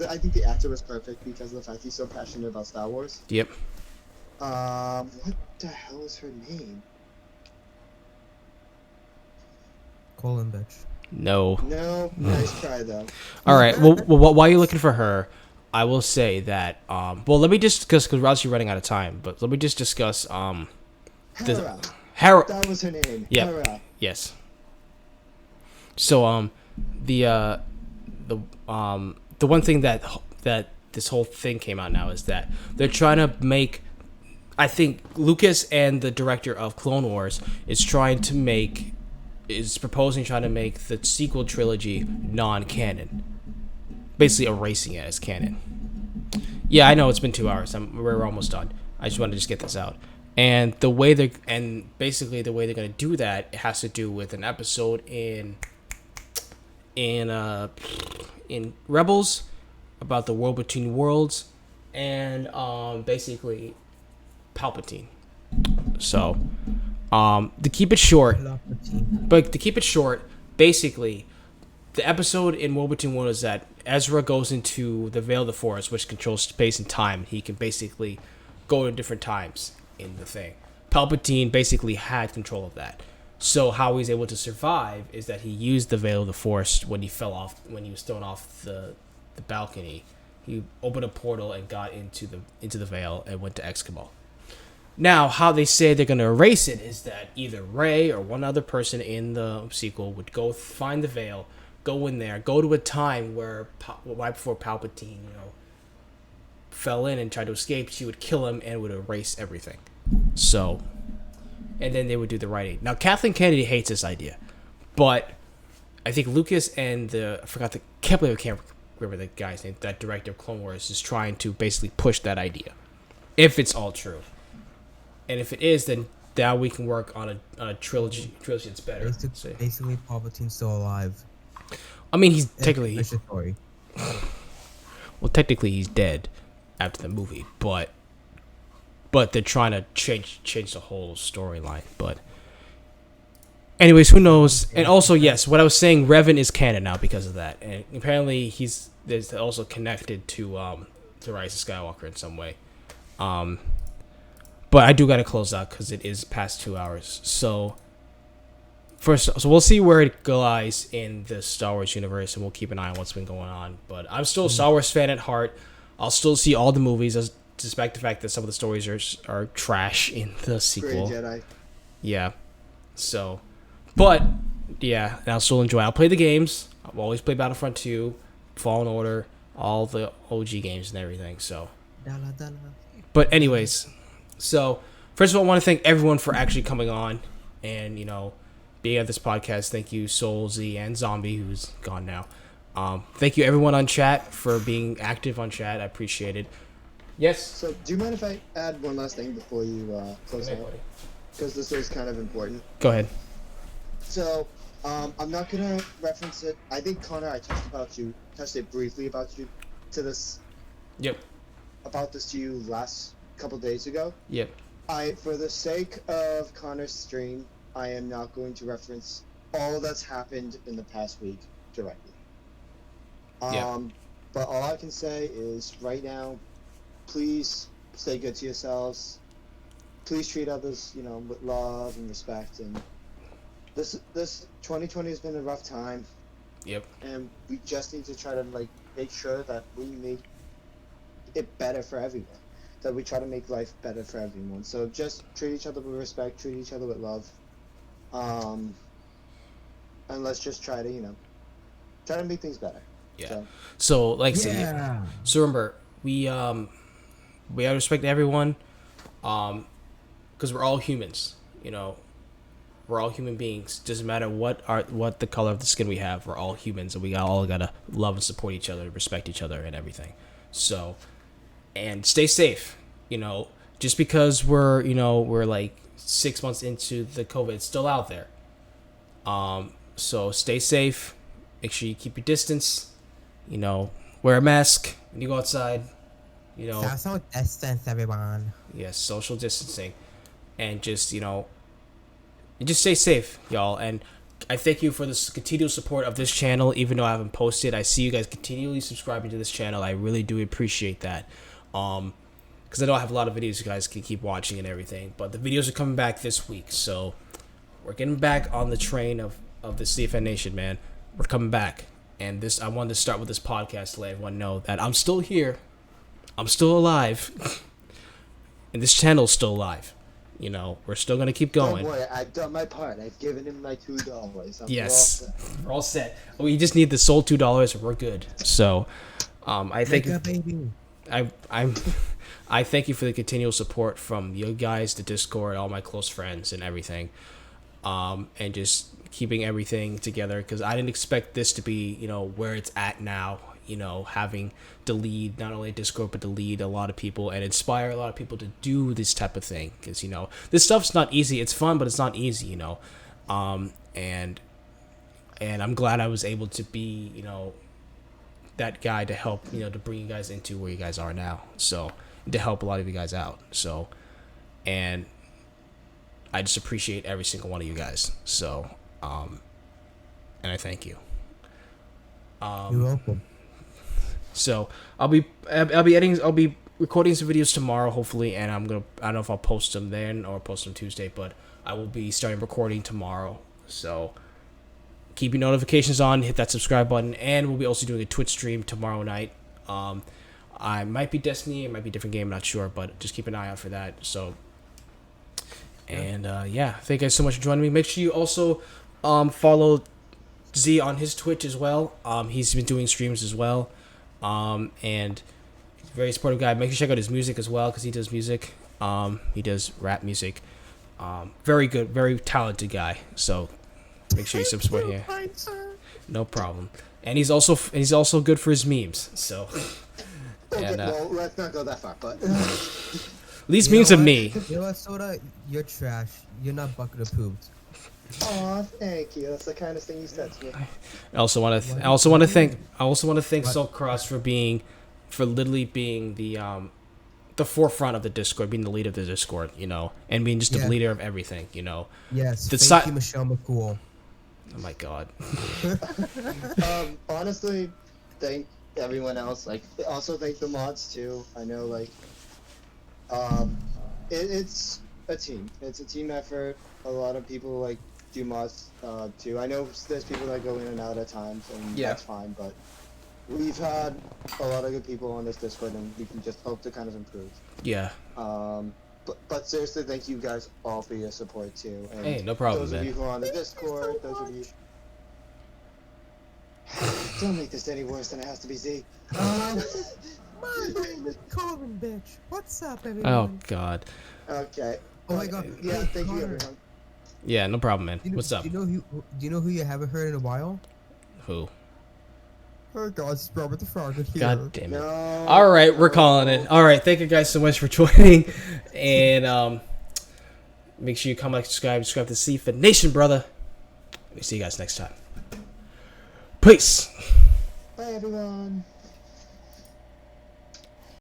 I think the actor was perfect because of the fact he's so passionate about Star Wars. Yep. What the hell is her name? Colin, bitch. No. No, nice try though. All right. Well, while you're looking for her, I will say that. Well, let me just because we're actually running out of time. But let me just discuss. Hera. Hera. That was her name. Yep. Hera. Yes. So the one thing that this whole thing came out now is that they're trying to make. I think Lucas and the director of Clone Wars is proposing trying to make the sequel trilogy non-canon, basically erasing it as canon. Yeah, I know it's been 2 hours. We're almost done. I just wanted to just get this out. And basically the way they're gonna do that has to do with an episode in Rebels about the world between worlds, and basically Palpatine. So to keep it short, basically the episode in World Between Worlds is that Ezra goes into the Veil of the Forest, which controls space and time. He can basically go to different times in the thing. Palpatine basically had control of that. So how he's able to survive is that he used the Veil of the Forest when he was thrown off the balcony. He opened a portal and got into the Veil and went to Exkabal. Now, how they say they're going to erase it is that either Rey or one other person in the sequel would go find the Veil, go in there, go to a time where right before Palpatine, fell in and tried to escape. She would kill him and would erase everything. So, and then they would do the writing. Now, Kathleen Kennedy hates this idea, but I think Lucas and I can't remember the guy's name, that director of Clone Wars, is trying to basically push that idea, if it's all true. And if it is, then now we can work on a trilogy that's better. Basically, Palpatine's still alive. I mean, he's technically... Story. Well, technically he's dead after the movie, but they're trying to change the whole storyline. But anyways, who knows? And also, yes, what I was saying, Revan is canon now because of that, and apparently there's also connected to Rise of Skywalker in some way. But I do gotta close out because it is past 2 hours. So we'll see where it lies in the Star Wars universe, and we'll keep an eye on what's been going on. But I'm still a Star Wars fan at heart. I'll still see all the movies, despite the fact that some of the stories are trash in the sequel. Great Jedi. Yeah. So, but yeah, and I'll still enjoy it. I'll play the games. I'll always play Battlefront 2, Fallen Order, all the OG games and everything. So, but anyways. So, first of all, I want to thank everyone for actually coming on and, being at this podcast. Thank you, Soul, Z, and Zombie, who's gone now. Thank you, everyone on chat, for being active on chat. I appreciate it. Yes? So, do you mind if I add one last thing before you close out? Because this is kind of important. Go ahead. So, I'm not going to reference it. I think, Connor, I touched it briefly about you to this. Yep. About this to you last couple days ago. Yep. For the sake of Connor's stream, I am not going to reference all that's happened in the past week directly. But all I can say is right now, please stay good to yourselves. Please treat others, with love and respect. And this 2020 has been a rough time. Yep. And we just need to try to make sure that we make it better for everyone. That we try to make life better for everyone. So just treat each other with respect, treat each other with love. And let's just try to make things better. Yeah. So remember, we gotta respect everyone, because we're all humans. We're all human beings. Doesn't matter what the color of the skin we have. We're all humans, and we all gotta love and support each other, respect each other, and everything. So. And stay safe, just because we're 6 months into the COVID, it's still out there. So stay safe, make sure you keep your distance, wear a mask when you go outside, Social distance, everyone. Yes, social distancing, and just, just stay safe, y'all. And I thank you for the continual support of this channel, even though I haven't posted. I see you guys continually subscribing to this channel. I really do appreciate that. Because I know I have a lot of videos you guys can keep watching and everything, but the videos are coming back this week, so we're getting back on the train of the Cfn Nation, man. We're coming back, and I wanted to start with this podcast to let everyone know that I'm still here, I'm still alive, and this channel's still alive. We're still gonna keep going. Don't worry, I've done my part. I've given him my $2. Yes, we're all set. We just need the sole $2, and we're good. So, I think. I thank you for the continual support from you guys, the Discord, all my close friends, and everything, and just keeping everything together. Because I didn't expect this to be, where it's at now. having to lead not only Discord but to lead a lot of people and inspire a lot of people to do this type of thing, because this stuff's not easy. It's fun, but it's not easy. And I'm glad I was able to be that guy to help to bring you guys into where you guys are now, so to help a lot of you guys out. So, and I just appreciate every single one of you guys. So and I thank you. You're welcome. So I'll be recording some videos tomorrow, hopefully, and I don't know if I'll post them then or post them Tuesday, but I will be starting recording tomorrow. So keep your notifications on, hit that subscribe button, and we'll be also doing a Twitch stream tomorrow night. I might be Destiny, it might be a different game, I'm not sure, but just keep an eye out for that. So, and thank you guys so much for joining me. Make sure you also follow Z on his Twitch as well. He's been doing streams as well, and he's a very supportive guy. Make sure you check out his music as well, because he does music. He does rap music. Very good, very talented guy. So make sure you support him. No problem. And he's also good for his memes. So well, let's not go that far. But these memes of me. You know what, Soda? You're trash. You're not bucket of poop. aw, thank you. That's the kindest thing you said to me. I also want to thank Soulcross for literally being the forefront of the Discord, being the leader of the Discord, and being just the leader of everything, Yes. Thank you, Michelle McCool. Oh my God. Honestly, thank everyone else. Also thank the mods too. I know, it's a team. It's a team effort. A lot of people do mods too. I know there's people that go in and out at times, and that's fine. But we've had a lot of good people on this Discord, and we can just hope to kind of improve. Yeah. But seriously, thank you guys all for your support too. And hey, no problem, those man. of you who are on the Discord, those of you. Don't make this any worse than it has to be, Z. My name is Corbin, bitch. What's up, everyone? Oh God. Okay. Oh my God. Yeah, Hey, thank you, Connor. everyone. Yeah, no problem, man. What's up? Do you know who you haven't heard in a while? Who? Oh God, it's Robert the Frog here. God damn it. No. All right, we're calling it. All right, thank you guys so much for joining, and make sure you comment, subscribe to Cfn Nation, brother. We'll see you guys next time. Peace. Bye, everyone.